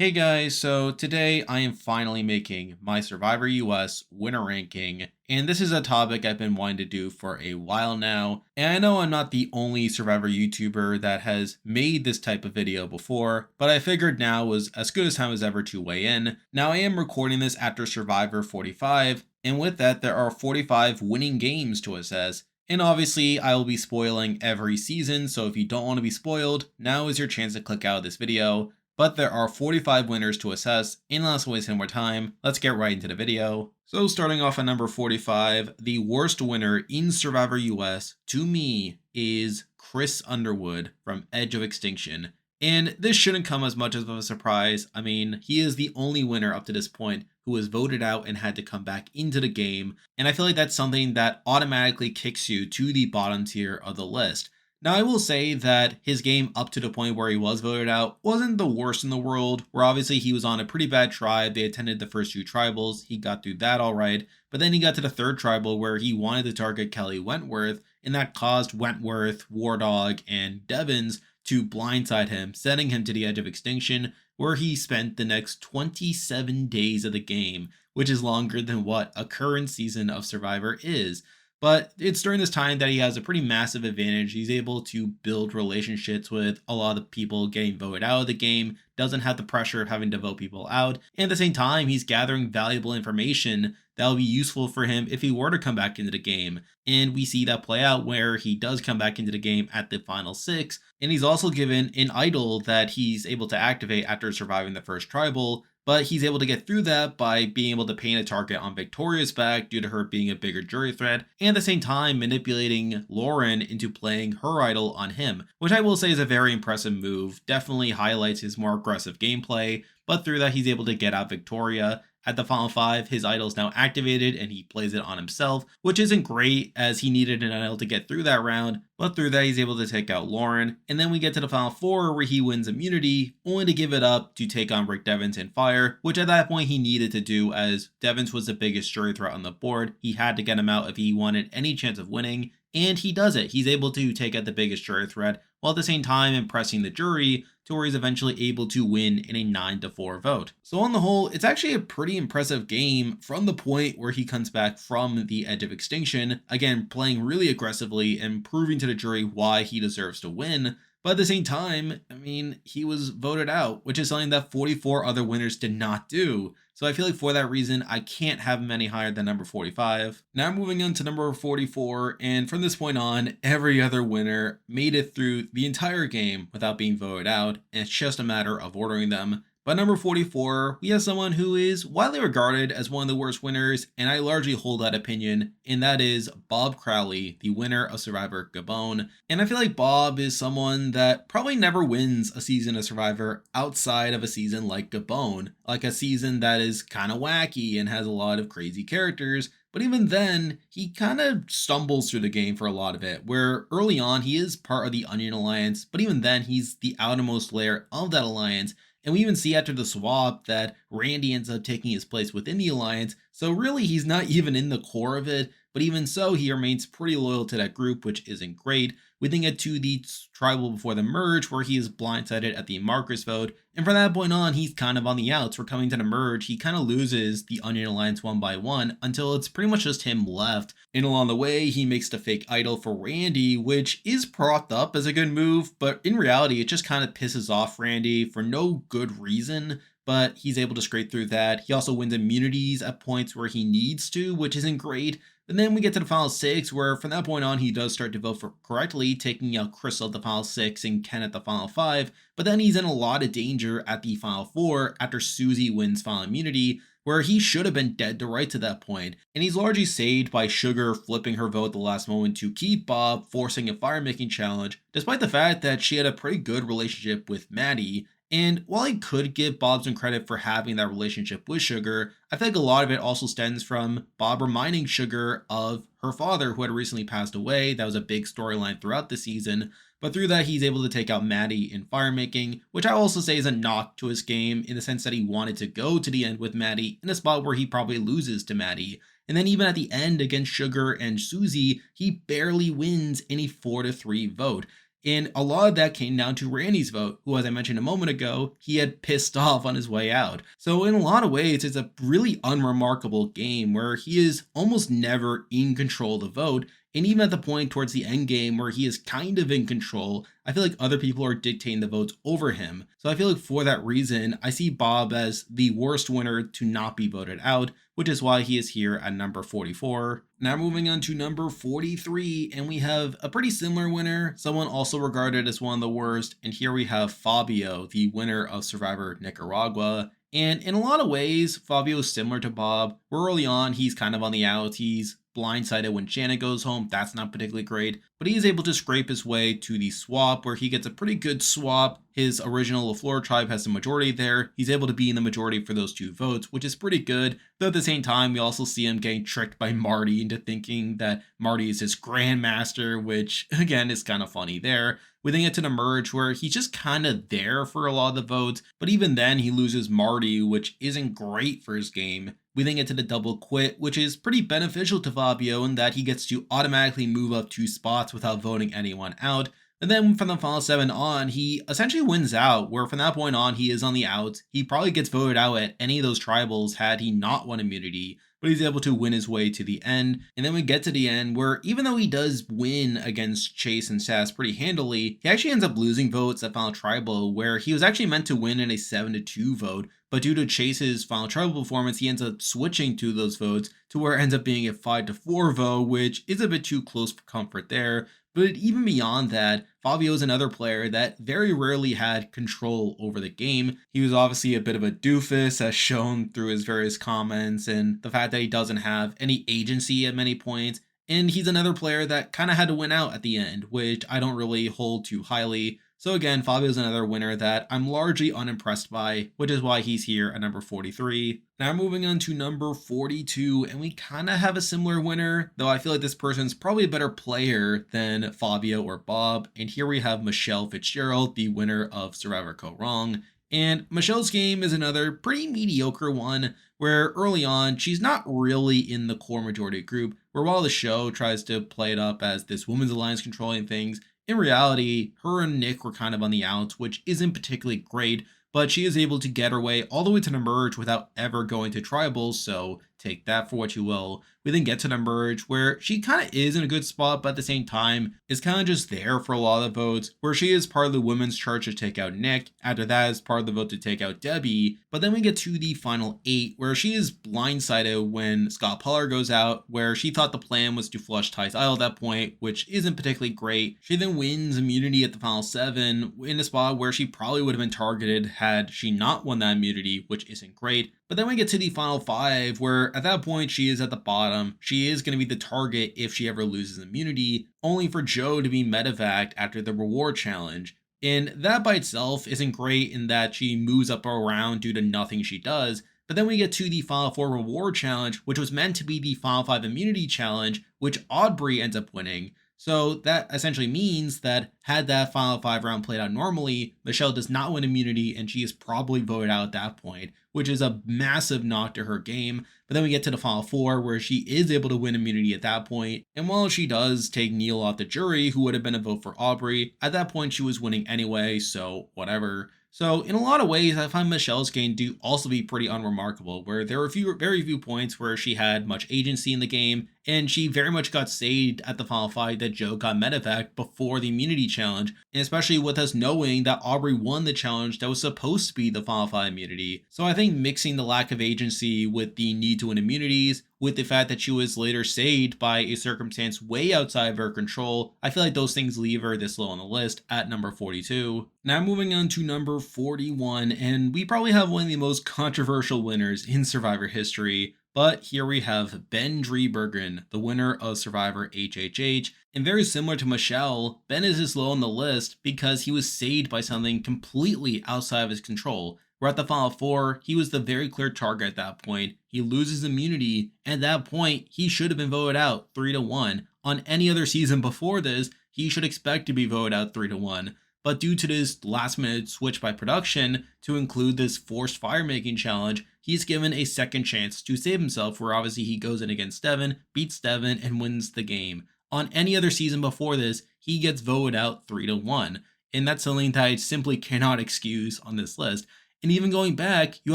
Hey guys, so today I am finally making my Survivor US winner ranking, and this is a topic I've been wanting to do for a while now. And I know I'm not the only Survivor YouTuber that has made this type of video before, but I figured now was as good a time as ever to weigh in. Now I am recording this after Survivor 45, and with that there are 45 winning games to assess. And obviously, I will be spoiling every season, so if you don't want to be spoiled, now is your chance to click out of this video. But there are 45 winners to assess, and let's waste any more time, let's get right into the video. So starting off at number 45, the worst winner in Survivor US, to me, is Chris Underwood from Edge of Extinction. And this shouldn't come as much of a surprise. I mean, he is the only winner up to this point who was voted out and had to come back into the game, and I feel like that's something that automatically kicks you to the bottom tier of the list. Now, I will say that his game up to the point where he was voted out wasn't the worst in the world, where obviously he was on a pretty bad tribe. They attended the first two tribals. He got through that all right. But then he got to the third tribal where he wanted to target Kelly Wentworth, and that caused Wentworth, Wardog, and Devons to blindside him, sending him to the edge of extinction, where he spent the next 27 days of the game, which is longer than what a current season of Survivor is. But it's during this time that he has a pretty massive advantage. He's able to build relationships with a lot of people getting voted out of the game, doesn't have the pressure of having to vote people out, and at the same time, he's gathering valuable information that will be useful for him if he were to come back into the game. And we see that play out where he does come back into the game at the final 6, and he's also given an idol that he's able to activate after surviving the first tribal, but he's able to get through that by being able to paint a target on Victoria's back due to her being a bigger jury threat, and at the same time manipulating Lauren into playing her idol on him, which I will say is a very impressive move. Definitely highlights his more aggressive gameplay, but through that he's able to get out Victoria. At the final 5, his idol is now activated and he plays it on himself, which isn't great as he needed an idol to get through that round, but through that he's able to take out Lauren. And then we get to the final 4 where he wins immunity, only to give it up to take on Rick Devens in fire, which at that point he needed to do as Devens was the biggest jury threat on the board. He had to get him out if he wanted any chance of winning, and he does it. He's able to take out the biggest jury threat while at the same time impressing the jury to where he's eventually able to win in a 9-4 vote. So on the whole, it's actually a pretty impressive game from the point where he comes back from the edge of extinction, again playing really aggressively and proving to the jury why he deserves to win. But at the same time, I mean, he was voted out, which is something that 44 other winners did not do. So I feel like for that reason, I can't have him any higher than number 45. Now moving on to number 44, and from this point on, every other winner made it through the entire game without being voted out, and it's just a matter of ordering them. But number 44, we have someone who is widely regarded as one of the worst winners, and I largely hold that opinion, and that is Bob Crowley, the winner of Survivor Gabon. And I feel like Bob is someone that probably never wins a season of Survivor outside of a season like Gabon, like a season that is kind of wacky and has a lot of crazy characters. But even then, he kind of stumbles through the game for a lot of it, where early on he is part of the Onion Alliance, but even then he's the outermost layer of that alliance. And we even see after the swap that Randy ends up taking his place within the alliance, so really he's not even in the core of it, but even so he remains pretty loyal to that group, which isn't great. We then get to the tribal before the merge where he is blindsided at the Marcus vote, and from that point on he's kind of on the outs. We're coming to the merge, he kind of loses the Onion Alliance one by one until it's pretty much just him left, and along the way he makes the fake idol for Randy, which is propped up as a good move, but in reality it just kind of pisses off Randy for no good reason. But he's able to scrape through that. He also wins immunities at points where he needs to, which isn't great. And then we get to the final 6, where from that point on, he does start to vote for correctly, taking out Crystal at the final 6 and Ken at the final 5. But then he's in a lot of danger at the final 4 after Susie wins final immunity, where he should have been dead to rights at that point. And he's largely saved by Sugar flipping her vote at the last moment to keep Bob, forcing a fire making challenge, despite the fact that she had a pretty good relationship with Maddie. And while I could give Bob some credit for having that relationship with Sugar, I feel like a lot of it also stems from Bob reminding Sugar of her father who had recently passed away. That was a big storyline throughout the season. But through that, he's able to take out Maddie in firemaking, which I also say is a knock to his game in the sense that he wanted to go to the end with Maddie in a spot where he probably loses to Maddie. And then even at the end against Sugar and Susie, he barely wins any 4-3 vote. And a lot of that came down to Randy's vote, who, as I mentioned a moment ago, he had pissed off on his way out. So in a lot of ways, it's a really unremarkable game where he is almost never in control of the vote. And even at the point towards the end game where he is kind of in control, I feel like other people are dictating the votes over him. So I feel like for that reason, I see Bob as the worst winner to not be voted out, which is why he is here at number 44. Now moving on to number 43, and we have a pretty similar winner, someone also regarded as one of the worst, and here we have Fabio, the winner of Survivor Nicaragua. And in a lot of ways, Fabio is similar to Bob. Where early on, he's kind of on the outs. He's blindsided when Jenna goes home. That's not particularly great. But he's able to scrape his way to the swap where he gets a pretty good swap. His original LaFleur tribe has the majority there. He's able to be in the majority for those 2 votes, which is pretty good. Though at the same time, we also see him getting tricked by Marty into thinking that Marty is his grandmaster, which again is kind of funny there. We then get to the merge where he's just kind of there for a lot of the votes, but even then he loses Marty, which isn't great for his game. We then get to the double quit, which is pretty beneficial to Fabio in that he gets to automatically move up 2 spots without voting anyone out. And then from the final 7 on, he essentially wins out, where from that point on, he is on the outs. He probably gets voted out at any of those tribals had he not won immunity, but he's able to win his way to the end. And then we get to the end where even though he does win against Chase and Sass pretty handily, he actually ends up losing votes at Final Tribal, where he was actually meant to win in a 7-2 vote. But due to Chase's Final Tribal performance, he ends up switching to those votes to where it ends up being a 5-4 vote, which is a bit too close for comfort there. But even beyond that, Fabio is another player that very rarely had control over the game. He was obviously a bit of a doofus, as shown through his various comments, and the fact that he doesn't have any agency at many points. And he's another player that kind of had to win out at the end, which I don't really hold too highly. So again, Fabio's another winner that I'm largely unimpressed by, which is why he's here at number 43. Now moving on to number 42, and we kind of have a similar winner, though I feel like this person's probably a better player than Fabio or Bob. And here we have Michele Fitzgerald, the winner of Survivor Go Wrong. And Michele's game is another pretty mediocre one, where early on, she's not really in the core majority group, where while the show tries to play it up as this women's alliance controlling things, in reality, her and Nick were kind of on the outs, which isn't particularly great, but she is able to get her way all the way to the merge without ever going to tribals, so take that for what you will. We then get to the merge where she kind of is in a good spot, but at the same time is kind of just there for a lot of the votes, where she is part of the women's charge to take out Nick. After that is part of the vote to take out Debbie. But then we get to the final 8 where she is blindsided when Scott Pollard goes out, where she thought the plan was to flush Ty's Idol at that point, which isn't particularly great. She then wins immunity at the final 7 in a spot where she probably would have been targeted had she not won that immunity, which isn't great. But then we get to the final 5 where at that point she is at the bottom. She is going to be the target if she ever loses immunity, only for Joe to be medevaced after the reward challenge. And that by itself isn't great in that she moves up around due to nothing she does. But then we get to the Final 4 reward challenge, which was meant to be the Final 5 immunity challenge, which Aubrey ends up winning. So that essentially means that had that Final 5 round played out normally, Michele does not win immunity and she is probably voted out at that point, which is a massive knock to her game. But then we get to the Final 4 where she is able to win immunity at that point. And while she does take Neil off the jury, who would have been a vote for Aubrey, at that point she was winning anyway, so whatever. So in a lot of ways, I find Michele's game to also be pretty unremarkable, where there were very few points where she had much agency in the game, and she very much got saved at the final 5 that Joe got medevaced before the immunity challenge, and especially with us knowing that Aubrey won the challenge that was supposed to be the final 5 immunity. So I think mixing the lack of agency with the need to win immunities, with the fact that she was later saved by a circumstance way outside of her control, I feel like those things leave her this low on the list at number 42. Now moving on to number 41, and we probably have one of the most controversial winners in Survivor history, but here we have Ben Driebergen, the winner of Survivor HHH, and very similar to Michele, Ben is this low on the list because he was saved by something completely outside of his control. We're at the final 4, he was the very clear target at that point. He loses immunity, and at that point, he should have been voted out 3-1. On any other season before this, he should expect to be voted out 3-1. But due to this last minute switch by production to include this forced fire making challenge, he's given a second chance to save himself, where obviously he goes in against Devin, beats Devin, and wins the game. On any other season before this, he gets voted out 3-1. And that's something that I simply cannot excuse on this list. And even going back, you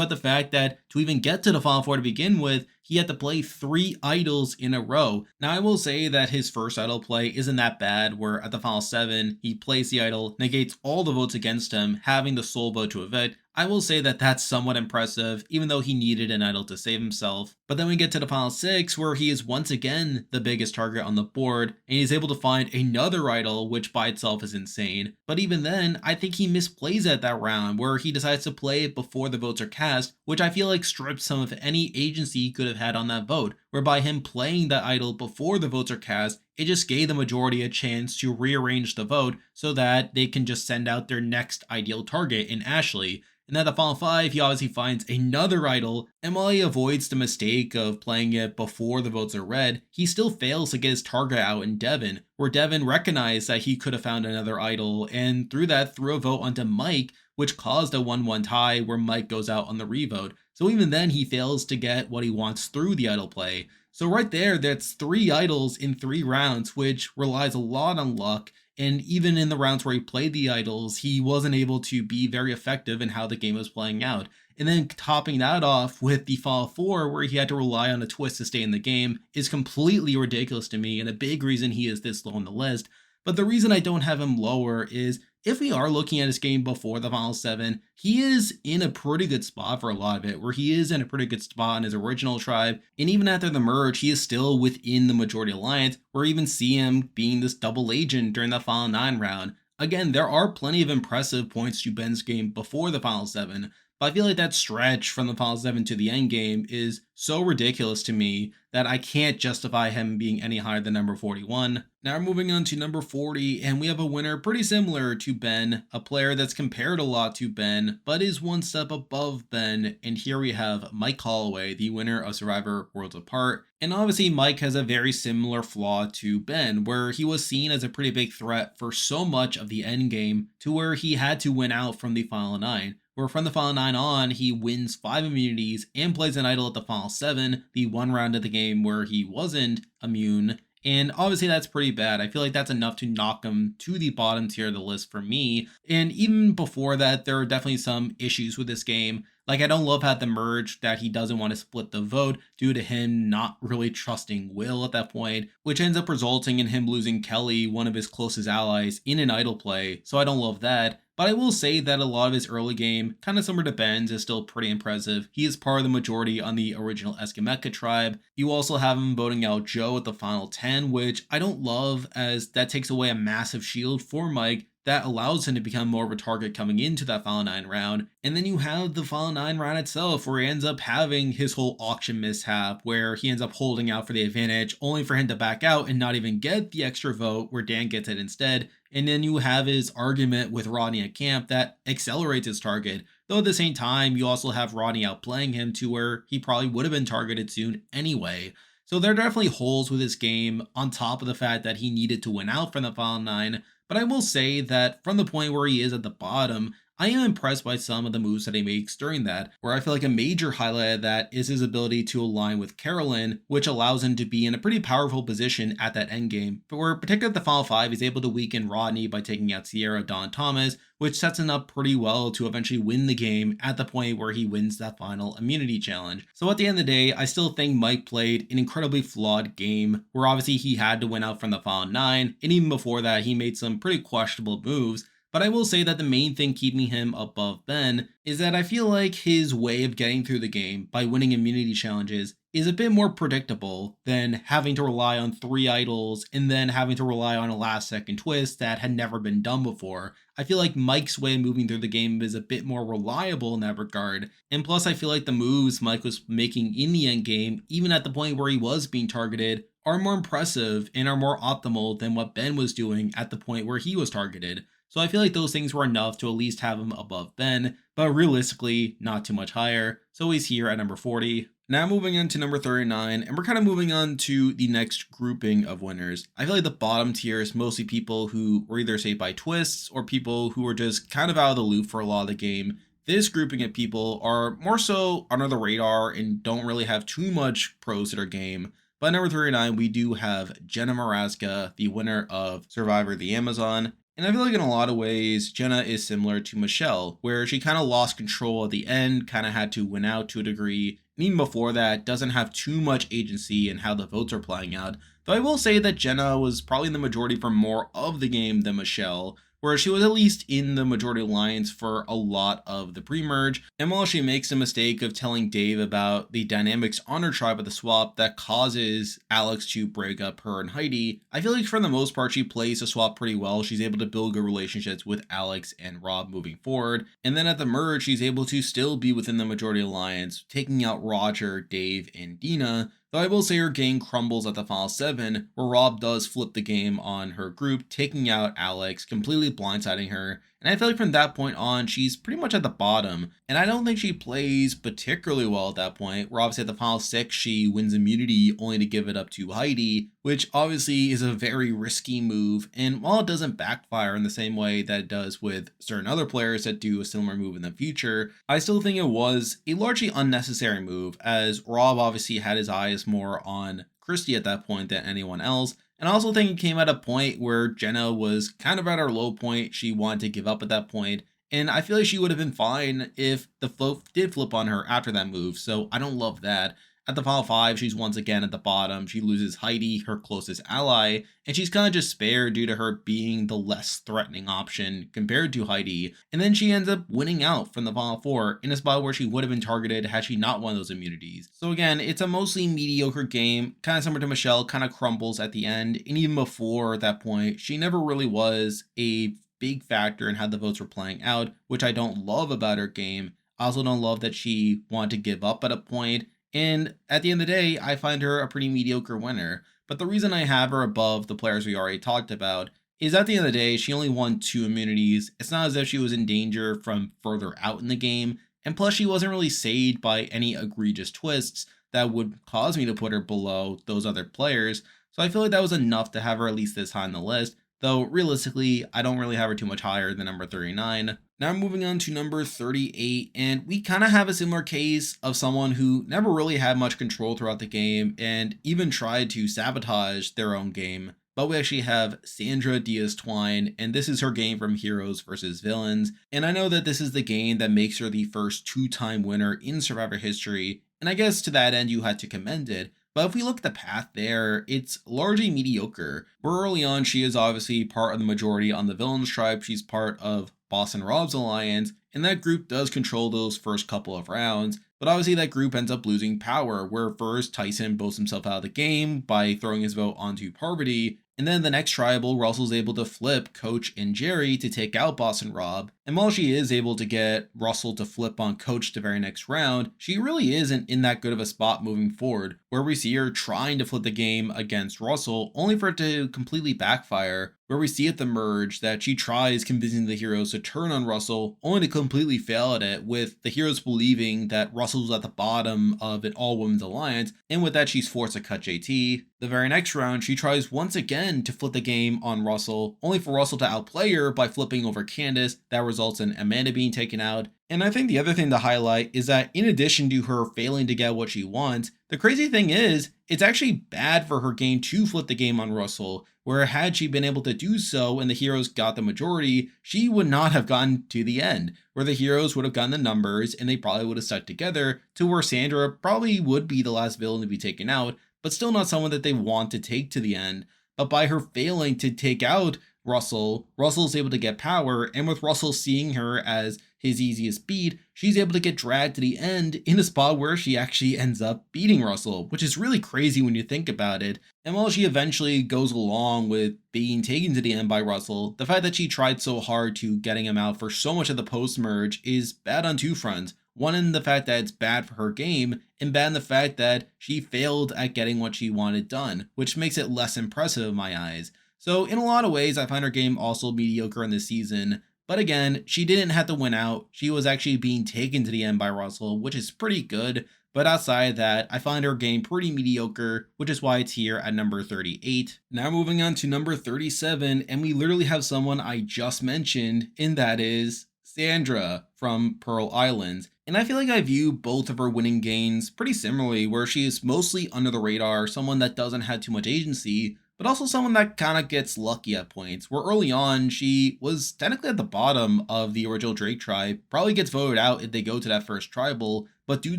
have the fact that to even get to the Final Four to begin with, he had to play 3 idols in a row. Now, I will say that his first idol play isn't that bad, where at the Final 7, he plays the idol, negates all the votes against him, having the sole vote to evict. I will say that that's somewhat impressive, even though he needed an idol to save himself. But then we get to the Final 6, where he is once again the biggest target on the board, and he's able to find another idol, which by itself is insane. But even then, I think he misplays at that round, where he decides to play it before the votes are cast, which I feel like strips some of any agency he could have had on that vote, whereby him playing that idol before the votes are cast, it just gave the majority a chance to rearrange the vote so that they can just send out their next ideal target in Ashley. And at the Final 5, he obviously finds another idol, and while he avoids the mistake of playing it before the votes are read, he still fails to get his target out in Devin, where Devin recognized that he could have found another idol, and through that threw a vote onto Mike, which caused a 1-1 tie where Mike goes out on the revote. So even then, he fails to get what he wants through the idol play. So right there, that's 3 idols in 3 rounds, which relies a lot on luck. And even in the rounds where he played the idols, he wasn't able to be very effective in how the game was playing out. And then topping that off with the Final 4, where he had to rely on a twist to stay in the game, is completely ridiculous to me, and a big reason he is this low on the list. But the reason I don't have him lower is, if we are looking at his game before the Final 7, he is in a pretty good spot for a lot of it, where he is in a pretty good spot in his original tribe, and even after the merge, he is still within the majority alliance, where we even see him being this double agent during the Final 9 round. Again, there are plenty of impressive points to Ben's game before the Final 7, but I feel like that stretch from the Final 7 to the end game is so ridiculous to me that I can't justify him being any higher than number 41. Now we're moving on to number 40, and we have a winner pretty similar to Ben, a player that's compared a lot to Ben, but is one step above Ben, and here we have Mike Holloway, the winner of Survivor Worlds Apart. And obviously Mike has a very similar flaw to Ben, where he was seen as a pretty big threat for so much of the end game to where he had to win out from the Final 9. Where from the Final 9 on, he wins 5 immunities and plays an idol at the Final 7, the one round of the game where he wasn't immune. And obviously that's pretty bad. I feel like that's enough to knock him to the bottom tier of the list for me. And even before that, there are definitely some issues with this game. Like, I don't love how the merge that he doesn't want to split the vote due to him not really trusting Will at that point, which ends up resulting in him losing Kelly, one of his closest allies, in an idol play. So I don't love that. But I will say that a lot of his early game, kind of similar to Ben's, is still pretty impressive. He is part of the majority on the original Eskimeka tribe. You also have him voting out Joe at the Final 10, which I don't love, as that takes away a massive shield for Mike that allows him to become more of a target coming into that Final 9 round. And then you have the Final 9 round itself, where he ends up having his whole auction mishap, where he ends up holding out for the advantage, only for him to back out and not even get the extra vote, where Dan gets it instead. And then you have his argument with Rodney at camp that accelerates his target. Though at the same time, you also have Rodney outplaying him to where he probably would have been targeted soon anyway. So there are definitely holes with his game, on top of the fact that he needed to win out from the Final 9. But I will say that from the point where he is at the bottom, I am impressed by some of the moves that he makes during that, where I feel like a major highlight of that is his ability to align with Carolyn, which allows him to be in a pretty powerful position at that endgame. But where particularly at the Final 5, he's able to weaken Rodney by taking out Sierra, Don, Thomas, which sets him up pretty well to eventually win the game at the point where he wins that final immunity challenge. So at the end of the day, I still think Mike played an incredibly flawed game, where obviously he had to win out from the Final 9, and even before that, he made some pretty questionable moves. But I will say that the main thing keeping him above Ben is that I feel like his way of getting through the game by winning immunity challenges is a bit more predictable than having to rely on 3 idols and then having to rely on a last second twist that had never been done before. I feel like Mike's way of moving through the game is a bit more reliable in that regard. And plus I feel like the moves Mike was making in the end game, even at the point where he was being targeted, are more impressive and are more optimal than what Ben was doing at the point where he was targeted. So I feel like those things were enough to at least have him above Ben, but realistically, not too much higher. So he's here at number 40. Now moving on to number 39, and we're kind of moving on to the next grouping of winners. I feel like the bottom tier is mostly people who were either saved by twists or people who were just kind of out of the loop for a lot of the game. This grouping of people are more so under the radar and don't really have too much pros to their game. But number 39, we do have Jenna Morasca, the winner of Survivor the Amazon. And I feel like in a lot of ways, Jenna is similar to Michele, where she kind of lost control at the end, kind of had to win out to a degree. And even before that, doesn't have too much agency in how the votes are playing out. Though I will say that Jenna was probably in the majority for more of the game than Michele, where she was at least in the majority alliance for a lot of the pre-merge. And while she makes a mistake of telling Dave about the dynamics on her tribe at the swap that causes Alex to break up her and Heidi, I feel like for the most part she plays the swap pretty well. She's able to build good relationships with Alex and Rob moving forward. And then at the merge, she's able to still be within the majority alliance, taking out Roger, Dave, and Dina. Though I will say her game crumbles at the final 7, where Rob does flip the game on her group, taking out Alex, completely blindsiding her. And I feel like from that point on, she's pretty much at the bottom. And I don't think she plays particularly well at that point, where obviously at the final 6, she wins immunity only to give it up to Heidi, which obviously is a very risky move. And while it doesn't backfire in the same way that it does with certain other players that do a similar move in the future, I still think it was a largely unnecessary move, as Rob obviously had his eyes more on Christie at that point than anyone else. And I also think it came at a point where Jenna was kind of at her low point. She wanted to give up at that point. And I feel like she would have been fine if the float did flip on her after that move. So I don't love that. At the final 5, she's once again at the bottom. She loses Heidi, her closest ally, and she's kind of just spared due to her being the less threatening option compared to Heidi. And then she ends up winning out from the final 4 in a spot where she would have been targeted had she not won those immunities. So again, it's a mostly mediocre game, kind of similar to Michele, kind of crumbles at the end. And even before that point, she never really was a big factor in how the votes were playing out, which I don't love about her game. I also don't love that she wanted to give up at a point. And at the end of the day, I find her a pretty mediocre winner. But the reason I have her above the players we already talked about is at the end of the day, she only won 2 immunities. It's not as if she was in danger from further out in the game. And plus, she wasn't really saved by any egregious twists that would cause me to put her below those other players. So I feel like that was enough to have her at least this high on the list. Though realistically, I don't really have her too much higher than number 39. Now moving on to number 38, and we kind of have a similar case of someone who never really had much control throughout the game and even tried to sabotage their own game. But we actually have Sandra Diaz-Twine, and this is her game from Heroes versus Villains. And I know that this is the game that makes her the first 2-time winner in Survivor history, and I guess to that end you had to commend it. But if we look at the path there, it's largely mediocre. Where early on, she is obviously part of the majority on the Villains tribe. She's part of Boss and Rob's alliance, and that group does control those first couple of rounds. But obviously that group ends up losing power, where first Tyson votes himself out of the game by throwing his vote onto Parvati, and then the next tribal, Russell's able to flip Coach and Jerry to take out Boss and Rob. And while she is able to get Russell to flip on Coach the very next round, she really isn't in that good of a spot moving forward, where we see her trying to flip the game against Russell, only for it to completely backfire, where we see at the merge that she tries convincing the heroes to turn on Russell, only to completely fail at it, with the heroes believing that Russell's at the bottom of an all-women's alliance, and with that she's forced to cut JT. The very next round, she tries once again to flip the game on Russell, only for Russell to outplay her by flipping over Candace. That results in Amanda being taken out. And I think the other thing to highlight is that in addition to her failing to get what she wants, the crazy thing is, it's actually bad for her game to flip the game on Russell, where had she been able to do so and the heroes got the majority, she would not have gotten to the end, where the heroes would have gotten the numbers and they probably would have stuck together to where Sandra probably would be the last villain to be taken out, but still not someone that they want to take to the end. But by her failing to take out Russell's able to get power, and with Russell seeing her as his easiest beat, she's able to get dragged to the end in a spot where she actually ends up beating Russell, which is really crazy when you think about it. And while she eventually goes along with being taken to the end by Russell, the fact that she tried so hard to getting him out for so much of the post-merge is bad on 2 fronts. One in the fact that it's bad for her game, and bad in the fact that she failed at getting what she wanted done, which makes it less impressive in my eyes. So in a lot of ways, I find her game also mediocre in this season. But again, she didn't have to win out. She was actually being taken to the end by Russell, which is pretty good. But outside of that, I find her game pretty mediocre, which is why it's here at number 38. Now moving on to number 37, and we literally have someone I just mentioned, and that is Sandra from Pearl Island. And I feel like I view both of her winning games pretty similarly, where she is mostly under the radar, someone that doesn't have too much agency, but also someone that kind of gets lucky at points, where early on she was technically at the bottom of the original Drake tribe, probably gets voted out if they go to that first tribal, but due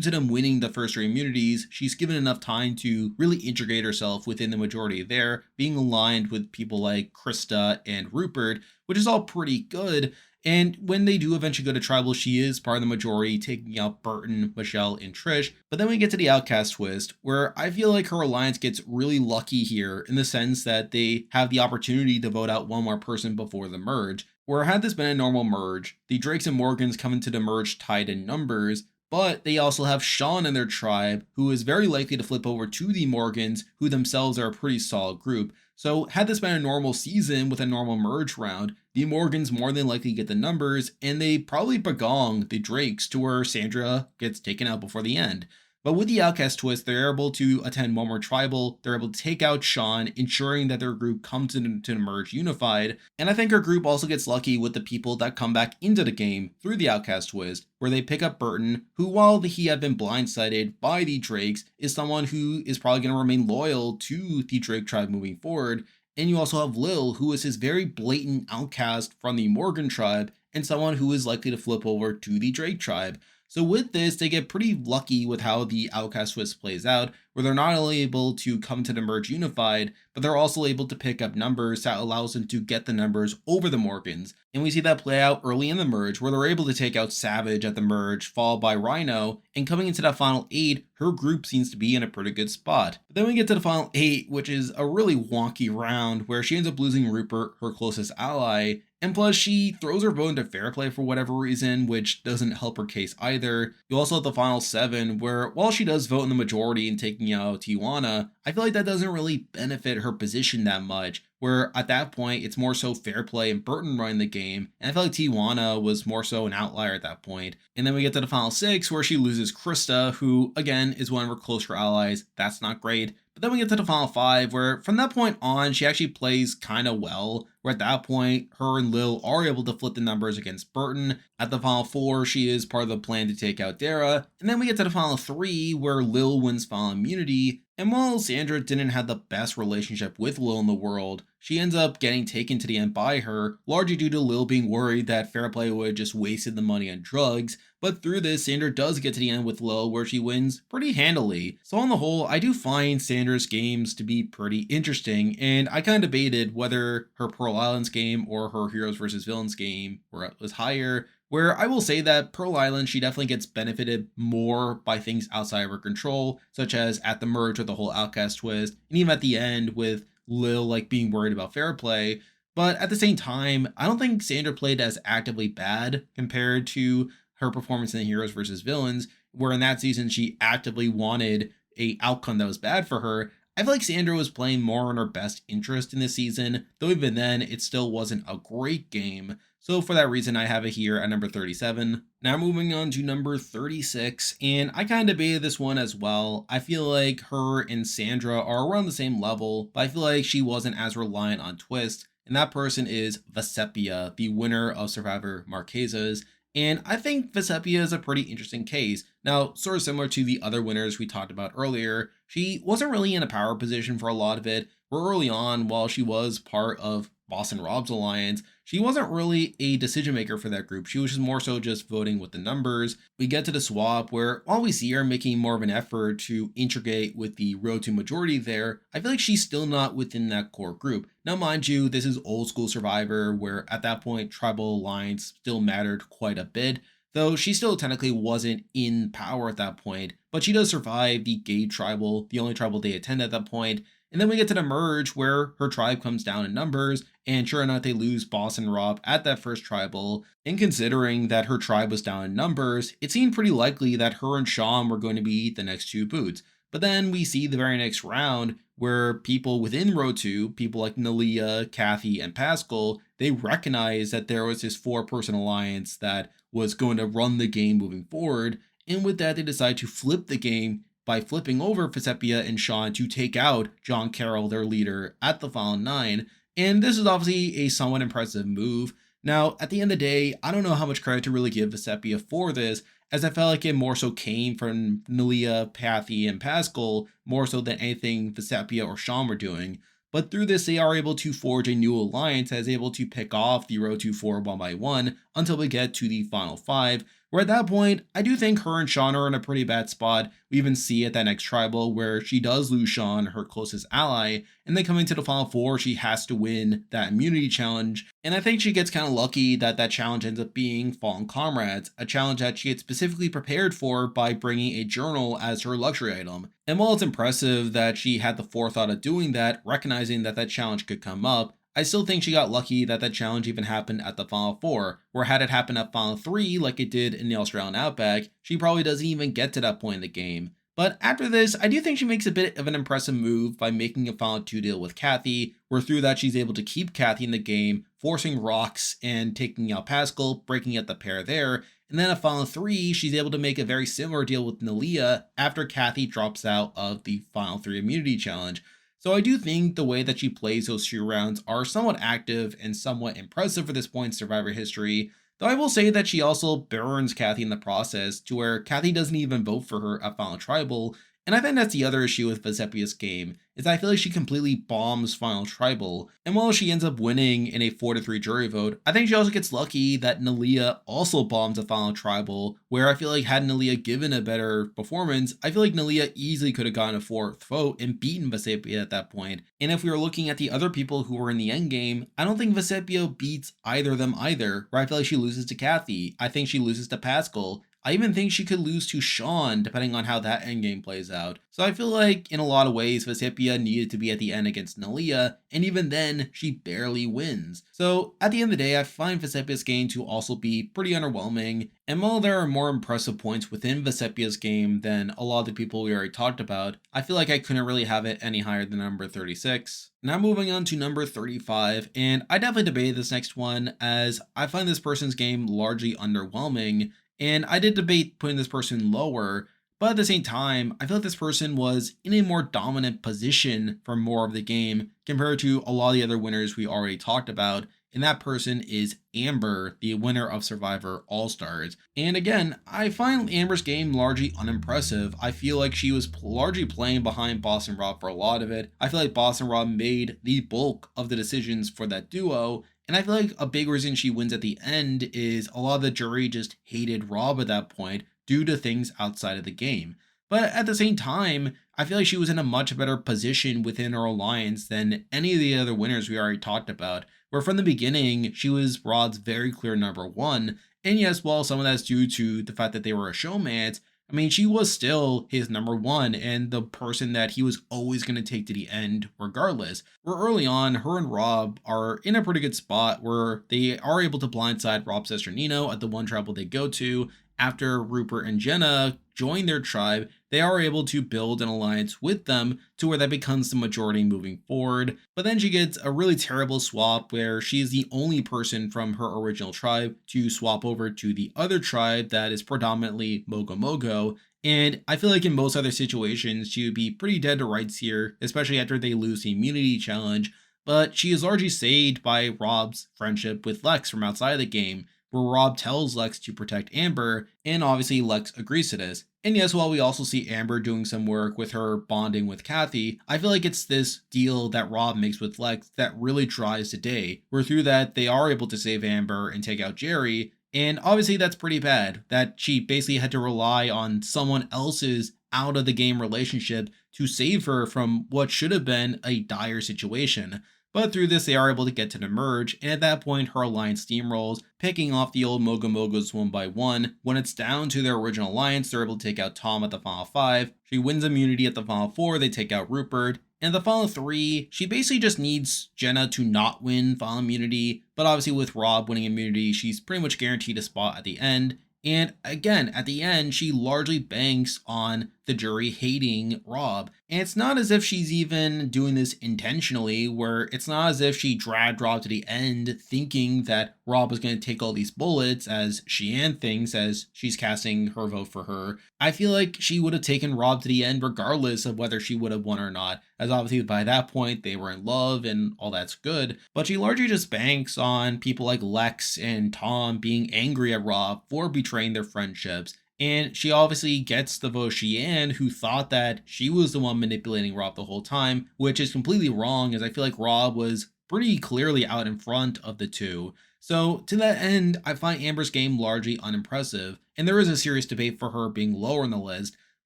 to them winning the first 3 immunities, she's given enough time to really integrate herself within the majority there, being aligned with people like Krista and Rupert, which is all pretty good. And when they do eventually go to tribal, she is part of the majority, taking out Burton, Michele, and Trish. But then we get to the outcast twist, where I feel like her alliance gets really lucky here in the sense that they have the opportunity to vote out one more person before the merge. Where had this been a normal merge, the Drakes and Morgans come into the merge tied in numbers, but they also have Sean in their tribe, who is very likely to flip over to the Morgans, who themselves are a pretty solid group. So had this been a normal season with a normal merge round, the Morgans more than likely get the numbers, and they probably begong the Drakes to where Sandra gets taken out before the end. But with the outcast twist, they're able to attend one more tribal, they're able to take out Sean, ensuring that their group comes into the merge unified, and I think her group also gets lucky with the people that come back into the game through the outcast twist, where they pick up Burton, who while he had been blindsided by the Drakes, is someone who is probably going to remain loyal to the Drake tribe moving forward. And you also have Lil, who is his very blatant outcast from the Morgan tribe, and someone who is likely to flip over to the Drake tribe. So with this, they get pretty lucky with how the outcast twist plays out, where they're not only able to come to the merge unified, but they're also able to pick up numbers that allows them to get the numbers over the Morgans. And we see that play out early in the merge, where they're able to take out Savage at the merge, followed by Rhino, and coming into that final 8, her group seems to be in a pretty good spot. But then we get to the final 8, which is a really wonky round, where she ends up losing Rupert, her closest ally, and plus she throws her vote into fair play for whatever reason, which doesn't help her case either. You also have the final 7, where while she does vote in the majority in taking out Tijuana, I feel like that doesn't really benefit her position that much, where at that point it's more so fair play and Burton running the game, and I feel like Tijuana was more so an outlier at that point. And then we get to the final 6, where she loses Krista, who again is one of her closer allies. That's not great. But then we get to the final 5, where from that point on, she actually plays kind of well, where at that point, her and Lil are able to flip the numbers against Burton. At the final 4, she is part of the plan to take out Dara. And then we get to the final 3, where Lil wins final immunity. And while Sandra didn't have the best relationship with Lil in the world, she ends up getting taken to the end by her, largely due to Lil being worried that Fairplay would have just wasted the money on drugs. But through this, Sandra does get to the end with Lil, where she wins pretty handily. So on the whole, I do find Sandra's games to be pretty interesting, and I kind of debated whether her Pearl Islands game or her Heroes vs. Villains game was higher. Where I will say that Pearl Island, she definitely gets benefited more by things outside of her control, such as at the merge with the whole outcast twist, and even at the end with Lil like being worried about fair play. But at the same time, I don't think Sandra played as actively bad compared to her performance in the Heroes vs. Villains, where in that season she actively wanted a outcome that was bad for her. I feel like Sandra was playing more in her best interest in this season, though even then it still wasn't a great game. So for that reason, I have it here at number 37. Now moving on to number 36, and I kind of debated this one as well. I feel like her and Sandra are around the same level, but I feel like she wasn't as reliant on twists, and that person is Vecepia, the winner of Survivor Marquesas. And I think Vecepia is a pretty interesting case. Now, sort of similar to the other winners we talked about earlier, she wasn't really in a power position for a lot of it. Where early on, while she was part of Boston Rob's alliance, she wasn't really a decision maker for that group. She was just more so just voting with the numbers. We get to the swap where while we see her making more of an effort to integrate with the road to majority there, I feel like she's still not within that core group. Now, mind you, this is old school Survivor where at that point tribal alliance still mattered quite a bit, though she still technically wasn't in power at that point, but she does survive the gay tribal, the only tribal they attend at that point. And then we get to the merge where her tribe comes down in numbers, and sure enough, they lose Boss and Rob at that first tribal. And considering that her tribe was down in numbers, it seemed pretty likely that her and Sean were going to be the next 2 boots. But then we see the very next round where people within row 2, people like Nalia, Kathy, and Pascal, they recognize that there was this 4-person alliance that was going to run the game moving forward. And with that, they decide to flip the game by flipping over Vecepia and Sean to take out John Carroll, their leader, at the final 9. And this is obviously a somewhat impressive move. Now, at the end of the day, I don't know how much credit to really give Vecepia for this, as I felt like it more so came from Nalia, Pathy, and Pascal, more so than anything Vecepia or Sean were doing. But through this, they are able to forge a new alliance that is able to pick off the Road to 4 one by one until we get to the final 5, where at that point, I do think her and Sean are in a pretty bad spot. We even see at that next tribal where she does lose Sean, her closest ally, and then coming to the final 4, she has to win that immunity challenge. And I think she gets kind of lucky that that challenge ends up being Fallen Comrades, a challenge that she had specifically prepared for by bringing a journal as her luxury item. And while it's impressive that she had the forethought of doing that, recognizing that that challenge could come up, I still think she got lucky that that challenge even happened at the Final 4, where had it happened at Final 3 like it did in the Australian Outback, she probably doesn't even get to that point in the game. But after this, I do think she makes a bit of an impressive move by making a Final 2 deal with Kathy, where through that she's able to keep Kathy in the game, forcing rocks and taking out Pascal, breaking up the pair there, and then at Final 3, she's able to make a very similar deal with Nalia after Kathy drops out of the Final 3 immunity challenge. So I do think the way that she plays those 2 rounds are somewhat active and somewhat impressive for this point in Survivor history, though I will say that she also burns Kathy in the process to where Kathy doesn't even vote for her at Final Tribal, and I think that's the other issue with Vecepia's game, is I feel like she completely bombs Final Tribal, and while she ends up winning in a 4-3 jury vote, I think she also gets lucky that Nalia also bombs a Final Tribal, where I feel like had Nalia given a better performance, I feel like Nalia easily could have gotten a 4th vote and beaten Vecepia at that point. And if we were looking at the other people who were in the endgame, I don't think Vecepia beats either of them either, where I feel like she loses to Kathy, I think she loses to Pascal, I even think she could lose to Sean, depending on how that endgame plays out. So I feel like, in a lot of ways, Vecepia needed to be at the end against Nalia, and even then, she barely wins. So, at the end of the day, I find Vecepia's game to also be pretty underwhelming, and while there are more impressive points within Vecepia's game than a lot of the people we already talked about, I feel like I couldn't really have it any higher than number 36. Now moving on to number 35, and I definitely debated this next one, as I find this person's game largely underwhelming, and I did debate putting this person lower, but at the same time, I feel like this person was in a more dominant position for more of the game compared to a lot of the other winners we already talked about, and that person is Amber, the winner of Survivor All-Stars. And again, I find Amber's game largely unimpressive. I feel like she was largely playing behind Boston Rob for a lot of it. I feel like Boston Rob made the bulk of the decisions for that duo, and I feel like a big reason she wins at the end is a lot of the jury just hated Rob at that point due to things outside of the game. But at the same time, I feel like she was in a much better position within her alliance than any of the other winners we already talked about, where from the beginning, she was Rod's very clear number 1. And yes, while some of that's due to the fact that they were a showmance, I mean, she was still his number 1 and the person that he was always going to take to the end regardless. Where early on, her and Rob are in a pretty good spot where they are able to blindside Rob's sister Nino at the one tribal they go to. After Rupert and Jenna join their tribe, they are able to build an alliance with them to where that becomes the majority moving forward. But then she gets a really terrible swap where she is the only person from her original tribe to swap over to the other tribe that is predominantly Mogo Mogo. And I feel like in most other situations, she would be pretty dead to rights here, especially after they lose the immunity challenge. But she is largely saved by Rob's friendship with Lex from outside of the game, where Rob tells Lex to protect Amber, and obviously Lex agrees to this. And yes, while we also see Amber doing some work with her bonding with Kathy, I feel like it's this deal that Rob makes with Lex that really drives the day, where through that they are able to save Amber and take out Jerry, and obviously that's pretty bad, that she basically had to rely on someone else's out of the game relationship to save her from what should have been a dire situation. But through this, they are able to get to the merge, and at that point, her alliance steamrolls, picking off the old Mogo Mogos one by one. When it's down to their original alliance, they're able to take out Tom at the final 5. She wins immunity at the final 4, they take out Rupert. And the final 3, she basically just needs Jenna to not win final immunity, but obviously with Rob winning immunity, she's pretty much guaranteed a spot at the end. And again, at the end, she largely banks on the jury hating Rob. And it's not as if she's even doing this intentionally, where it's not as if she dragged Rob to the end thinking that Rob was going to take all these bullets, as Shianne thinks as she's casting her vote for her. I feel like she would have taken Rob to the end regardless of whether she would have won or not, as obviously by that point they were in love and all that's good. But she largely just banks on people like Lex and Tom being angry at Rob for betraying their friendships. And she obviously gets the vote Shianne, who thought that she was the one manipulating Rob the whole time, which is completely wrong, as I feel like Rob was pretty clearly out in front of the two. So, to that end, I find Amber's game largely unimpressive, and there is a serious debate for her being lower on the list.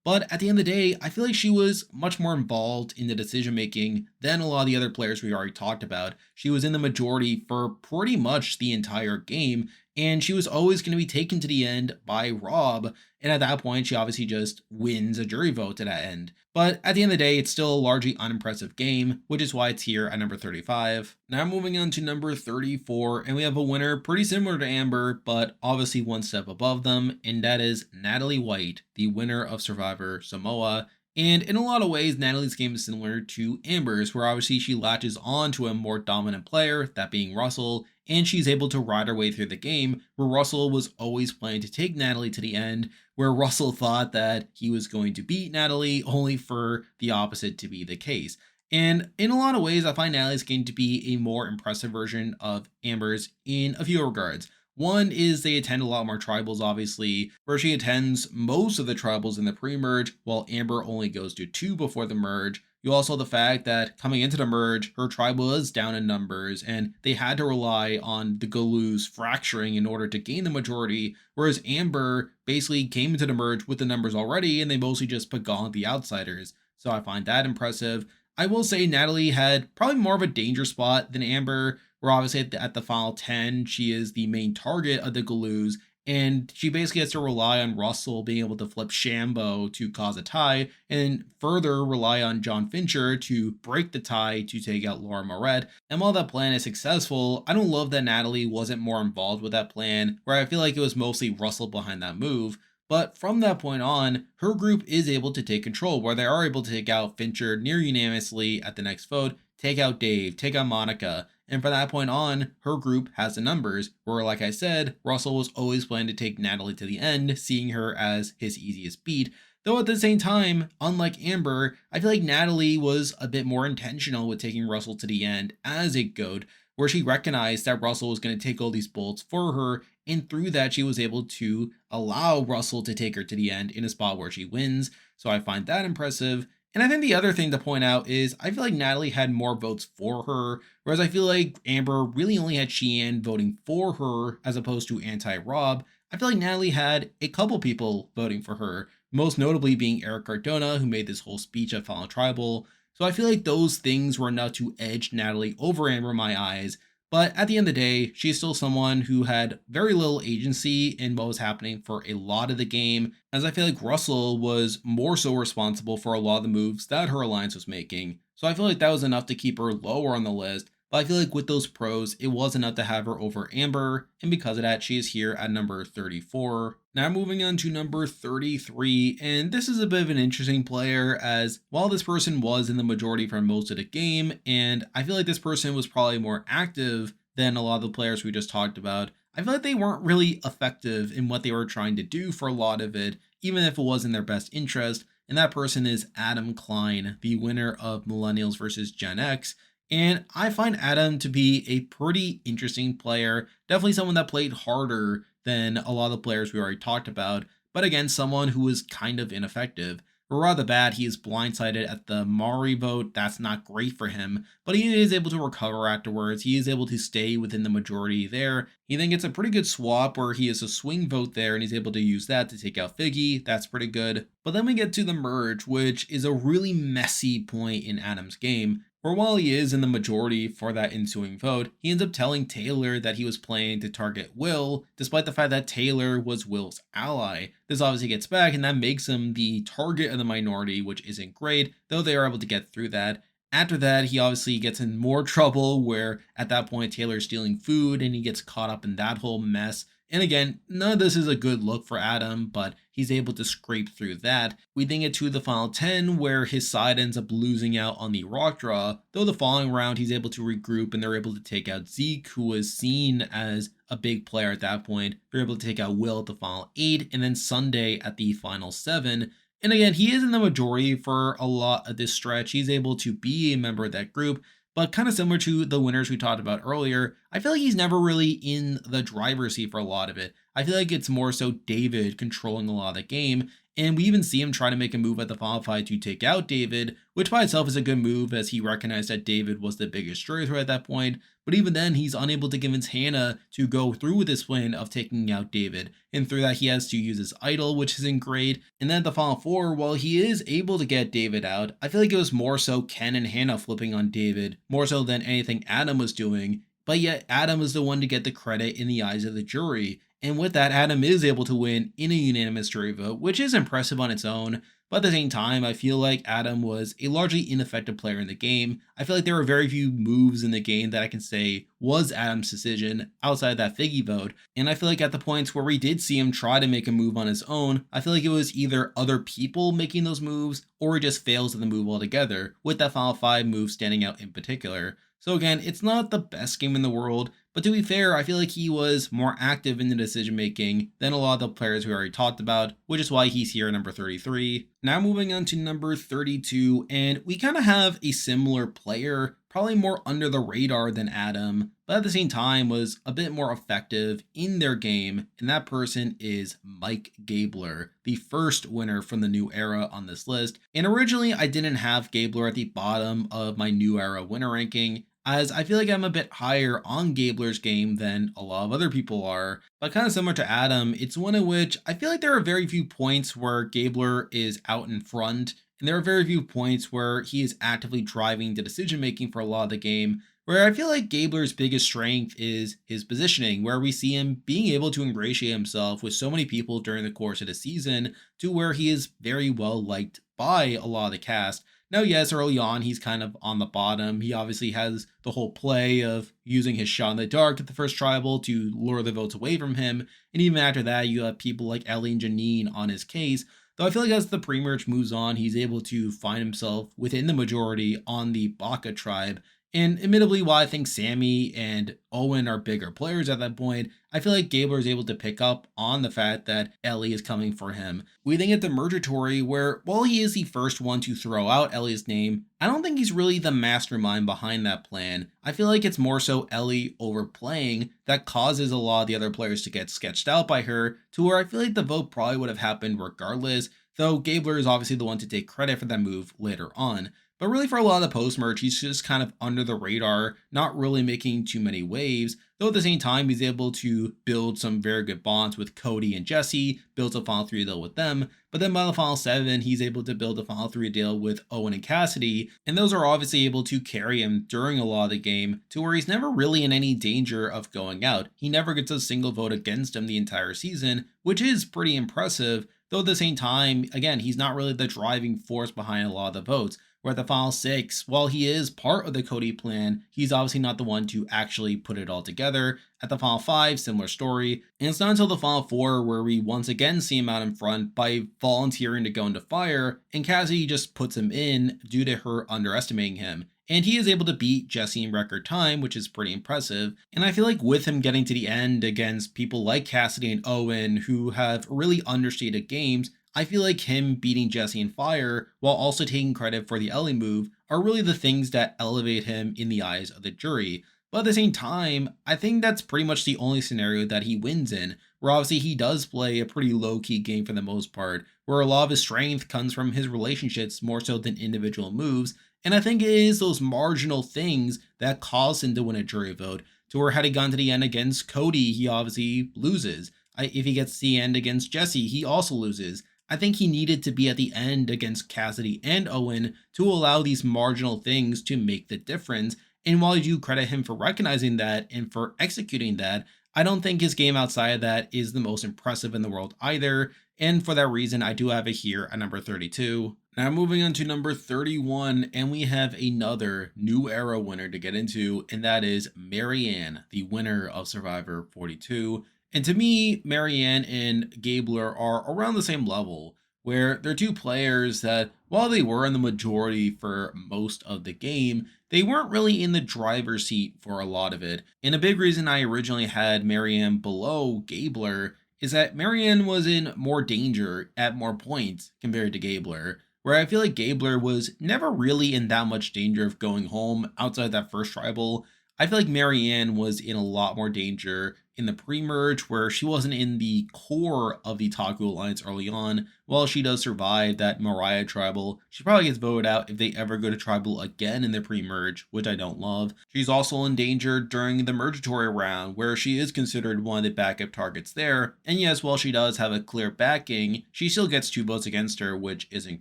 But at the end of the day, I feel like she was much more involved in the decision making than a lot of the other players we already talked about. She was in the majority for pretty much the entire game, and she was always going to be taken to the end by Rob. And at that point, she obviously just wins a jury vote to that end. But at the end of the day, it's still a largely unimpressive game, which is why it's here at number 35. Now moving on to number 34, and we have a winner pretty similar to Amber, but obviously one step above them, and that is Natalie White, the winner of Survivor Samoa. And in a lot of ways, Natalie's game is similar to Amber's, where obviously she latches on to a more dominant player, that being Russell, and she's able to ride her way through the game, where Russell was always planning to take Natalie to the end, where Russell thought that he was going to beat Natalie, only for the opposite to be the case. And in a lot of ways, I find Natalie's game to be a more impressive version of Amber's in a few regards. One is they attend a lot more tribals, obviously, where she attends most of the tribals in the pre-merge, while Amber only goes to 2 before the merge. You also have the fact that coming into the merge, her tribe was down in numbers, and they had to rely on the Galoos fracturing in order to gain the majority, whereas Amber basically came into the merge with the numbers already, and they mostly just beguiled the outsiders. So I find that impressive. I will say Natalie had probably more of a danger spot than Amber. We're obviously at the final 10. She is the main target of the Galoos, and she basically has to rely on Russell being able to flip Shambo to cause a tie, and further rely on John Fincher to break the tie to take out Laura Moret. And while that plan is successful, I don't love that Natalie wasn't more involved with that plan, where I feel like it was mostly Russell behind that move. But from that point on, her group is able to take control, where they are able to take out Fincher near unanimously at the next vote, take out Dave, take out Monica, and from that point on, her group has the numbers, where, like I said, Russell was always planning to take Natalie to the end, seeing her as his easiest beat. Though at the same time, unlike Amber, I feel like Natalie was a bit more intentional with taking Russell to the end as a goat, where she recognized that Russell was going to take all these bullets for her, and through that, she was able to allow Russell to take her to the end in a spot where she wins. So I find that impressive. And I think the other thing to point out is I feel like Natalie had more votes for her, whereas I feel like Amber really only had Shianne voting for her as opposed to anti-Rob. I feel like Natalie had a couple people voting for her, most notably being Eric Cardona, who made this whole speech at Final Tribal. So I feel like those things were enough to edge Natalie over Amber in my eyes. But at the end of the day, she's still someone who had very little agency in what was happening for a lot of the game, as I feel like Russell was more so responsible for a lot of the moves that her alliance was making. So I feel like that was enough to keep her lower on the list, but I feel like with those pros, it was enough to have her over Amber, and because of that, she is here at number 34. Now moving on to number 33, and this is a bit of an interesting player, as while this person was in the majority for most of the game, and I feel like this person was probably more active than a lot of the players we just talked about, I feel like they weren't really effective in what they were trying to do for a lot of it, even if it was in their best interest, and that person is Adam Klein, the winner of Millennials versus Gen X. And I find Adam to be a pretty interesting player, definitely someone that played harder than a lot of the players we already talked about, but again, someone who was kind of ineffective. Rather bad, he is blindsided at the Mari vote. That's not great for him, but he is able to recover afterwards. He is able to stay within the majority there. He then gets a pretty good swap where he is a swing vote there, and he's able to use that to take out Figgy. That's pretty good. But then we get to the merge, which is a really messy point in Adam's game, where while he is in the majority for that ensuing vote, he ends up telling Taylor that he was planning to target Will, despite the fact that Taylor was Will's ally. This obviously gets back, and that makes him the target of the minority, which isn't great, though they are able to get through that. After that, he obviously gets in more trouble, where at that point Taylor's stealing food, and he gets caught up in that whole mess. And again, none of this is a good look for Adam, but he's able to scrape through that. We then get to the final 10 where his side ends up losing out on the rock draw, though the following round he's able to regroup and they're able to take out Zeke, who was seen as a big player at that point. They're able to take out Will at the final 8 and then Sunday at the final 7. And again, he is in the majority for a lot of this stretch. He's able to be a member of that group, but kind of similar to the winners we talked about earlier, I feel like he's never really in the driver's seat for a lot of it. I feel like it's more so David controlling a lot of the game, and we even see him try to make a move at the final 5 to take out David, which by itself is a good move as he recognized that David was the biggest jury threat at that point, but even then he's unable to convince Hannah to go through with his plan of taking out David, and through that he has to use his idol, which isn't great. And then at the final 4, while he is able to get David out, I feel like it was more so Ken and Hannah flipping on David, more so than anything Adam was doing, but yet Adam is the one to get the credit in the eyes of the jury. And with that, Adam is able to win in a unanimous jury vote, which is impressive on its own. But at the same time, I feel like Adam was a largely ineffective player in the game. I feel like there were very few moves in the game that I can say was Adam's decision outside of that Figgy vote. And I feel like at the points where we did see him try to make a move on his own, I feel like it was either other people making those moves or he just fails at the move altogether, with that final 5 move standing out in particular. So again, it's not the best game in the world, but to be fair, I feel like he was more active in the decision making than a lot of the players we already talked about, which is why he's here at number 33. Now moving on to number 32, and we kind of have a similar player, probably more under the radar than Adam, but at the same time was a bit more effective in their game, and that person is Mike Gabler, the first winner from the new era on this list. And originally I didn't have Gabler at the bottom of my new era winner ranking, as I feel like I'm a bit higher on Gabler's game than a lot of other people are. But kind of similar to Adam, it's one in which I feel like there are very few points where Gabler is out in front, and there are very few points where he is actively driving the decision making for a lot of the game, where I feel like Gabler's biggest strength is his positioning, where we see him being able to ingratiate himself with so many people during the course of the season to where he is very well liked by a lot of the cast. Now, yes, early on, he's kind of on the bottom. He obviously has the whole play of using his shot in the dark at the first tribal to lure the votes away from him. And even after that, you have people like Ellie and Janine on his case. Though I feel like as the pre-merge moves on, he's able to find himself within the majority on the Baka tribe. And admittedly, while I think Sammy and Owen are bigger players at that point, I feel like Gabler is able to pick up on the fact that Ellie is coming for him. We then get the Mergatory where, while he is the first one to throw out Ellie's name, I don't think he's really the mastermind behind that plan. I feel like it's more so Ellie overplaying that causes a lot of the other players to get sketched out by her, to where I feel like the vote probably would have happened regardless, though Gabler is obviously the one to take credit for that move later on. But really for a lot of the post-merge, he's just kind of under the radar, not really making too many waves, though at the same time, he's able to build some very good bonds with Cody and Jesse, builds a final 3 deal with them, but then by the final 7, he's able to build a final 3 deal with Owen and Cassidy, and those are obviously able to carry him during a lot of the game, to where he's never really in any danger of going out. He never gets a single vote against him the entire season, which is pretty impressive, though at the same time, again, he's not really the driving force behind a lot of the votes. Where at the final 6, while he is part of the Cody plan, he's obviously not the one to actually put it all together. At the final 5, similar story. And it's not until the final 4 where we once again see him out in front by volunteering to go into fire, and Cassidy just puts him in due to her underestimating him. And he is able to beat Jesse in record time, which is pretty impressive. And I feel like with him getting to the end against people like Cassidy and Owen, who have really understated games, I feel like him beating Jesse in fire while also taking credit for the Ellie move are really the things that elevate him in the eyes of the jury. But at the same time, I think that's pretty much the only scenario that he wins in, where obviously he does play a pretty low-key game for the most part, where a lot of his strength comes from his relationships more so than individual moves, and I think it is those marginal things that cause him to win a jury vote, to where had he gone to the end against Cody, he obviously loses. If he gets to the end against Jesse, he also loses. I think he needed to be at the end against Cassidy and Owen to allow these marginal things to make the difference. And while I do credit him for recognizing that and for executing that, I don't think his game outside of that is the most impressive in the world either. And for that reason, I do have it here at number 32. Now moving on to number 31, and we have another new era winner to get into, and that is Maryanne, the winner of Survivor 42. And to me, Maryanne and Gabler are around the same level, where they're two players that, while they were in the majority for most of the game, they weren't really in the driver's seat for a lot of it. And a big reason I originally had Maryanne below Gabler is that Maryanne was in more danger at more points compared to Gabler, where I feel like Gabler was never really in that much danger of going home outside that first tribal. I feel like Maryanne was in a lot more danger in the pre-merge, where she wasn't in the core of the Taku Alliance early on. While she does survive that Mariah tribal, she probably gets voted out if they ever go to tribal again in the pre-merge, which I don't love. She's also in danger during the mergatory round, where she is considered one of the backup targets there. And yes, while she does have a clear backing, she still gets 2 votes against her, which isn't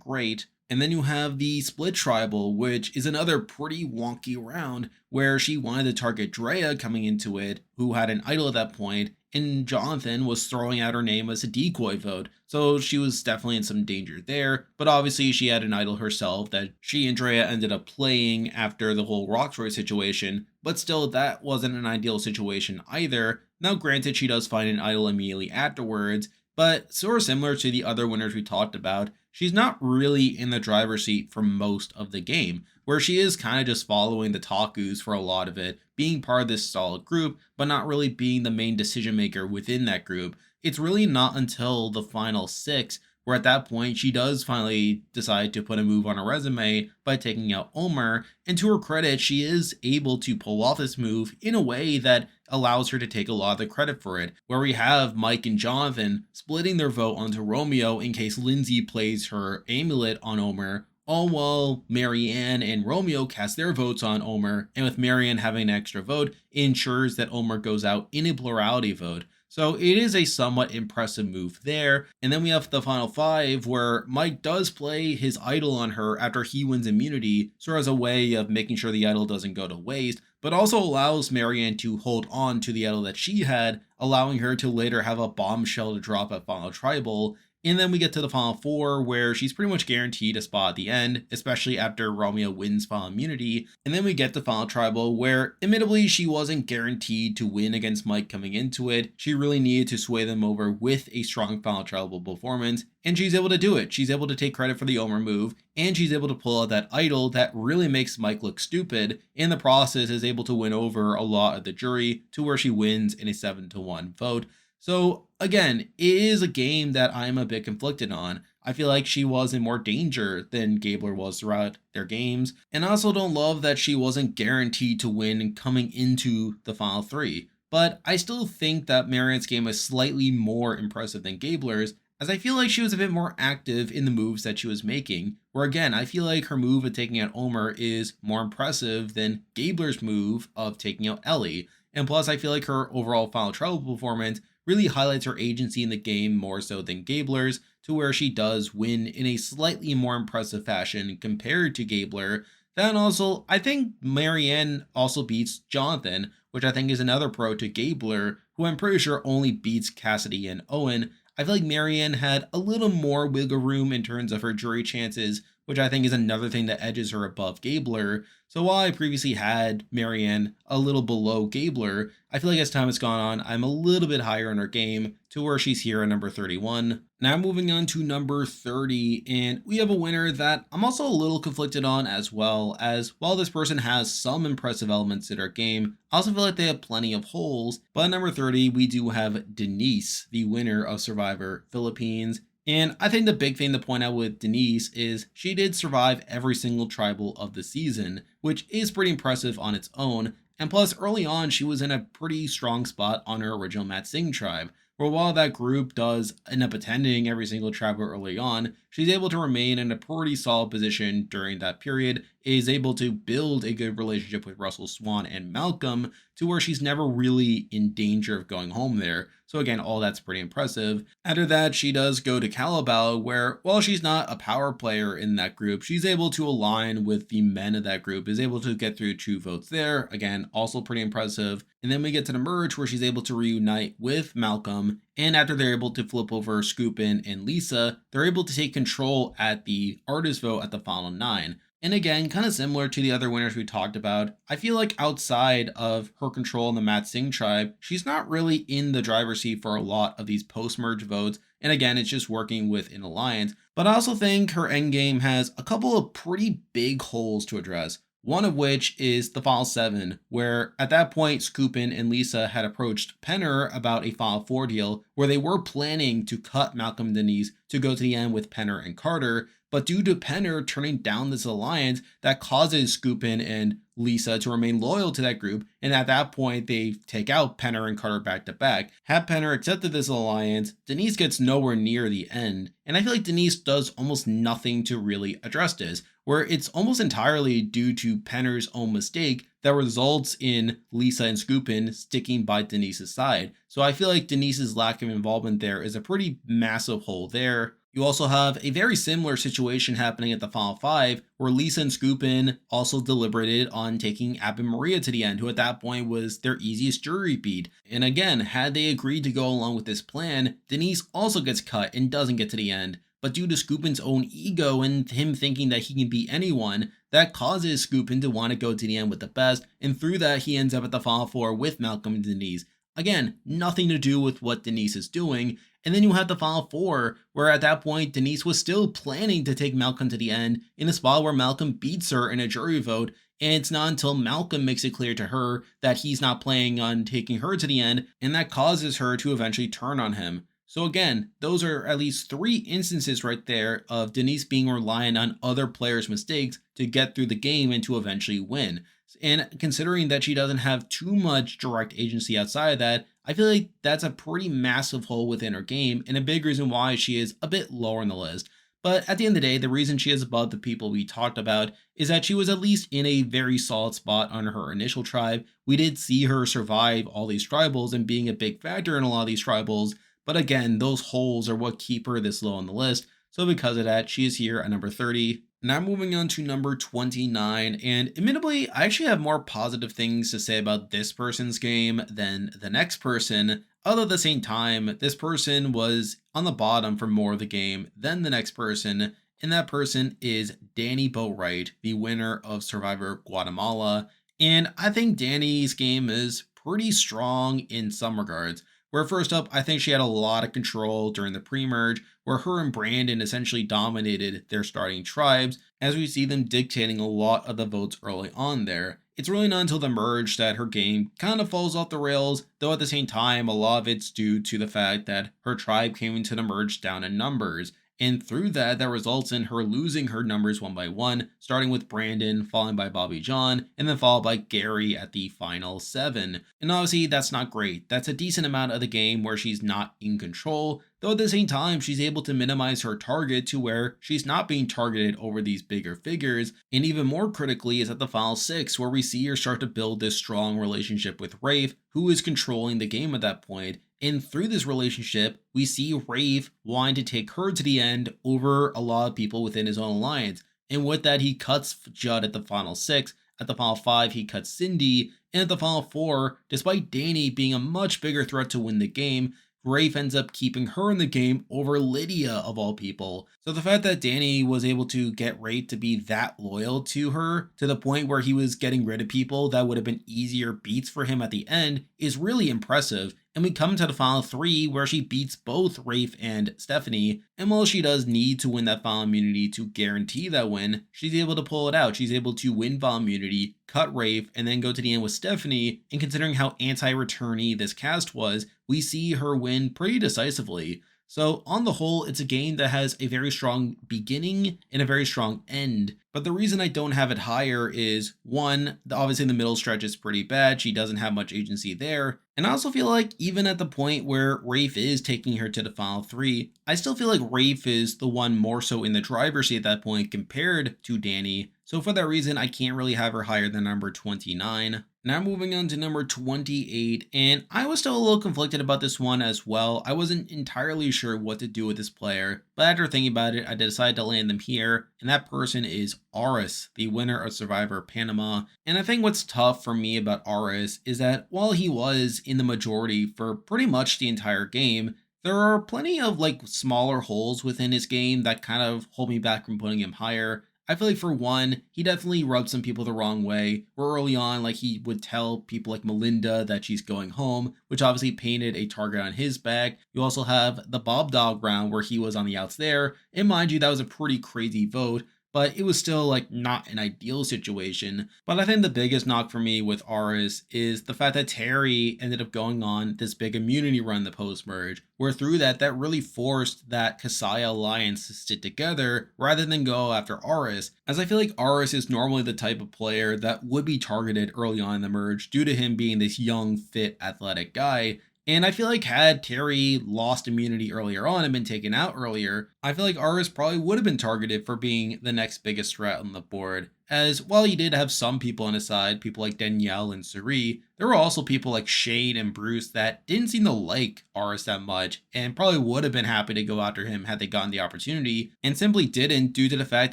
great. And then you have the split tribal, which is another pretty wonky round where she wanted to target Drea coming into it, who had an idol at that point, and Jonathan was throwing out her name as a decoy vote. So she was definitely in some danger there, but obviously she had an idol herself that she and Drea ended up playing after the whole Roxroy situation, but still that wasn't an ideal situation either. Now granted, she does find an idol immediately afterwards, but sort of similar to the other winners we talked about, she's not really in the driver's seat for most of the game, where she is kind of just following the Takus for a lot of it, being part of this solid group, but not really being the main decision maker within that group. It's really not until the final 6 where at that point she does finally decide to put a move on her resume by taking out Omer, and to her credit, she is able to pull off this move in a way that allows her to take a lot of the credit for it, where we have Mike and Jonathan splitting their vote onto Romeo in case Lindsay plays her amulet on Omer, all while Maryanne and Romeo cast their votes on Omer, and with Maryanne having an extra vote, it ensures that Omer goes out in a plurality vote. So it is a somewhat impressive move there. And then we have the final 5 where Mike does play his idol on her after he wins immunity, sort of as a way of making sure the idol doesn't go to waste, but also allows Maryanne to hold on to the idol that she had, allowing her to later have a bombshell to drop at Final Tribal. And then we get to the final 4 where she's pretty much guaranteed a spot at the end, especially after Romeo wins final immunity. And then we get to final tribal where admittedly she wasn't guaranteed to win against Mike coming into it. She really needed to sway them over with a strong final tribal performance, and she's able to do it. She's able to take credit for the Omer move, and she's able to pull out that idol that really makes Mike look stupid. In the process, is able to win over a lot of the jury to where she wins in a 7-1 vote. So again, it is a game that I'm a bit conflicted on. I feel like she was in more danger than Gabler was throughout their games, and I also don't love that she wasn't guaranteed to win coming into the final 3. But I still think that Maryanne's game is slightly more impressive than Gabler's, as I feel like she was a bit more active in the moves that she was making, where again, I feel like her move of taking out Omer is more impressive than Gabler's move of taking out Ellie. And plus, I feel like her overall final tribal performance really highlights her agency in the game more so than Gabler's, to where she does win in a slightly more impressive fashion compared to Gabler. Then also, I think Maryanne also beats Jonathan, which I think is another pro to Gabler, who I'm pretty sure only beats Cassidy and Owen. I feel like Maryanne had a little more wiggle room in terms of her jury chances, which I think is another thing that edges her above Gabler. So while I previously had Maryanne a little below Gabler, I feel like as time has gone on, I'm a little bit higher in her game to where she's here at number 31. Now moving on to number 30, and we have a winner that I'm also a little conflicted on, as well as while this person has some impressive elements in her game, I also feel like they have plenty of holes. But at number 30, we do have Denise, the winner of Survivor Philippines. And I think the big thing to point out with Denise is she did survive every single tribal of the season, which is pretty impressive on its own. And plus, early on, she was in a pretty strong spot on her original Mat Singh tribe, where while that group does end up attending every single tribal early on, she's able to remain in a pretty solid position during that period, is able to build a good relationship with Russell Swan and Malcolm to where she's never really in danger of going home there. So again, all that's pretty impressive. After that, she does go to Calabal, where while she's not a power player in that group, she's able to align with the men of that group, is able to get through 2 votes there. Again, also pretty impressive. And then we get to the merge where she's able to reunite with Malcolm, and after they're able to flip over Scoopin and Lisa, they're able to take control at the artist vote at the final 9. And again, kind of similar to the other winners we talked about, I feel like outside of her control in the Mat Singh tribe, she's not really in the driver's seat for a lot of these post-merge votes. And again, it's just working with an alliance. But I also think her endgame has a couple of pretty big holes to address. One of which is the File 7, where at that point Skupin and Lisa had approached Penner about a File 4 deal where they were planning to cut Malcolm and Denise to go to the end with Penner and Carter, but due to Penner turning down this alliance, that causes Skupin and Lisa to remain loyal to that group, and at that point they take out Penner and Carter back to back. Had Penner accepted this alliance, Denise gets nowhere near the end, and I feel like Denise does almost nothing to really address this, where it's almost entirely due to Penner's own mistake that results in Lisa and Skupin sticking by Denise's side. So I feel like Denise's lack of involvement there is a pretty massive hole there. You also have a very similar situation happening at the Final 5, where Lisa and Skupin also deliberated on taking Ab and Maria to the end, who at that point was their easiest jury beat. And again, had they agreed to go along with this plan, Denise also gets cut and doesn't get to the end. But due to Skupin's own ego and him thinking that he can beat anyone, that causes Skupin to want to go to the end with the best, and through that he ends up at the Final 4 with Malcolm and Denise. Again, nothing to do with what Denise is doing. And then you have the Final 4, where at that point Denise was still planning to take Malcolm to the end in a spot where Malcolm beats her in a jury vote, and it's not until Malcolm makes it clear to her that he's not planning on taking her to the end, and that causes her to eventually turn on him. So again, those are at least 3 instances right there of Denise being reliant on other players' mistakes to get through the game and to eventually win. And considering that she doesn't have too much direct agency outside of that, I feel like that's a pretty massive hole within her game and a big reason why she is a bit lower on the list. But at the end of the day, the reason she is above the people we talked about is that she was at least in a very solid spot on her initial tribe. We did see her survive all these tribals and being a big factor in a lot of these tribals. But again, those holes are what keep her this low on the list. So because of that, she is here at number 30. Now moving on to number 29, and admittedly, I actually have more positive things to say about this person's game than the next person, although at the same time, this person was on the bottom for more of the game than the next person, and that person is Danni Boatwright, the winner of Survivor Guatemala, and I think Danni's game is pretty strong in some regards. Where first up, I think she had a lot of control during the pre-merge, where her and Brandon essentially dominated their starting tribes, as we see them dictating a lot of the votes early on there. It's really not until the merge that her game kind of falls off the rails, though at the same time, a lot of it's due to the fact that her tribe came into the merge down in numbers. And through that results in her losing her numbers one by one, starting with Brandon, followed by Bobby John, and then followed by Gary at the final 7. And obviously that's not great. That's a decent amount of the game where she's not in control, though at the same time she's able to minimize her target to where she's not being targeted over these bigger figures. And even more critically is at the final 6, where we see her start to build this strong relationship with Rafe, who is controlling the game at that point. And through this relationship, we see Rafe wanting to take her to the end over a lot of people within his own alliance. And with that, he cuts Judd at the final 6. At the final 5, he cuts Cindy. And at the final 4, despite Danni being a much bigger threat to win the game, Rafe ends up keeping her in the game over Lydia of all people. So the fact that Danni was able to get Rafe to be that loyal to her, to the point where he was getting rid of people that would have been easier beats for him at the end, is really impressive. And we come to the final 3 where she beats both Rafe and Stephanie, and while she does need to win that final immunity to guarantee that win, she's able to pull it out. She's able to win final immunity, cut Rafe, and then go to the end with Stephanie, and considering how anti-returnee this cast was, we see her win pretty decisively. So on the whole, it's a game that has a very strong beginning and a very strong end. But the reason I don't have it higher is, one, obviously the middle stretch is pretty bad. She doesn't have much agency there. And I also feel like even at the point where Rafe is taking her to the final 3, I still feel like Rafe is the one more so in the driver's seat at that point compared to Danni. So for that reason, I can't really have her higher than number 29. Now moving on to number 28, and I was still a little conflicted about this one as well. I wasn't entirely sure what to do with this player, but after thinking about it, I decided to land them here, and that person is Aras, the winner of Survivor Panama. And I think what's tough for me about Aras is that while he was in the majority for pretty much the entire game, There are plenty of like smaller holes within his game that kind of hold me back from putting him higher. I feel like for one, he definitely rubbed some people the wrong way. Where early on, like he would tell people like Melinda that she's going home, which obviously painted a target on his back. You also have the Bob Dog round where he was on the outs there. And mind you, that was a pretty crazy vote, but it was still like not an ideal situation. But I think the biggest knock for me with Aras is the fact that Terry ended up going on this big immunity run the post merge, where through that really forced that Kasaya alliance to stick together rather than go after Aras, as I feel like Aras is normally the type of player that would be targeted early on in the merge due to him being this young, fit, athletic guy. And I feel like had Terry lost immunity earlier on and been taken out earlier, I feel like Aras probably would have been targeted for being the next biggest threat on the board. As while he did have some people on his side, people like Danielle and Suri, there were also people like Shane and Bruce that didn't seem to like Aras that much and probably would have been happy to go after him had they gotten the opportunity, and simply didn't due to the fact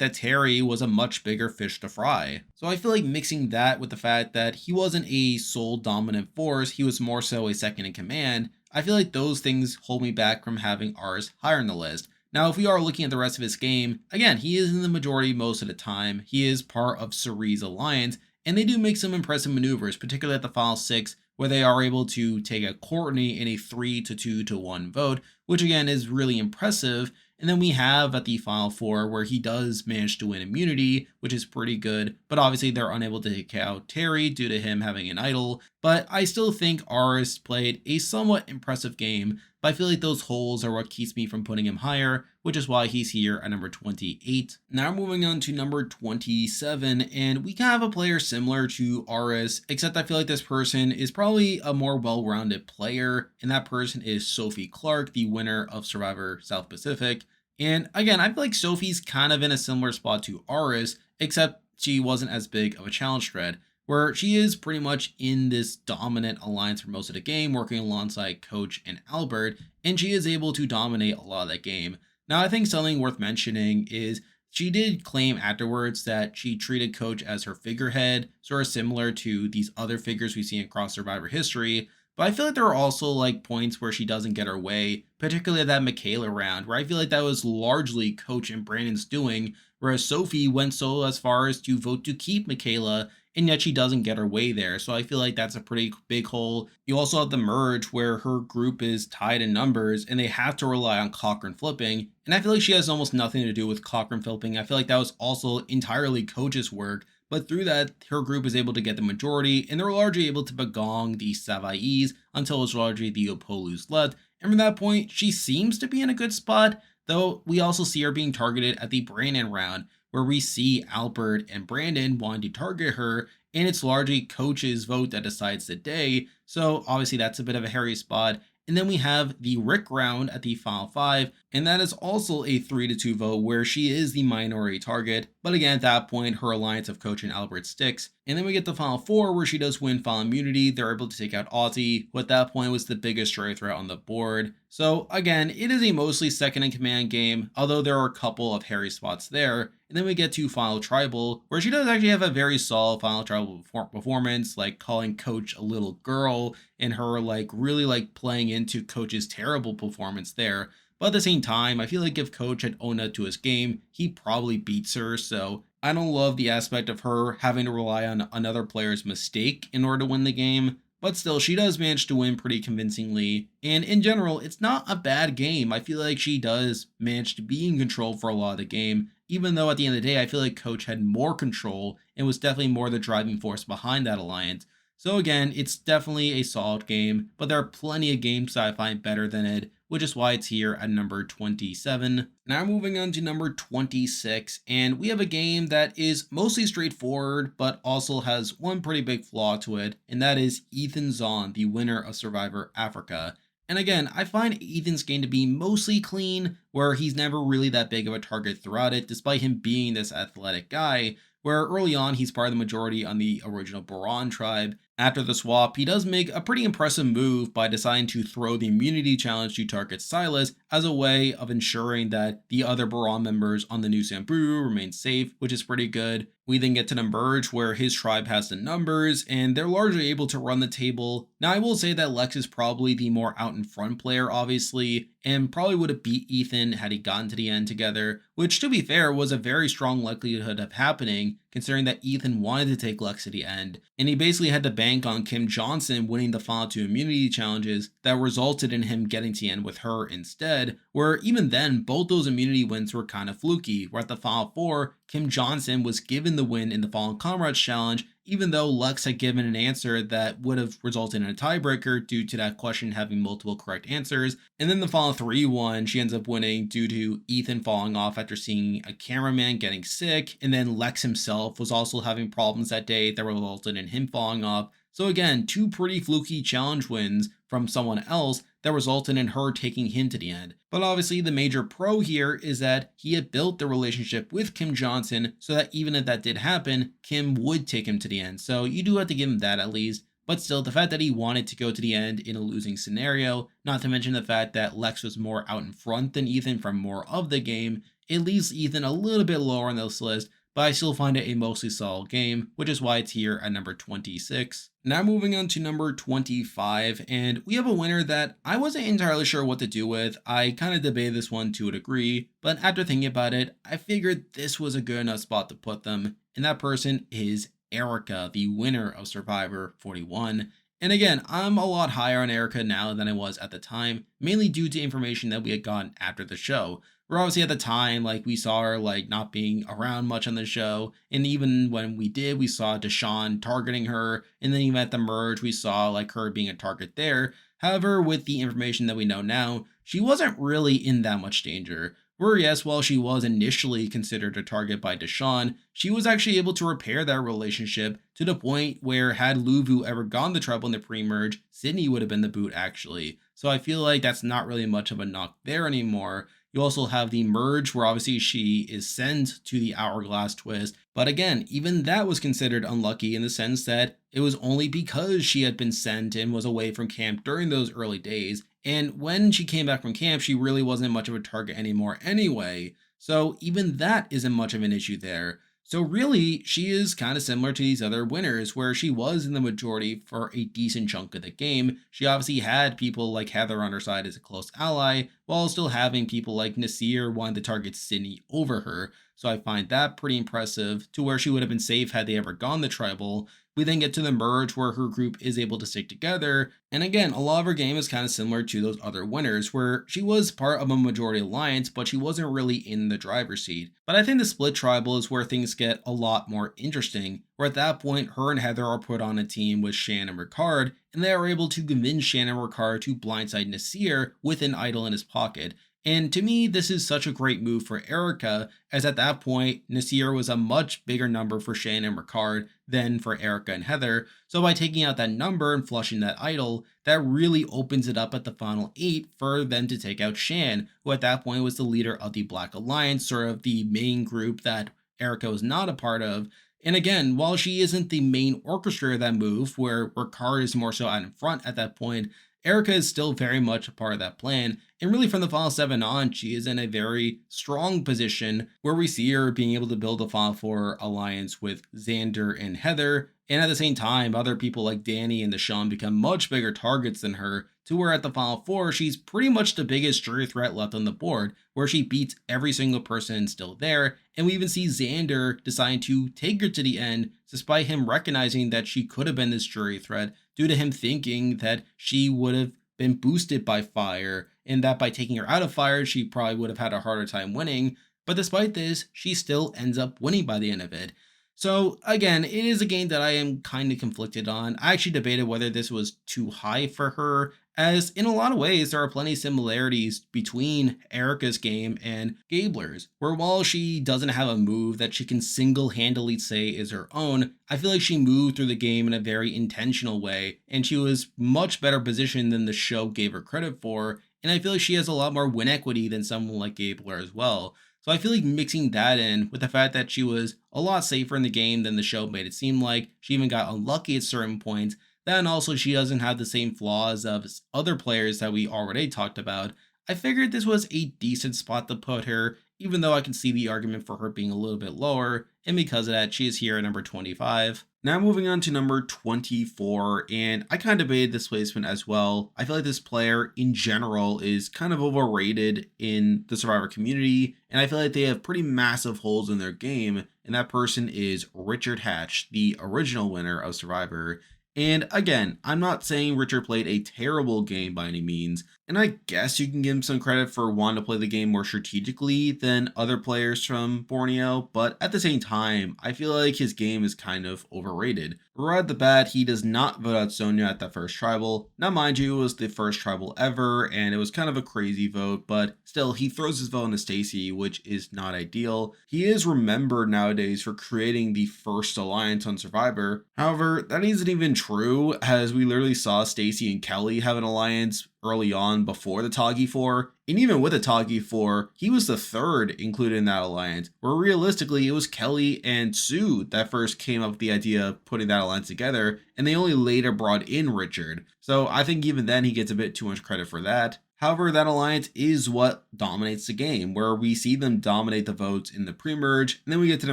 that Terry was a much bigger fish to fry. So I feel like mixing that with the fact that he wasn't a sole dominant force, he was more so a second in command, I feel like those things hold me back from having Aras higher in the list. Now, if we are looking at the rest of his game, again, he is in the majority most of the time. He is part of Suri's alliance, and they do make some impressive maneuvers, particularly at the final 6, where they are able to take a Courtney in a 3-2-1 vote, which again is really impressive. And then we have at the final 4 where he does manage to win immunity, which is pretty good, but obviously they're unable to take out Terry due to him having an idol. But I still think Aras played a somewhat impressive game, but I feel like those holes are what keeps me from putting him higher, which is why he's here at number 28. Now moving on to number 27, and we can have a player similar to Aras, except I feel like this person is probably a more well-rounded player, and that person is Sophie Clarke, the winner of Survivor South Pacific. And again, I feel like Sophie's kind of in a similar spot to Aras, except she wasn't as big of a challenge thread, where she is pretty much in this dominant alliance for most of the game, working alongside Coach and Albert, and she is able to dominate a lot of that game. Now, I think something worth mentioning is she did claim afterwards that she treated Coach as her figurehead, sort of similar to these other figures we see across Survivor history. But I feel like there are also like points where she doesn't get her way, particularly at that Michele round, where I feel like that was largely Coach and Brandon's doing, whereas Sophie went so as far as to vote to keep Michele, and yet she doesn't get her way there. So I feel like that's a pretty big hole. You also have the merge where her group is tied in numbers and they have to rely on Cochran flipping. And I feel like she has almost nothing to do with Cochran flipping. I feel like that was also entirely Coach's work. But through that, her group is able to get the majority, and they're largely able to begong the Savai's until it's largely the Opolus left. And from that point, she seems to be in a good spot, though we also see her being targeted at the Brandon round, where we see Albert and Brandon wanting to target her, and it's largely Coach's vote that decides the day. So obviously that's a bit of a hairy spot. And then we have the Rick round at the final 5, and that is also a 3-2 vote where she is the minority target. But again, at that point, her alliance of Coach and Albert sticks. And then we get the final 4 where she does win final immunity. They're able to take out Aussie, who at that point was the biggest stray threat on the board. So again, it is a mostly second in command game, although there are a couple of hairy spots there. And then we get to Final Tribal, where she does actually have a very solid Final Tribal performance, like calling Coach a little girl, and her like really like playing into Coach's terrible performance there. But at the same time, I feel like if Coach had owned up to his game, he probably beats her. So I don't love the aspect of her having to rely on another player's mistake in order to win the game. But still, she does manage to win pretty convincingly. And in general, it's not a bad game. I feel like she does manage to be in control for a lot of the game, even though at the end of the day, I feel like Coach had more control and was definitely more the driving force behind that alliance. So again, it's definitely a solid game, but there are plenty of games that I find better than it, which is why it's here at number 27. Now moving on to number 26, and we have a game that is mostly straightforward, but also has one pretty big flaw to it, and that is Ethan Zohn, the winner of Survivor Africa. And again, I find Ethan's game to be mostly clean, where he's never really that big of a target throughout it, despite him being this athletic guy. where early on he's part of the majority on the original Baron tribe. After the swap, he does make a pretty impressive move by deciding to throw the immunity challenge to target Silas as a way of ensuring that the other Baron members on the new Samburu remain safe, which is pretty good. We then get to the merge where his tribe has the numbers and they're largely able to run the table. Now I will say that Lex is probably the more out in front player obviously, and probably would have beat Ethan had he gotten to the end together, which to be fair was a very strong likelihood of happening considering that Ethan wanted to take Lex to the end, and he basically had to bank on Kim Johnson winning the final 2 immunity challenges that resulted in him getting to the end with her instead, where even then both those immunity wins were kind of fluky, where at the final 4, Kim Johnson was given the win in the Fallen Comrades challenge, even though Lex had given an answer that would have resulted in a tiebreaker due to that question having multiple correct answers. And then the final 3 one, she ends up winning due to Ethan falling off after seeing a cameraman getting sick, and then Lex himself was also having problems that day that resulted in him falling off. So again, 2 pretty fluky challenge wins from someone else that resulted in her taking him to the end. But obviously the major pro here is that he had built the relationship with Kim Johnson so that even if that did happen, Kim would take him to the end. So you do have to give him that at least. But still, the fact that he wanted to go to the end in a losing scenario, not to mention the fact that Lex was more out in front than Ethan from more of the game, it leaves Ethan a little bit lower on this list, but I still find it a mostly solid game, which is why it's here at number 26. Now moving on to number 25, and we have a winner that I wasn't entirely sure what to do with. I kind of debated this one to a degree, but after thinking about it, I figured this was a good enough spot to put them, and that person is Erica, the winner of Survivor 41. And again, I'm a lot higher on Erica now than I was at the time, mainly due to information that we had gotten after the show. Where obviously at the time, we saw her not being around much on the show, and even when we did, we saw Deshawn targeting her, and then even at the merge, we saw her being a target there. However, with the information that we know now, she wasn't really in that much danger. Where yes, while she was initially considered a target by Deshawn, she was actually able to repair that relationship to the point where had Luvu ever gone the trouble in the pre-merge, Sydney would have been the boot actually. So I feel like that's not really much of a knock there anymore. You also have the merge where obviously she is sent to the Hourglass twist. But again, even that was considered unlucky in the sense that it was only because she had been sent and was away from camp during those early days. And when she came back from camp, she really wasn't much of a target anymore anyway. So even that isn't much of an issue there. So really, she is kind of similar to these other winners where she was in the majority for a decent chunk of the game. She obviously had people like Heather on her side as a close ally, while still having people like Nasir wanting to target Sydney over her. So I find that pretty impressive to where she would have been safe had they ever gone the tribal. We then get to the merge where her group is able to stick together. And again, a lot of her game is kind of similar to those other winners where she was part of a majority alliance, but she wasn't really in the driver's seat. But I think the split tribal is where things get a lot more interesting, where at that point, her and Heather are put on a team with Shan and Ricard, and they are able to convince Shan and Ricard to blindside Nasir with an idol in his pocket. And to me, this is such a great move for Erica, as at that point, Nasir was a much bigger number for Shan and Ricard than for Erica and Heather. So by taking out that number and flushing that idol, that really opens it up at the final 8 for them to take out Shan, who at that point was the leader of the Black Alliance, sort of the main group that Erica was not a part of. And again, while she isn't the main orchestrator of that move, where Ricard is more so out in front at that point, Erica is still very much a part of that plan, and really from the Final 7 on, she is in a very strong position where we see her being able to build a Final 4 alliance with Xander and Heather, and at the same time, other people like Danni and Deshawn become much bigger targets than her, to where at the Final 4, she's pretty much the biggest jury threat left on the board, where she beats every single person still there, and we even see Xander deciding to take her to the end, despite him recognizing that she could have been this jury threat, due to him thinking that she would have been boosted by fire, and that by taking her out of fire, she probably would have had a harder time winning. But despite this, she still ends up winning by the end of it. So again, it is a game that I am kind of conflicted on. I actually debated whether this was too high for her, as in a lot of ways, there are plenty of similarities between Erica's game and Gabler's, where while she doesn't have a move that she can single-handedly say is her own, I feel like she moved through the game in a very intentional way, and she was much better positioned than the show gave her credit for, and I feel like she has a lot more win equity than someone like Gabler as well. So I feel like mixing that in with the fact that she was a lot safer in the game than the show made it seem like, she even got unlucky at certain points, then also she doesn't have the same flaws of other players that we already talked about. I figured this was a decent spot to put her, even though I can see the argument for her being a little bit lower, and because of that, she is here at number 25. Now moving on to number 24, and I kind of debated this placement as well. I feel like this player in general is kind of overrated in the Survivor community, and I feel like they have pretty massive holes in their game, and that person is Richard Hatch, the original winner of Survivor. And again, I'm not saying Richard played a terrible game by any means, and I guess you can give him some credit for wanting to play the game more strategically than other players from Borneo, but at the same time, I feel like his game is kind of overrated. Right at the bat, he does not vote out Sonia at that first tribal. Now mind you, it was the first tribal ever, and it was kind of a crazy vote, but still, he throws his vote into Stacy, which is not ideal. He is remembered nowadays for creating the first alliance on Survivor. However, that isn't even true, as we literally saw Stacy and Kelly have an alliance early on before the Toggy 4, and even with the Toggy 4, he was the third included in that alliance, where realistically it was Kelly and Sue that first came up with the idea of putting that alliance together, and they only later brought in Richard. So I think even then he gets a bit too much credit for that. However, that alliance is what dominates the game, where we see them dominate the votes in the pre-merge, and then we get to the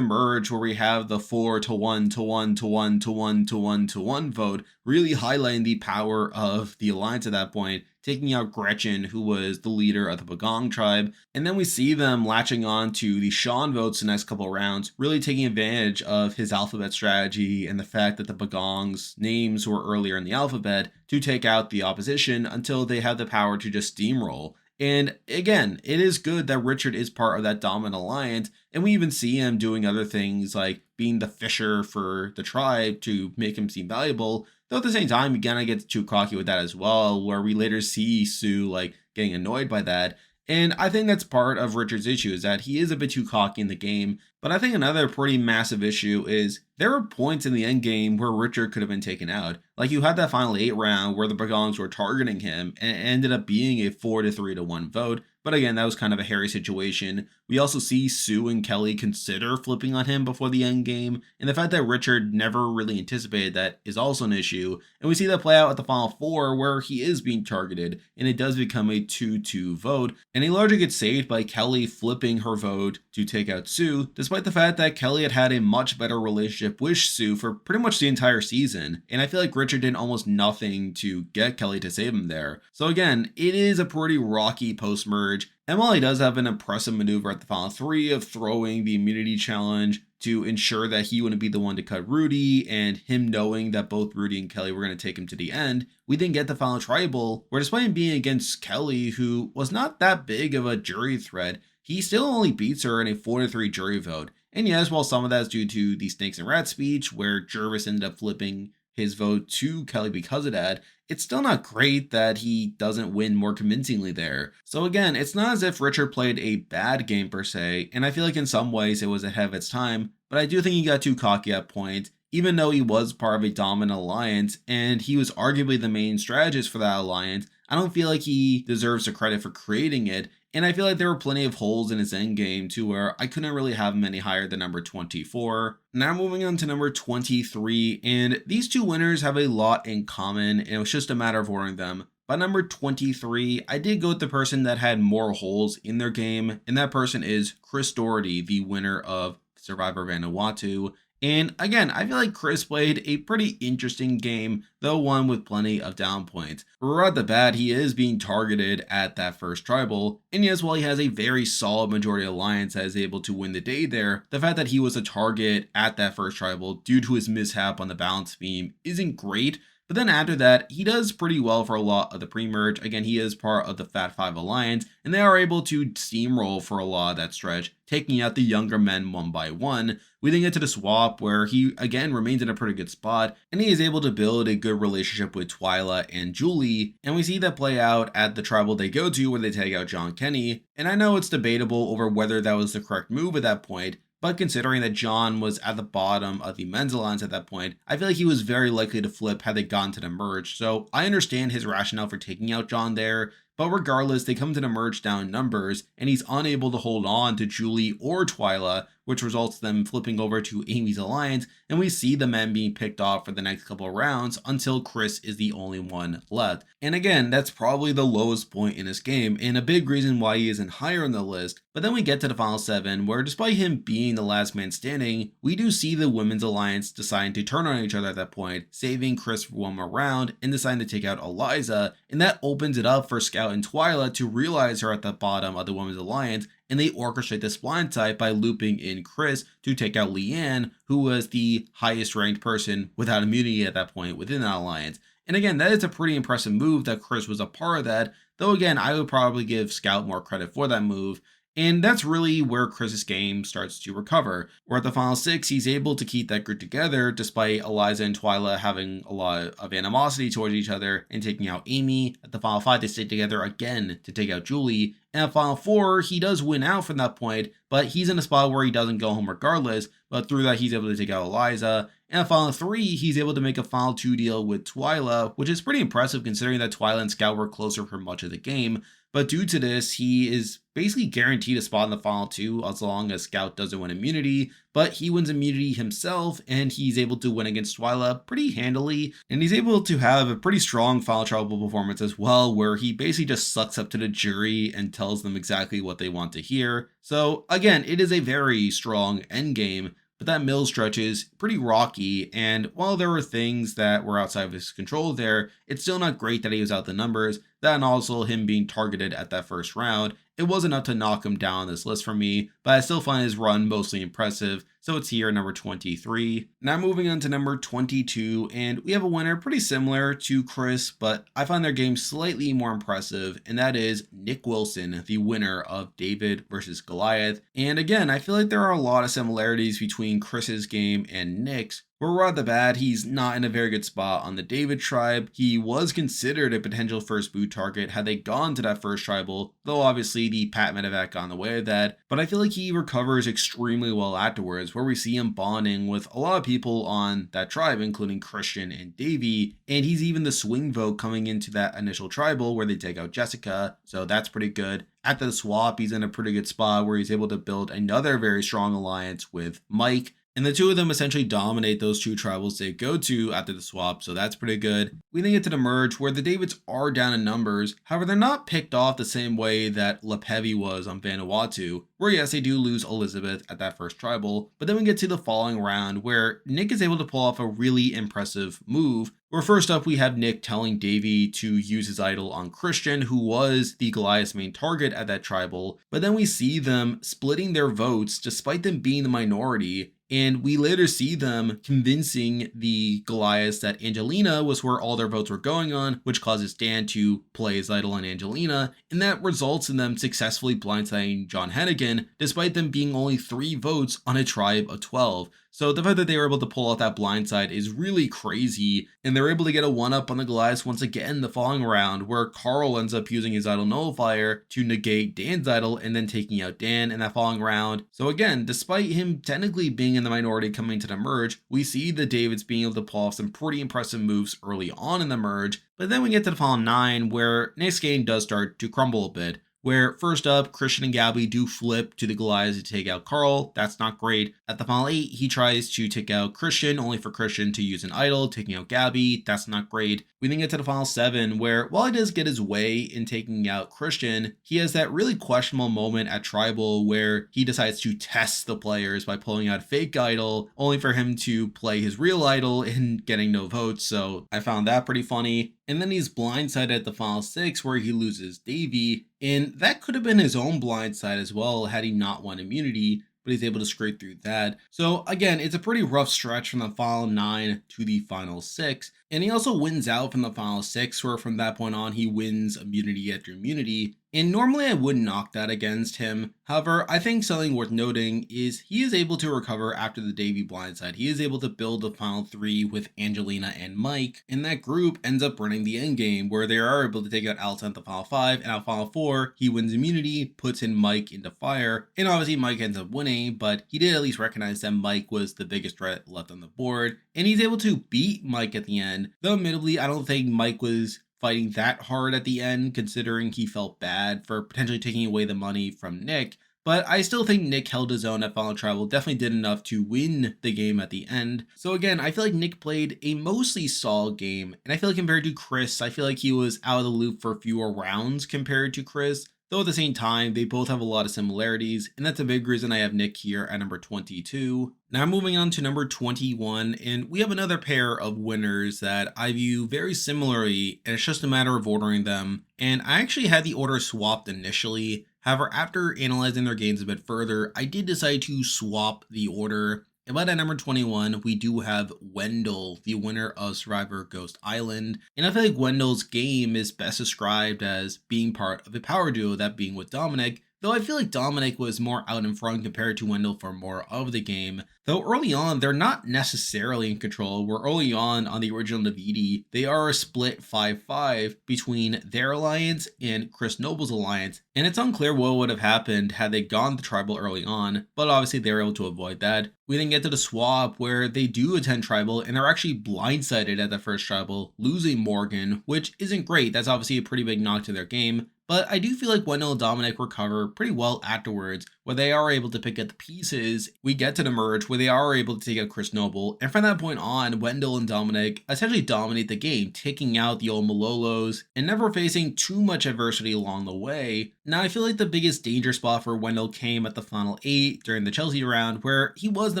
merge where we have the 4 to 1 to 1 to 1 to 1 to 1 to 1 vote, really highlighting the power of the alliance at that point, taking out Gretchen, who was the leader of the Bagong tribe. And then we see them latching on to the Sean votes the next couple rounds, really taking advantage of his alphabet strategy and the fact that the Bagong's names were earlier in the alphabet to take out the opposition until they have the power to just steamroll. And again, it is good that Richard is part of that dominant alliance, and we even see him doing other things like being the fisher for the tribe to make him seem valuable. Though at the same time, he kind of gets too cocky with that as well, where we later see Sue like getting annoyed by that. And I think that's part of Richard's issue, is that he is a bit too cocky in the game. But I think another pretty massive issue is there are points in the end game where Richard could have been taken out. Like you had that final 8 round where the Bagongs were targeting him, and it ended up being a 4 to 3 to 1 vote. But again, that was kind of a hairy situation. We also see Sue and Kelly consider flipping on him before the end game, and the fact that Richard never really anticipated that is also an issue. And we see that play out at the final 4 where he is being targeted, and it does become a 2-2 vote, and he largely gets saved by Kelly flipping her vote to take out Sue, despite the fact that Kelly had had a much better relationship with Sue for pretty much the entire season. And I feel like Richard did almost nothing to get Kelly to save him there. So again, it is a pretty rocky post-merge. And while he does have an impressive maneuver at the final 3 of throwing the immunity challenge to ensure that he wouldn't be the one to cut Rudy, and him knowing that both Rudy and Kelly were going to take him to the end, we then get the final tribal, where despite him being against Kelly, who was not that big of a jury threat, he still only beats her in a 4 to 3 jury vote. And yes, while some of that is due to the Snakes and Rats speech, where Jervis ended up flipping his vote to Kelly because of that, it's still not great that he doesn't win more convincingly there. So again, it's not as if Richard played a bad game per se, and I feel like in some ways it was ahead of its time, but I do think he got too cocky at points, even though he was part of a dominant alliance, and he was arguably the main strategist for that alliance. I don't feel like he deserves the credit for creating it, and I feel like there were plenty of holes in his endgame to where I couldn't really have him any higher than number 24. Now moving on to number 23, and these two winners have a lot in common, and it was just a matter of ordering them. By number 23, I did go with the person that had more holes in their game, and that person is Chris Doherty, the winner of Survivor Vanuatu. And again, I feel like Chris played a pretty interesting game, though one with plenty of down points. Right at the bat, he is being targeted at that first tribal, and yes, while he has a very solid majority alliance that is able to win the day there, the fact that he was a target at that first tribal due to his mishap on the balance beam isn't great. But then after that, he does pretty well for a lot of the pre-merge. Again, he is part of the Fat 5 Alliance, and they are able to steamroll for a lot of that stretch, taking out the younger men one by one. We then get to the swap where he again remains in a pretty good spot, and he is able to build a good relationship with Twyla and Julie, and we see that play out at the tribal they go to where they take out John Kenny. And I know it's debatable over whether that was the correct move at that point, but considering that John was at the bottom of the men's alliance at that point, I feel like he was very likely to flip had they gotten to the merge. So I understand his rationale for taking out John there, but regardless, they come to the merge down in numbers, and he's unable to hold on to Julie or Twyla, which results in them flipping over to Amy's alliance, and we see the men being picked off for the next couple of rounds until Chris is the only one left. And again, that's probably the lowest point in this game, and a big reason why he isn't higher on the list. But then we get to the final 7, where despite him being the last man standing, we do see the women's alliance deciding to turn on each other at that point, saving Chris for one more round and deciding to take out Eliza, and that opens it up for Scout and Twyla to realize her at the bottom of the women's alliance, and they orchestrate this blindside by looping in Chris to take out Leanne, who was the highest ranked person without immunity at that point within that alliance. And again, that is a pretty impressive move that Chris was a part of that, though again, I would probably give Scout more credit for that move. And that's really where Chris's game starts to recover, where at the final 6, he's able to keep that group together despite Eliza and Twyla having a lot of animosity towards each other and taking out Amy. At the final 5, they stay together again to take out Julie. And at final 4, he does win out from that point, but he's in a spot where he doesn't go home regardless, but through that he's able to take out Eliza. And at final 3, he's able to make a final 2 deal with Twyla, which is pretty impressive considering that Twyla and Scout were closer for much of the game. But due to this, he is basically guaranteed a spot in the final 2 as long as Scout doesn't win immunity, but he wins immunity himself and he's able to win against Twyla pretty handily, and he's able to have a pretty strong final tribal performance as well, where he basically just sucks up to the jury and tells them exactly what they want to hear. So again, it is a very strong endgame, but that middle stretch is pretty rocky, and while there were things that were outside of his control there, it's still not great that he was out the numbers. That and also him being targeted at that first round, it wasn't enough to knock him down on this list for me, but I still find his run mostly impressive, so it's here at number 23. Now moving on to number 22, and we have a winner pretty similar to Chris, but I find their game slightly more impressive, and that is Nick Wilson, the winner of David versus Goliath. And again, I feel like there are a lot of similarities between Chris's game and Nick's. Where right off the bat, he's not in a very good spot on the David tribe. He was considered a potential first boot target had they gone to that first tribal, though obviously the Pat medevac got in the way of that. But I feel like he recovers extremely well afterwards, where we see him bonding with a lot of people on that tribe, including Christian and Davey, and he's even the swing vote coming into that initial tribal where they take out Jessica, so that's pretty good. After the swap, he's in a pretty good spot where he's able to build another very strong alliance with Mike, and the two of them essentially dominate those two tribals they go to after the swap, so that's pretty good. We then get to the merge, where the Davids are down in numbers. However, they're not picked off the same way that Lepevi was on Vanuatu, where yes, they do lose Elizabeth at that first tribal, but then we get to the following round, where Nick is able to pull off a really impressive move, where first up we have Nick telling Davey to use his idol on Christian, who was the Goliath's main target at that tribal, but then we see them splitting their votes despite them being the minority. And we later see them convincing the Goliaths that Angelina was where all their votes were going on, which causes Dan to play his idol on Angelina, and that results in them successfully blindsiding John Hennigan, despite them being only 3 votes on a tribe of 12. So the fact that they were able to pull out that blindside is really crazy, and they're able to get a 1-up on the Goliaths once again the following round, where Carl ends up using his idol nullifier to negate Dan's idol and then taking out Dan in that following round. So again, despite him technically being in the minority coming to the merge, we see the Davids being able to pull off some pretty impressive moves early on in the merge, but then we get to the final 9, where Nick's game does start to crumble a bit. Where first up, Christian and Gabby do flip to the Goliaths to take out Carl. That's not great. At the final 8, he tries to take out Christian, only for Christian to use an idol, taking out Gabby. That's not great. We then get to the final 7, where while he does get his way in taking out Christian, he has that really questionable moment at Tribal where he decides to test the players by pulling out a fake idol, only for him to play his real idol and getting no votes. So I found that pretty funny. And then he's blindsided at the final 6, where he loses Davey, and that could have been his own blindside as well had he not won immunity, but he's able to scrape through that. So again, it's a pretty rough stretch from the final 9 to the final 6, and he also wins out from the final 6, where from that point on he wins immunity after immunity. And normally I wouldn't knock that against him. However, I think something worth noting is he is able to recover after the Davey blindside. He is able to build the final 3 with Angelina and Mike, and that group ends up running the endgame where they are able to take out Alta at the final 5, and at final 4, he wins immunity, puts in Mike into fire, and obviously Mike ends up winning, but he did at least recognize that Mike was the biggest threat left on the board, and he's able to beat Mike at the end, though admittedly I don't think Mike was fighting that hard at the end, considering he felt bad for potentially taking away the money from Nick. But I still think Nick held his own at Final Tribal, definitely did enough to win the game at the end. So again, I feel like Nick played a mostly solid game, and I feel like compared to Chris, I feel like he was out of the loop for fewer rounds compared to Chris. Though at the same time, they both have a lot of similarities, and that's a big reason I have Nick here at number 22. Now moving on to number 21, and we have another pair of winners that I view very similarly, and it's just a matter of ordering them. And I actually had the order swapped initially. However, after analyzing their games a bit further, I did decide to swap the order. But at number 21, we do have Wendell, the winner of Survivor Ghost Island. And I feel like Wendell's game is best described as being part of a power duo, that being with Dominic. Though I feel like Dominic was more out in front compared to Wendell for more of the game. Though early on, they're not necessarily in control. We're early on the original Navidi. They are a split 5-5 between their alliance and Chris Noble's alliance. And it's unclear what would have happened had they gone the tribal early on, but obviously they were able to avoid that. We then get to the swap where they do attend tribal and are actually blindsided at the first tribal, losing Morgan, which isn't great. That's obviously a pretty big knock to their game. But I do feel like Wendell and Dominic recover pretty well afterwards, where they are able to pick up the pieces. We get to the merge where they are able to take out Chris Noble, and from that point on, Wendell and Dominic essentially dominate the game, taking out the old Malolos and never facing too much adversity along the way. Now, I feel like the biggest danger spot for Wendell came at the final 8 during the Chelsea round, where he was the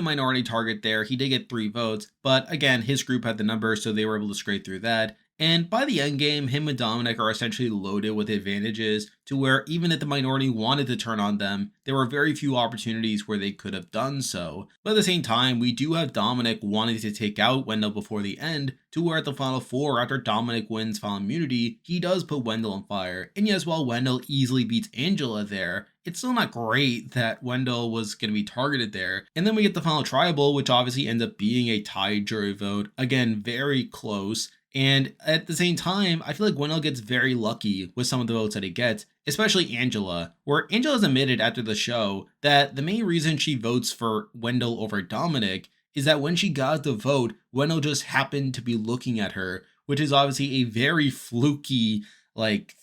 minority target there. He did get 3 votes, but again, his group had the numbers, so they were able to scrape through that. And by the end game, him and Dominic are essentially loaded with advantages to where even if the minority wanted to turn on them, there were very few opportunities where they could have done so. But at the same time, we do have Dominic wanting to take out Wendell before the end, to where at the final 4, after Dominic wins final immunity, he does put Wendell on fire. And yes, while Wendell easily beats Angela there, it's still not great that Wendell was going to be targeted there. And then we get the final tribal, which obviously ends up being a tied jury vote. Again, very close. And at the same time, I feel like Wendell gets very lucky with some of the votes that he gets, especially Angela, where Angela's admitted after the show that the main reason she votes for Wendell over Dominic is that when she got the vote, Wendell just happened to be looking at her, which is obviously a very fluky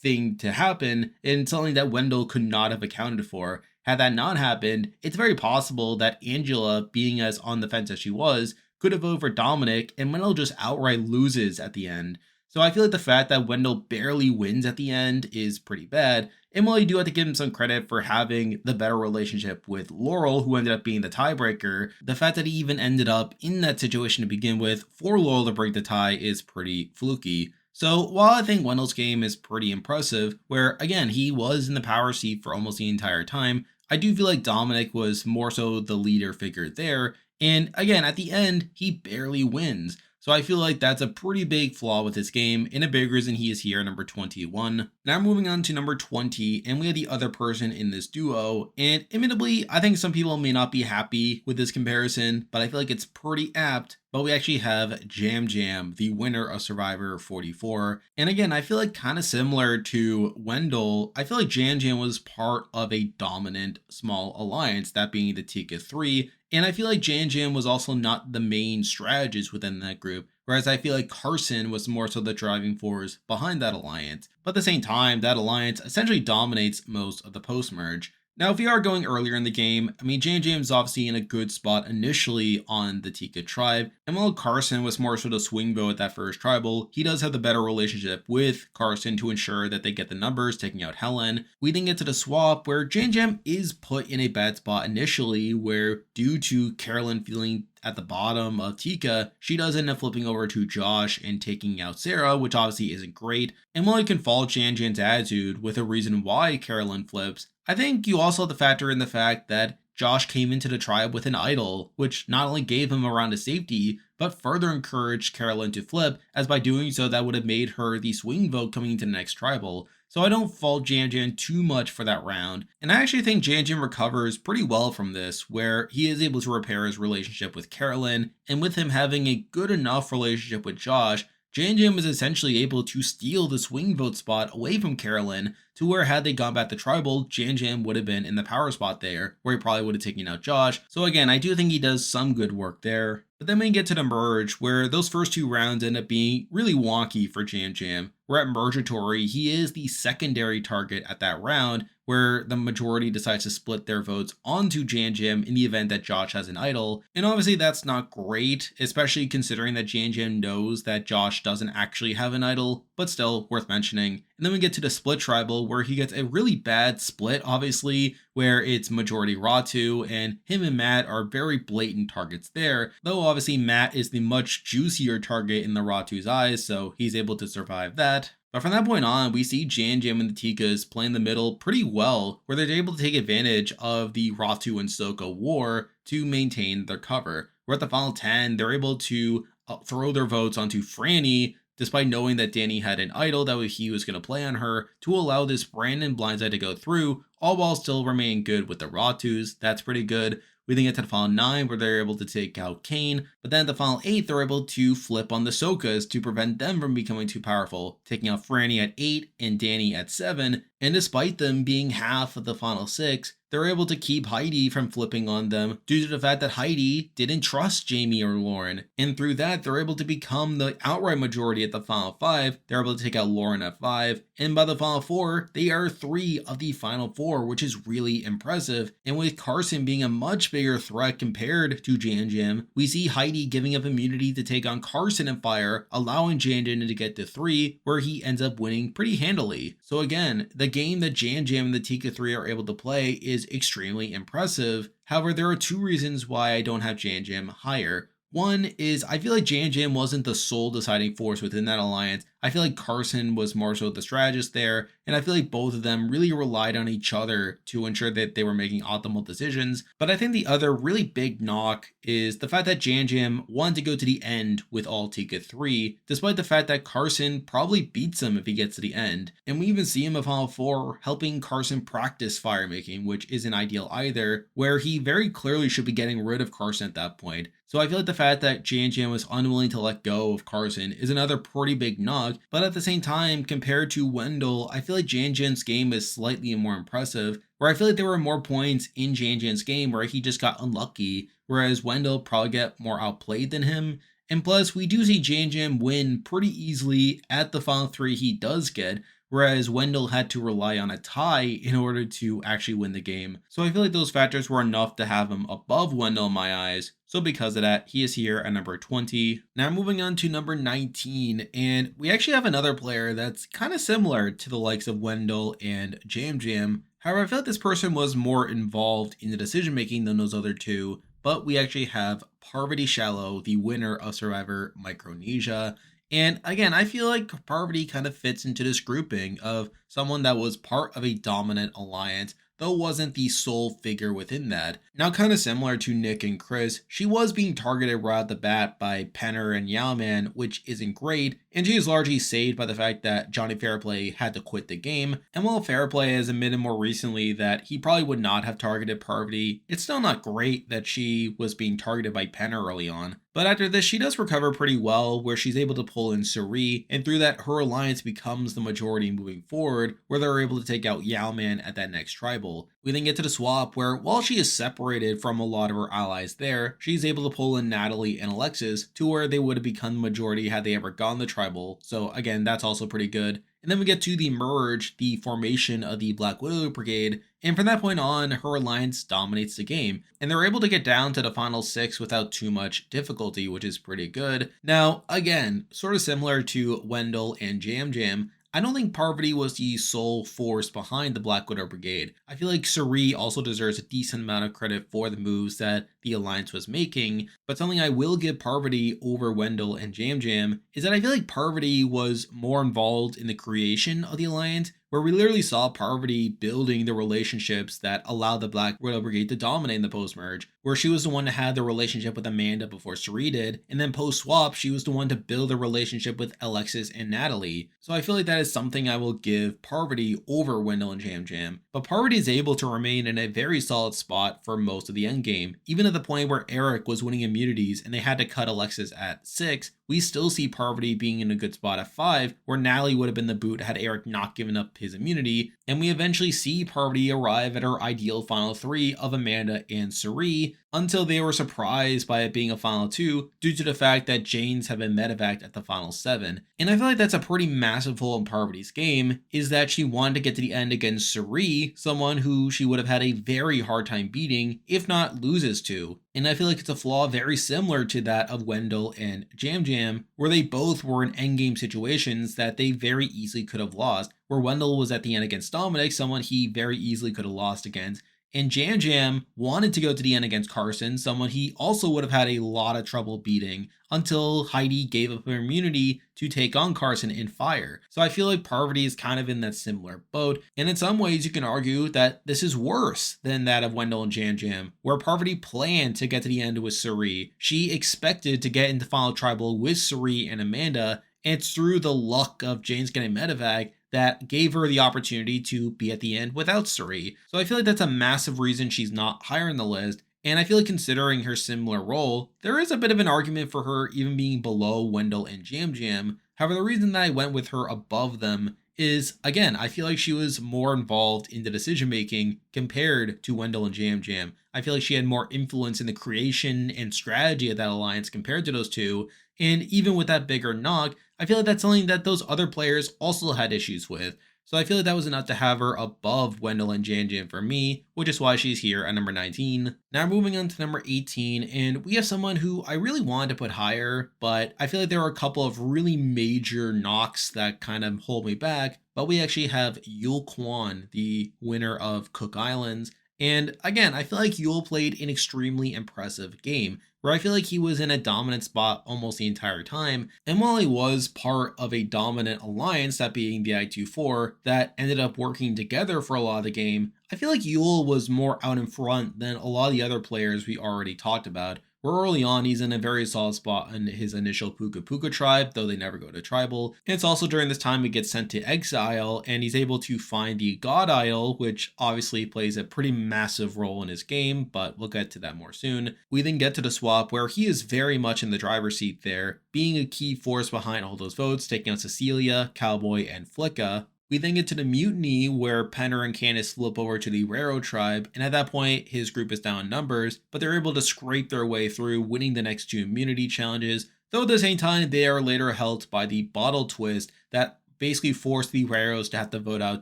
thing to happen and something that Wendell could not have accounted for. Had that not happened, it's very possible that Angela, being as on the fence as she was, could have voted for Dominic, and Wendell just outright loses at the end. So I feel like the fact that Wendell barely wins at the end is pretty bad. And while you do have to give him some credit for having the better relationship with Laurel, who ended up being the tiebreaker, the fact that he even ended up in that situation to begin with for Laurel to break the tie is pretty fluky. So while I think Wendell's game is pretty impressive, where again, he was in the power seat for almost the entire time, I do feel like Dominic was more so the leader figure there. And again, at the end, he barely wins. So I feel like that's a pretty big flaw with his game, and a big reason he is here at number 21. Now moving on to number 20, and we have the other person in this duo, and admittedly, I think some people may not be happy with this comparison, but I feel like it's pretty apt. But we actually have Yam Yam, the winner of Survivor 44. And again, I feel like kind of similar to Wendell, I feel like Yam Yam was part of a dominant small alliance, that being the Tika 3. And I feel like Yam Yam was also not the main strategist within that group, whereas I feel like Carson was more so the driving force behind that alliance. But at the same time, that alliance essentially dominates most of the post-merge. Now, if we are going earlier in the game, I mean, Yam Yam's obviously in a good spot initially on the Tika tribe, and while Carson was more sort of swing vote at that first tribal, he does have the better relationship with Carson to ensure that they get the numbers, taking out Helen. We then get to the swap where Yam Yam is put in a bad spot initially, where due to Carolyn feeling at the bottom of Tika, she does end up flipping over to Josh and taking out Sarah, which obviously isn't great. And while you can fault Yam Yam's attitude with a reason why Carolyn flips, I think you also have to factor in the fact that Josh came into the tribe with an idol, which not only gave him a round of safety, but further encouraged Carolyn to flip, as by doing so that would have made her the swing vote coming into the next tribal. So I don't fault Yam Yam too much for that round, and I actually think Yam Yam recovers pretty well from this, where he is able to repair his relationship with Carolyn, and with him having a good enough relationship with Josh, Yam Yam is essentially able to steal the swing vote spot away from Carolyn to where had they gone back to tribal, Yam Yam would have been in the power spot there, where he probably would have taken out Josh. So again, I do think he does some good work there. But then we get to the merge, where those first 2 rounds end up being really wonky for Yam Yam. Where at Mergatory, he is the secondary target at that round, where the majority decides to split their votes onto Yam Yam in the event that Josh has an idol. And obviously that's not great, especially considering that Yam Yam knows that Josh doesn't actually have an idol, but still worth mentioning. And then we get to the split tribal, where he gets a really bad split, obviously, where it's majority Ratu, and him and Matt are very blatant targets there, though obviously Matt is the much juicier target in the Ratu's eyes, so he's able to survive that. But from that point on, we see Yam Yam and the Tikas play in the middle pretty well, where they're able to take advantage of the Ratu and Sokka war to maintain their cover. Where at the final 10, they're able to throw their votes onto Franny, despite knowing that Danni had an idol that he was going to play on her, to allow this random blindside to go through, all while still remaining good with the Ratus. That's pretty good. We then get to the final 9, where they're able to take out Kane, but then at the final 8, they're able to flip on the Sokkas to prevent them from becoming too powerful, taking out Franny at 8 and Danni at 7, and despite them being half of the final 6, they're able to keep Heidi from flipping on them due to the fact that Heidi didn't trust Jamie or Lauren, and through that they're able to become the outright majority at the final 5. They're able to take out Lauren at 5, and by the final 4, they are 3 of the final 4, which is really impressive. And with Carson being a much bigger threat compared to Yam Yam, we see Heidi giving up immunity to take on Carson and Fire, allowing Yam Yam to get to 3, where he ends up winning pretty handily. So again, the game that Yam Yam and the Tika 3 are able to play is extremely impressive. However, there are 2 reasons why I don't have Yam Yam higher. One is I feel like Yam Yam wasn't the sole deciding force within that alliance. I feel like Carson was more so the strategist there, and I feel like both of them really relied on each other to ensure that they were making optimal decisions. But I think the other really big knock is the fact that Yam Yam wanted to go to the end with all Tika 3, despite the fact that Carson probably beats him if he gets to the end. And we even see him in Final 4 helping Carson practice fire making, which isn't ideal either, where he very clearly should be getting rid of Carson at that point. So I feel like the fact that Yam Yam was unwilling to let go of Carson is another pretty big knock, but at the same time, compared to Wendell, I feel like Yam Yam's game is slightly more impressive, where I feel like there were more points in Yam Yam's game where he just got unlucky, whereas Wendell probably got more outplayed than him. And plus, we do see Yam Yam win pretty easily at the final 3 he does get, whereas Wendell had to rely on a tie in order to actually win the game. So I feel like those factors were enough to have him above Wendell in my eyes. So because of that, he is here at number 20. Now moving on to number 19, and we actually have another player that's kind of similar to the likes of Wendell and Yam Yam. However, I feel like this person was more involved in the decision making than those other 2, but we actually have Parvati Shallow, the winner of Survivor Micronesia. And again, I feel like Parvati kind of fits into this grouping of someone that was part of a dominant alliance, though wasn't the sole figure within that. Now, kind of similar to Nick and Chris, she was being targeted right at the bat by Penner and Yowman, which isn't great, and she is largely saved by the fact that Johnny Fairplay had to quit the game. And while Fairplay has admitted more recently that he probably would not have targeted Parvati, it's still not great that she was being targeted by Penner early on. But after this, she does recover pretty well, where she's able to pull in Suri, and through that, her alliance becomes the majority moving forward, where they're able to take out Yowman at that next tribal. We then get to the swap, where while she is separated from a lot of her allies there, she's able to pull in Natalie and Alexis to where they would have become the majority had they ever gone the tribal. So again, that's also pretty good. And then we get to the merge, the formation of the Black Widow Brigade, and from that point on, her alliance dominates the game, and they're able to get down to the final 6 without too much difficulty, which is pretty good. Now, again, sort of similar to Wendell and Yam Yam, I don't think Parvati was the sole force behind the Black Widow Brigade. I feel like Suri also deserves a decent amount of credit for the moves that the Alliance was making, but something I will give Parvati over Wendell and Yam Yam is that I feel like Parvati was more involved in the creation of the Alliance, where we literally saw Parvati building the relationships that allowed the Black Widow Brigade to dominate in the post-merge, where she was the one to have the relationship with Amanda before Suri did, and then post-swap, she was the one to build a relationship with Alexis and Natalie. So I feel like that is something I will give Parvati over Wendell and Yam Yam. But Parvati is able to remain in a very solid spot for most of the endgame. Even at the point where Eric was winning immunities and they had to cut Alexis at 6, we still see Parvati being in a good spot at 5, where Natalie would have been the boot had Eric not given up his immunity, and we eventually see Parvati arrive at her ideal final 3 of Amanda and Cirie, until they were surprised by it being a final 2 due to the fact that Jane's had been medevaced at the final 7. And I feel like that's a pretty massive hole in Parvati's game, is that she wanted to get to the end against Cirie, someone who she would have had a very hard time beating, if not loses to. And I feel like it's a flaw very similar to that of Wendell and Yam Yam, where they both were in endgame situations that they very easily could have lost, where Wendell was at the end against Dominic, someone he very easily could have lost against, and Yam Yam wanted to go to the end against Carson, someone he also would have had a lot of trouble beating, until Heidi gave up her immunity to take on Carson in fire. So I feel like Parvati is kind of in that similar boat, and in some ways you can argue that this is worse than that of Wendell and Yam Yam, where Parvati planned to get to the end with Cirie. She expected to get into Final Tribal with Cirie and Amanda, and it's through the luck of Jane's getting medevac that gave her the opportunity to be at the end without Cirie. So I feel like that's a massive reason she's not higher in the list. And I feel like considering her similar role, there is a bit of an argument for her even being below Wendell and Yam Yam. However, the reason that I went with her above them is, again, I feel like she was more involved in the decision making compared to Wendell and Yam Yam. I feel like she had more influence in the creation and strategy of that alliance compared to those two. And even with that bigger knock, I feel like that's something that those other players also had issues with. So I feel like that was enough to have her above Wendell and Yam Yam for me, which is why she's here at number 19. Now moving on to number 18, and we have someone who I really wanted to put higher, but I feel like there are a couple of really major knocks that kind of hold me back. But we actually have Yul Kwon, the winner of Cook Islands. And again, I feel like Yul played an extremely impressive game, where I feel like he was in a dominant spot almost the entire time. And while he was part of a dominant alliance, that being the I-2-4, that ended up working together for a lot of the game, I feel like Yul was more out in front than a lot of the other players we already talked about. Where early on, he's in a very solid spot in his initial Puka Puka tribe, though they never go to tribal. And it's also during this time he gets sent to exile, and he's able to find the God Idol, which obviously plays a pretty massive role in his game, but we'll get to that more soon. We then get to the swap, where he is very much in the driver's seat there, being a key force behind all those votes, taking out Cecilia, Cowboy, and Flicka. We then get to the mutiny, where Penner and Candace flip over to the Raro tribe, and at that point his group is down in numbers, but they're able to scrape their way through, winning the next 2 immunity challenges, though at the same time they are later helped by the bottle twist that basically forced the Raros to have to vote out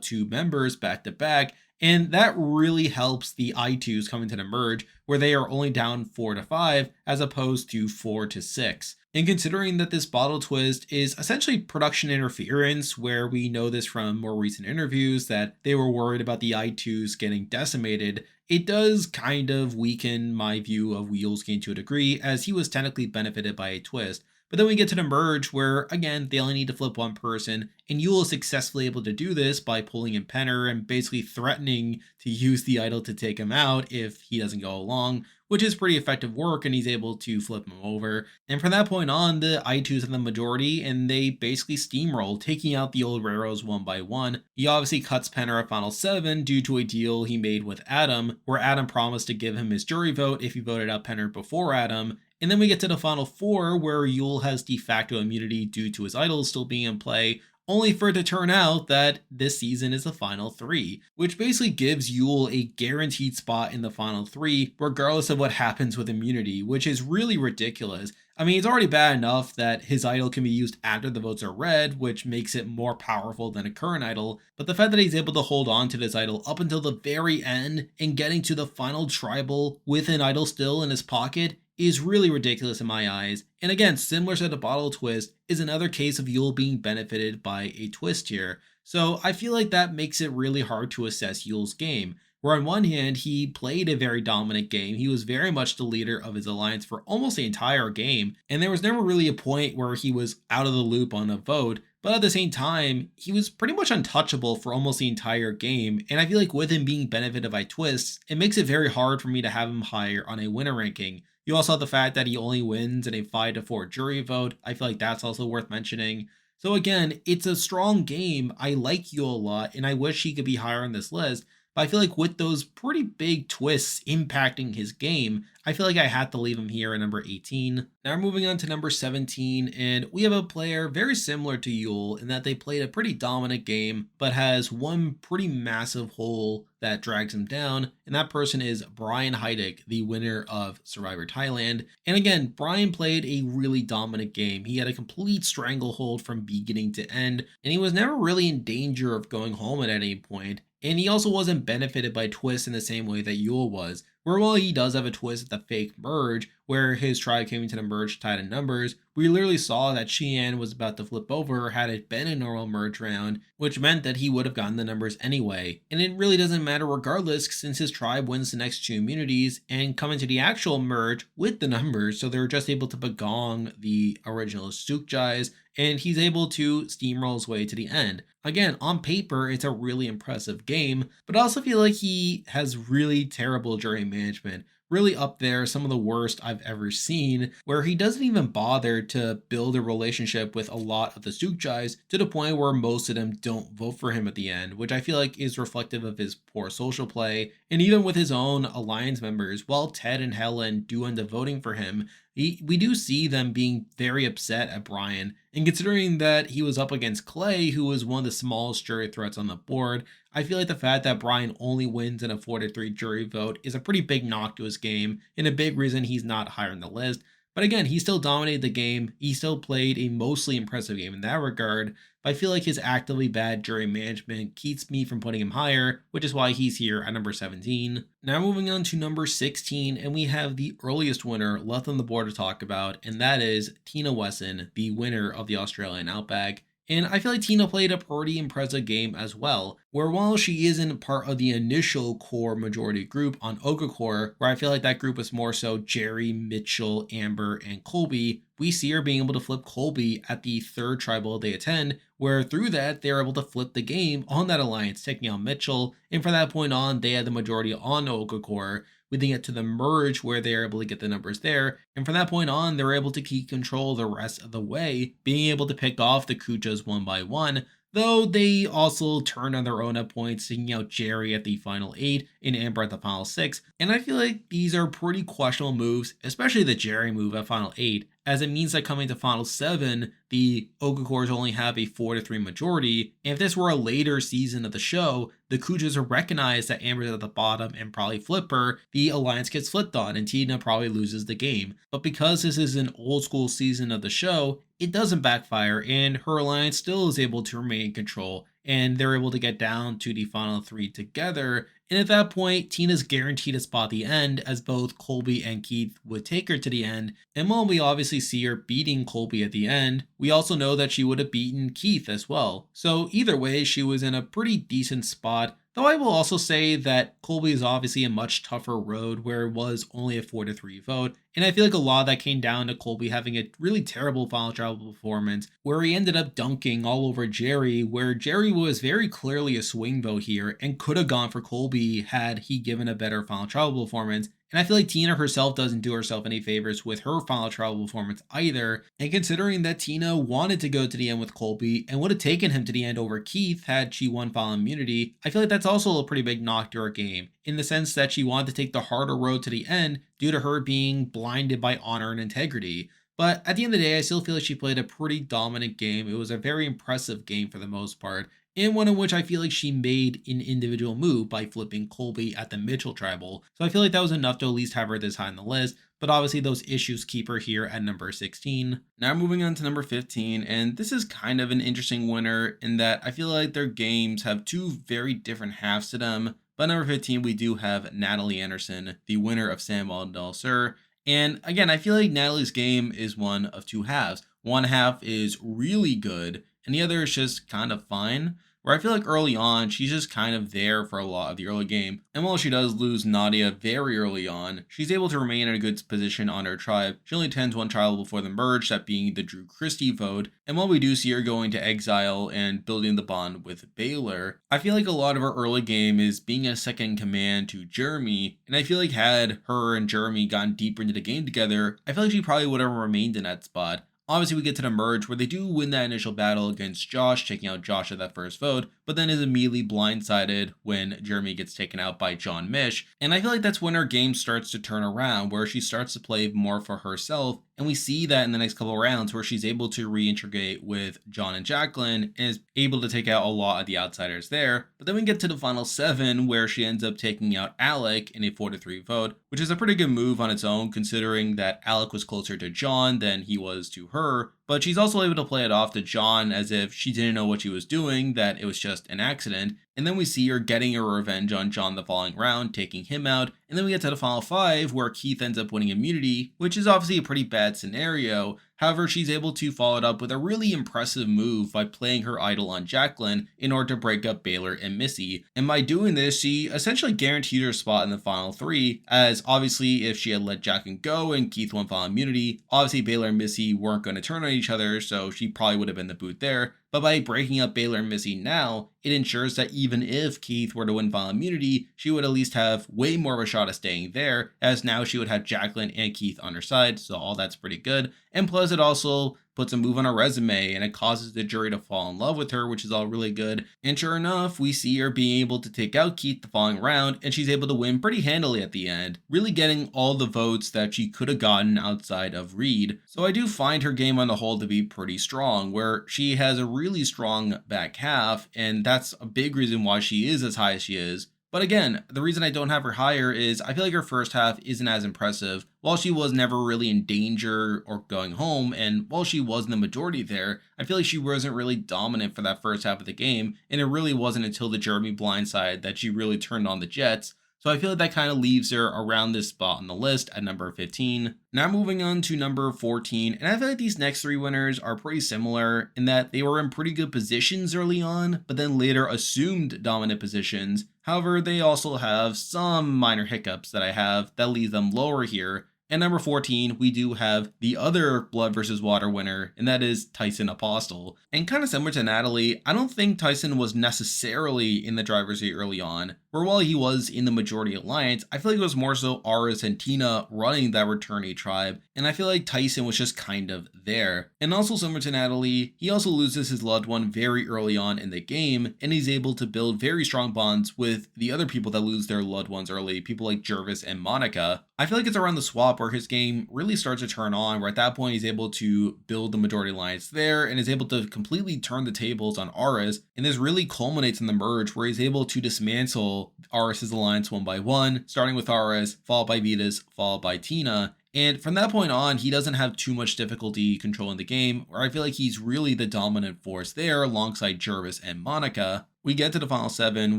2 members back to back, and that really helps the I2s coming to the merge, where they are only down 4 to 5 as opposed to 4 to 6. And considering that this bottle twist is essentially production interference, where we know this from more recent interviews that they were worried about the I2s getting decimated, it does kind of weaken my view of Yul's game to a degree, as he was technically benefited by a twist. But then we get to the merge, where again they only need to flip one person, and Yul is successfully able to do this by pulling in Penner and basically threatening to use the idol to take him out if he doesn't go along, which is pretty effective work, and he's able to flip him over. And from that point on, the I2s have the majority, and they basically steamroll, taking out the old Raros one by one. He obviously cuts Penner at Final 7 due to a deal he made with Adam, where Adam promised to give him his jury vote if he voted out Penner before Adam. And then we get to the Final 4, where Yul has de facto immunity due to his idols still being in play, only for it to turn out that this season is the Final 3, which basically gives Yul a guaranteed spot in the Final 3, regardless of what happens with immunity, which is really ridiculous. I mean, it's already bad enough that his idol can be used after the votes are read, which makes it more powerful than a current idol, but the fact that he's able to hold on to this idol up until the very end and getting to the final tribal with an idol still in his pocket is really ridiculous in my eyes. And again, similar to the bottle twist, is another case of Yul being benefited by a twist here. So I feel like that makes it really hard to assess Yul's game, where on one hand, he played a very dominant game. He was very much the leader of his alliance for almost the entire game, and there was never really a point where he was out of the loop on a vote. But at the same time, he was pretty much untouchable for almost the entire game, and I feel like with him being benefited by twists, it makes it very hard for me to have him higher on a winner ranking. You also have the fact that he only wins in a 5 to 4 jury vote. I feel like that's also worth mentioning. So again, it's a strong game. I like Yul a lot, and I wish he could be higher on this list. but I feel like with those pretty big twists impacting his game, I feel like I had to leave him here at number 18. Now we're moving on to number 17, and we have a player very similar to Yul in that they played a pretty dominant game, but has one pretty massive hole that drags him down, and that person is Brian Heidik, the winner of Survivor Thailand. And again, Brian played a really dominant game. He had a complete stranglehold from beginning to end, and he was never really in danger of going home at any point. And he also wasn't benefited by twists in the same way that Yul was, where while he does have a twist at the fake merge, where his tribe came into the merge tied in numbers, we literally saw that Xian was about to flip over had it been a normal merge round, which meant that he would have gotten the numbers anyway. And it really doesn't matter regardless, since his tribe wins the next two immunities and come into the actual merge with the numbers, so they're just able to begong the original Sukjais, and he's able to steamroll his way to the end. Again, on paper, it's a really impressive game, but I also feel like he has really terrible jury management. Really up there, some of the worst I've ever seen, where he doesn't even bother to build a relationship with a lot of the Sukjais to the point where most of them don't vote for him at the end, which I feel like is reflective of his poor social play. And even with his own alliance members, while Ted and Helen do end up voting for him, we do see them being very upset at Brian. And considering that he was up against Clay, who was one of the smallest jury threats on the board, I feel like the fact that Brian only wins in a 4-3 jury vote is a pretty big knock to his game, and a big reason he's not higher on the list. But again, he still dominated the game. He still played a mostly impressive game in that regard, but I feel like his actively bad jury management keeps me from putting him higher, which is why he's here at number 17. Now moving on to number 16, and we have the earliest winner left on the board to talk about, and that is Tina Wesson, the winner of the Australian Outback. And I feel like Tina played a pretty impressive game as well, where while she isn't part of the initial core majority group on Oketch, where I feel like that group was more so Jerry, Mitchell, Amber, and Colby, we see her being able to flip Colby at the third tribal they attend, where through that, they're able to flip the game on that alliance, taking out Mitchell, and from that point on, they had the majority on Oketch. We then get to the merge where they're able to get the numbers there. And from that point on, they're able to keep control the rest of the way, being able to pick off the Kuchas one by one, though they also turn on their own at points, taking out Jerry at the final 8 and Amber at the final 6. And I feel like these are pretty questionable moves, especially the Jerry move at final 8, as it means that coming to final 7, the Oketchers only have a 4-3 majority. And if this were a later season of the show, the Kuchas would recognize that Amber's at the bottom and probably flip her, the alliance gets flipped on and Tina probably loses the game. But because this is an old school season of the show, it doesn't backfire and her alliance still is able to remain in control, and they're able to get down to the final 3 together. And at that point, Tina's guaranteed a spot at the end, as both Colby and Keith would take her to the end. And while we obviously see her beating Colby at the end, we also know that she would have beaten Keith as well. So either way, she was in a pretty decent spot. Though I will also say that Colby is obviously a much tougher road where it was only a 4-3 vote. And I feel like a lot of that came down to Colby having a really terrible final tribal performance where he ended up dunking all over Jerry, where Jerry was very clearly a swing vote here and could have gone for Colby had he given a better final tribal performance. And I feel like Tina herself doesn't do herself any favors with her final tribal performance either. And considering that Tina wanted to go to the end with Colby and would have taken him to the end over Keith had she won final immunity, I feel like that's also a pretty big knock to her game, in the sense that she wanted to take the harder road to the end due to her being blinded by honor and integrity. But at the end of the day, I still feel like she played a pretty dominant game. It was a very impressive game for the most part, and one in which I feel like she made an individual move by flipping Colby at the Mitchell tribal. So I feel like that was enough to at least have her this high on the list, but obviously those issues keep her here at number 16. Now moving on to number 15, and this is kind of an interesting winner in that I feel like their games have two very different halves to them. But number 15, we do have Natalie Anderson, the winner of San Juan del Sur. And again, I feel like Natalie's game is one of two halves. One half is really good, and the other is just kind of fine. Where I feel like early on, she's just kind of there for a lot of the early game. And while she does lose Nadia very early on, she's able to remain in a good position on her tribe. She only tends one trial before the merge, that being the Drew Christie vote. And while we do see her going to exile and building the bond with Baylor, I feel like a lot of her early game is being a second in command to Jeremy. And I feel like had her and Jeremy gotten deeper into the game together, I feel like she probably would have remained in that spot. Obviously, we get to the merge where they do win that initial battle against Josh, taking out Josh at that first vote, but then is immediately blindsided when Jeremy gets taken out by John Mish. And I feel like that's when her game starts to turn around, where she starts to play more for herself. And we see that in the next couple of rounds where she's able to reintegrate with John and Jacqueline and is able to take out a lot of the outsiders there. But then we get to the final 7 where she ends up taking out Alec in a 4-3 vote, which is a pretty good move on its own considering that Alec was closer to John than he was to her. But she's also able to play it off to John as if she didn't know what she was doing, that it was just an accident. And then we see her getting a revenge on John the following round, taking him out. And then we get to the final 5 where Keith ends up winning immunity, which is obviously a pretty bad scenario. However, she's able to follow it up with a really impressive move by playing her idol on Jacqueline in order to break up Baylor and Missy. And by doing this, she essentially guaranteed her spot in the final 3, as obviously if she had let Jacqueline go and Keith won final immunity, obviously Baylor and Missy weren't going to turn on each other, so she probably would have been the boot there. But by breaking up Baylor and Missy now, it ensures that even if Keith were to win final immunity, she would at least have way more of a shot at staying there, as now she would have Jacqueline and Keith on her side, so all that's pretty good. And plus it also puts a move on her resume and it causes the jury to fall in love with her, which is all really good. And sure enough, we see her being able to take out Keith the following round, and she's able to win pretty handily at the end, really getting all the votes that she could have gotten outside of Reed. So I do find her game on the whole to be pretty strong, where she has a really strong back half, and that's a big reason why she is as high as she is. But again, the reason I don't have her higher is I feel like her first half isn't as impressive. While she was never really in danger or going home, and while she was in the majority there, I feel like she wasn't really dominant for that first half of the game, and it really wasn't until the Jeremy blindside that she really turned on the Jets. So I feel like that kind of leaves her around this spot on the list at number 15. Now moving on to number 14, and I feel like these next 3 winners are pretty similar in that they were in pretty good positions early on, but then later assumed dominant positions. However, they also have some minor hiccups that I have that leave them lower here. And number 14, we do have the other Blood versus Water winner, and that is Tyson Apostle. And kind of similar to Natalie, I don't think Tyson was necessarily in the driver's seat early on, where while he was in the majority alliance, I feel like it was more so Aras and Tina running that Returnee tribe, and I feel like Tyson was just kind of there. And also similar to Natalie, he also loses his loved one very early on in the game, and he's able to build very strong bonds with the other people that lose their loved ones early, people like Jervis and Monica. I feel like it's around the swap where his game really starts to turn on, where at that point he's able to build the majority alliance there and is able to completely turn the tables on Aras, and this really culminates in the merge where he's able to dismantle Aras' alliance one by one, starting with Aras, followed by Vitas, followed by Tina. And from that point on, he doesn't have too much difficulty controlling the game, where I feel like he's really the dominant force there alongside Jervis and Monica. We get to the final 7,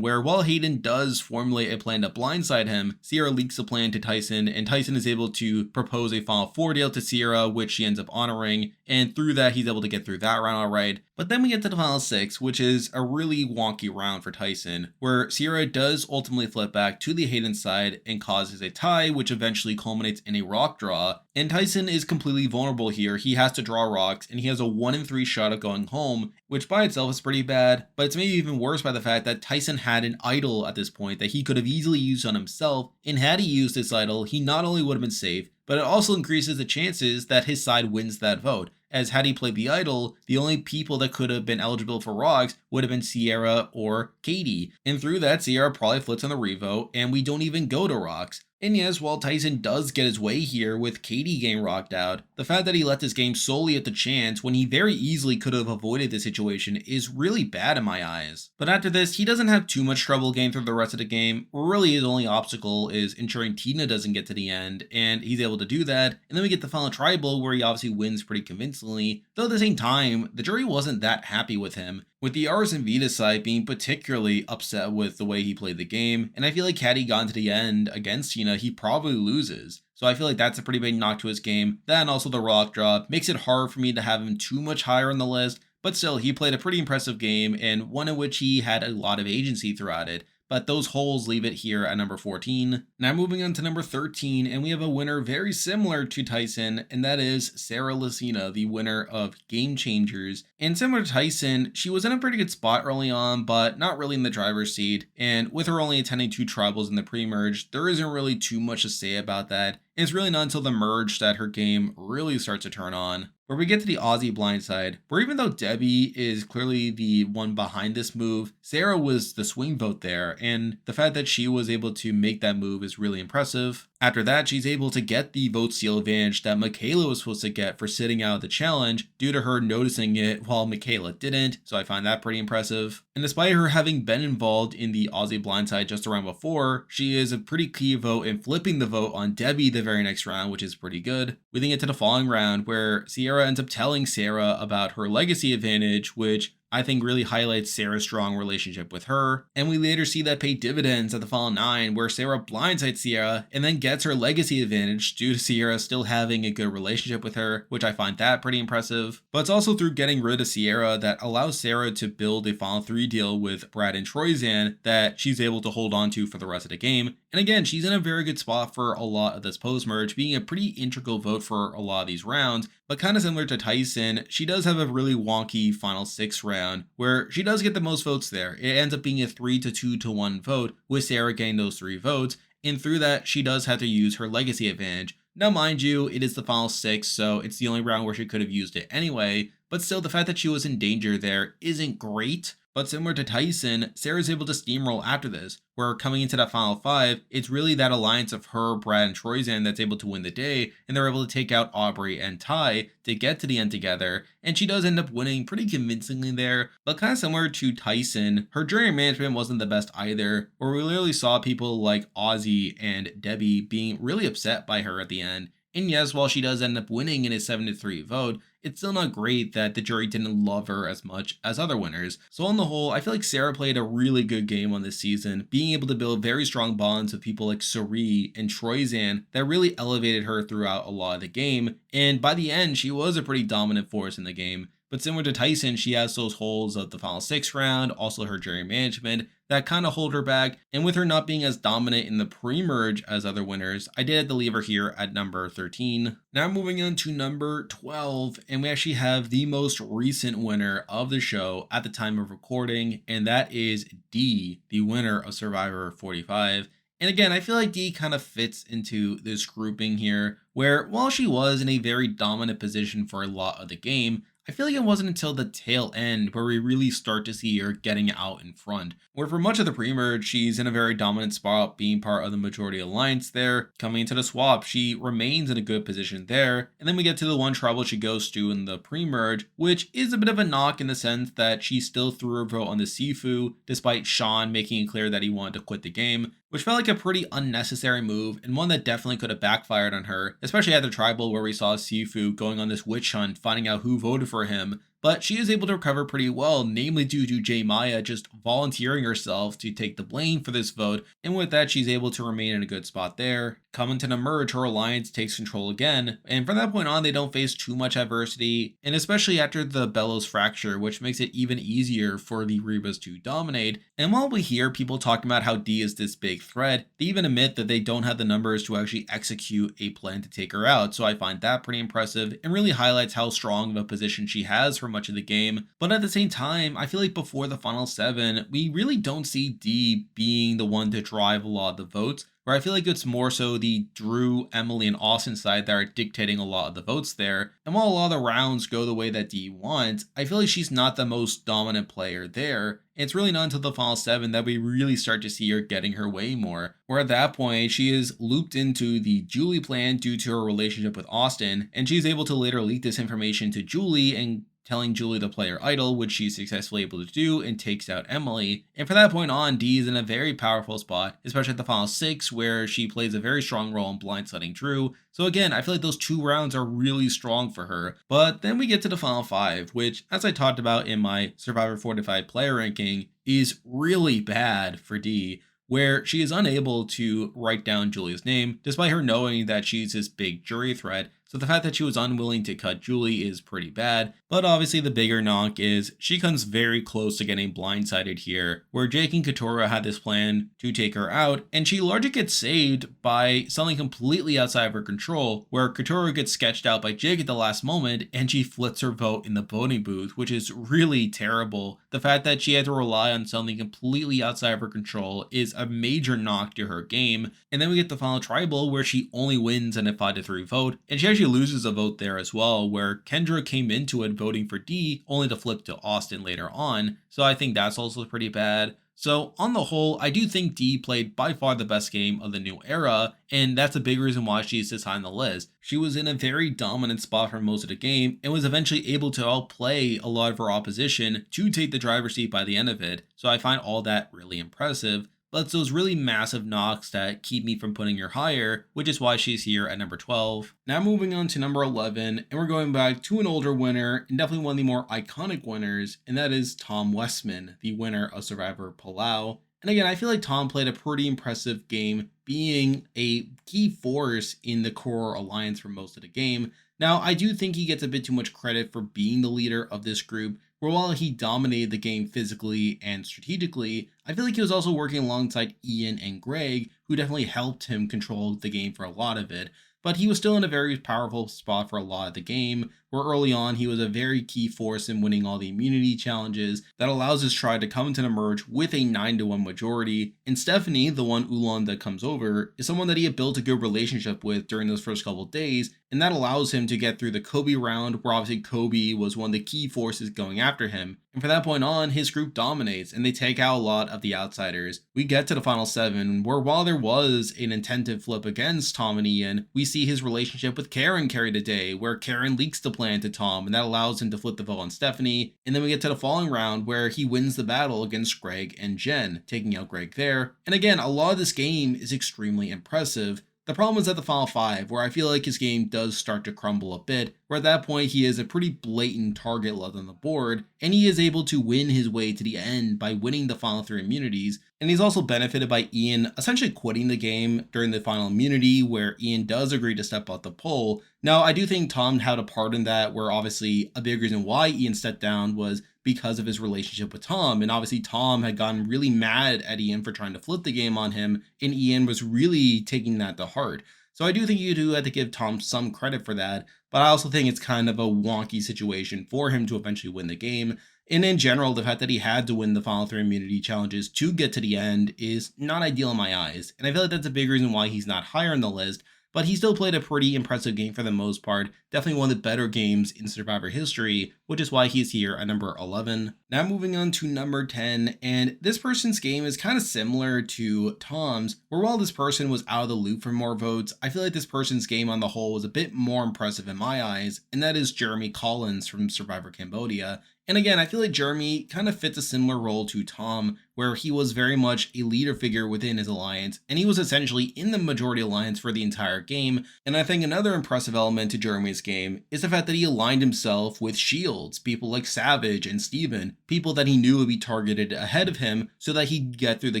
where while Hayden does formulate a plan to blindside him, Sierra leaks the plan to Tyson, and Tyson is able to propose a final 4 deal to Sierra, which she ends up honoring, and through that, he's able to get through that round alright. But then we get to the final 6, which is a really wonky round for Tyson, where Sierra does ultimately flip back to the Hayden side and causes a tie, which eventually culminates in a rock draw. And Tyson is completely vulnerable here. He has to draw rocks, and he has a 1 in 3 shot at going home, which by itself is pretty bad, but it's maybe even worse by the fact that Tyson had an idol at this point that he could have easily used on himself, and had he used this idol, he not only would have been safe, but it also increases the chances that his side wins that vote, as had he played the idol, the only people that could have been eligible for rocks would have been Sierra or Katie, and through that Sierra probably flips on the revote, and we don't even go to rocks. And yes, while Tyson does get his way here with Katie getting rocked out, the fact that he let this game solely at the chance when he very easily could have avoided the situation is really bad in my eyes. But after this, he doesn't have too much trouble getting through the rest of the game. Really, his only obstacle is ensuring Tina doesn't get to the end, and he's able to do that. And then we get the final tribal where he obviously wins pretty convincingly, though at the same time, the jury wasn't that happy with him, with the Aras and Vita side being particularly upset with the way he played the game, and I feel like had he gone to the end against Tina, he probably loses. So I feel like that's a pretty big knock to his game. Then also the rock drop makes it hard for me to have him too much higher on the list, but still, he played a pretty impressive game, and one in which he had a lot of agency throughout it. But those holes leave it here at number 14. Now moving on to number 13, and we have a winner very similar to Tyson, and that is Sarah Lucina, the winner of Game Changers. And similar to Tyson, she was in a pretty good spot early on, but not really in the driver's seat. And with her only attending 2 tribals in the pre-merge, there isn't really too much to say about that. And it's really not until the merge that her game really starts to turn on, where we get to the Aussie blindside, where even though Debbie is clearly the one behind this move, Sarah was the swing vote there, and the fact that she was able to make that move is really impressive. After that, she's able to get the vote steal advantage that Michele was supposed to get for sitting out of the challenge due to her noticing it while Michele didn't, so I find that pretty impressive. And despite her having been involved in the Aussie blindside just a round before, she is a pretty key vote in flipping the vote on Debbie the very next round, which is pretty good. We then get to the following round where Sierra ends up telling Sarah about her legacy advantage, which I think really highlights Sarah's strong relationship with her. And we later see that pay dividends at the final 9, where Sarah blindsides Sierra and then gets her legacy advantage due to Sierra still having a good relationship with her, which I find that pretty impressive. But it's also through getting rid of Sierra that allows Sarah to build a final 3 deal with Brad and Troyzan that she's able to hold on to for the rest of the game. And again, she's in a very good spot for a lot of this post-merge, being a pretty integral vote for a lot of these rounds. But kind of similar to Tyson, she does have a really wonky final 6 round where she does get the most votes there. It ends up being a 3-2 to 1 vote, with Sarah getting those 3 votes. And through that, she does have to use her legacy advantage. Now, mind you, it is the final 6, so it's the only round where she could have used it anyway. But still, the fact that she was in danger there isn't great. But similar to Tyson, Sarah's able to steamroll after this, where coming into that final 5, it's really that alliance of her, Brad, and Troyzan that's able to win the day, and they're able to take out Aubrey and Ty to get to the end together, and she does end up winning pretty convincingly there. But kind of similar to Tyson, her jury management wasn't the best either, where we literally saw people like Ozzy and Debbie being really upset by her at the end. And yes, while she does end up winning in a 7-3 vote, it's still not great that the jury didn't love her as much as other winners. So on the whole, I feel like Sarah played a really good game on this season, being able to build very strong bonds with people like Suri and Troyzan that really elevated her throughout a lot of the game. And by the end, she was a pretty dominant force in the game. But similar to Tyson, she has those holes of the final 6 round, also her jury management, that kind of hold her back. And with her not being as dominant in the pre-merge as other winners, I did have to leave her here at number 13. Now moving on to number 12, and we actually have the most recent winner of the show at the time of recording, and that is Dee, the winner of Survivor 45. And again, I feel like Dee kind of fits into this grouping here, where while she was in a very dominant position for a lot of the game, I feel like it wasn't until the tail end where we really start to see her getting out in front. Where for much of the pre-merge, she's in a very dominant spot, being part of the majority alliance there. Coming into the swap, she remains in a good position there. And then we get to the one trouble she goes to in the pre-merge, which is a bit of a knock in the sense that she still threw her vote on the Sifu, despite Sean making it clear that he wanted to quit the game, which felt like a pretty unnecessary move and one that definitely could have backfired on her, especially at the tribal where we saw Sifu going on this witch hunt, finding out who voted for him. But she is able to recover pretty well, namely due to J Maya just volunteering herself to take the blame for this vote, and with that she's able to remain in a good spot there. Coming to the merge, her alliance takes control again, and from that point on they don't face too much adversity, and especially after the Bellows fracture, which makes it even easier for the Rebas to dominate. And while we hear people talking about how Dee is this big threat, they even admit that they don't have the numbers to actually execute a plan to take her out, so I find that pretty impressive and really highlights how strong of a position she has for much of the game. But at the same time, I feel like before the final 7, we really don't see Dee being the one to drive a lot of the votes, where I feel like it's more so the Drew, Emily, and Austin side that are dictating a lot of the votes there. And while a lot of the rounds go the way that Dee wants, I feel like she's not the most dominant player there. It's really not until the final 7 that we really start to see her getting her way more, where at that point she is looped into the Julie plan due to her relationship with Austin, and she's able to later leak this information to Julie and telling Julie to play her idol, which she's successfully able to do, and takes out Emily. And from that point on, Dee is in a very powerful spot, especially at the final 6, where she plays a very strong role in blindsiding Drew. So again, I feel like those 2 rounds are really strong for her. But then we get to the final 5, which, as I talked about in my Survivor 45 player ranking, is really bad for Dee, where she is unable to write down Julia's name, despite her knowing that she's this big jury threat. So the fact that she was unwilling to cut Julie is pretty bad, but obviously the bigger knock is she comes very close to getting blindsided here, where Jake and Katora had this plan to take her out, and she largely gets saved by something completely outside of her control, where Katora gets sketched out by Jake at the last moment, and she flips her vote in the voting booth, which is really terrible. The fact that she had to rely on something completely outside of her control is a major knock to her game, and then we get the final tribal where she only wins in a 5-3 vote, and she actually loses a vote there as well, where Kendra came into it voting for Dee, only to flip to Austin later on, so I think that's also pretty bad. So on the whole, I do think Dee played by far the best game of the new era, and that's a big reason why she's this high on the list. She was in a very dominant spot for most of the game, and was eventually able to outplay a lot of her opposition to take the driver's seat by the end of it, so I find all that really impressive. But it's those really massive knocks that keep me from putting her higher, which is why she's here at number 12. Now moving on to number 11, and we're going back to an older winner, and definitely one of the more iconic winners, and that is Tom Westman, the winner of Survivor Palau. And again, I feel like Tom played a pretty impressive game, being a key force in the core alliance for most of the game. Now, I do think he gets a bit too much credit for being the leader of this group, where while he dominated the game physically and strategically, I feel like he was also working alongside Ian and Greg, who definitely helped him control the game for a lot of it. But he was still in a very powerful spot for a lot of the game, where early on he was a very key force in winning all the immunity challenges that allows his tribe to come into the merge with a 9-1 majority. And Stephanie, the one Ulan that comes over, is someone that he had built a good relationship with during those first couple of days, and that allows him to get through the Kobe round, where obviously Kobe was one of the key forces going after him. And from that point on, his group dominates, and they take out a lot of the outsiders. We get to the final 7, where while there was an intentive flip against Tom and Ian, we see his relationship with Karen carry the day, where Karen leaks the plan to Tom, and that allows him to flip the vote on Stephanie. And then we get to the following round, where he wins the battle against Greg and Jen, taking out Greg there. And again, a lot of this game is extremely impressive. The problem is at the final 5, where I feel like his game does start to crumble a bit, where at that point he is a pretty blatant target left on the board, and he is able to win his way to the end by winning the final 3 immunities, and he's also benefited by Ian essentially quitting the game during the final immunity, where Ian does agree to step out the poll. Now, I do think Tom had a part in that, where obviously a big reason why Ian stepped down was because of his relationship with Tom, and obviously Tom had gotten really mad at Ian for trying to flip the game on him, and Ian was really taking that to heart. So I do think you do have to give Tom some credit for that, but I also think it's kind of a wonky situation for him to eventually win the game. And in general, the fact that he had to win the final 3 immunity challenges to get to the end is not ideal in my eyes, and I feel like that's a big reason why he's not higher on the list. But he still played a pretty impressive game for the most part, definitely one of the better games in Survivor history, which is why he's here at number 11. Now moving on to number 10, and this person's game is kind of similar to Tom's, where while this person was out of the loop for more votes, I feel like this person's game on the whole was a bit more impressive in my eyes, and that is Jeremy Collins from Survivor Cambodia. And again, I feel like Jeremy kind of fits a similar role to Tom, where he was very much a leader figure within his alliance, and he was essentially in the majority alliance for the entire game. And I think another impressive element to Jeremy's game is the fact that he aligned himself with shields, people like Savage and Steven, people that he knew would be targeted ahead of him so that he'd get through the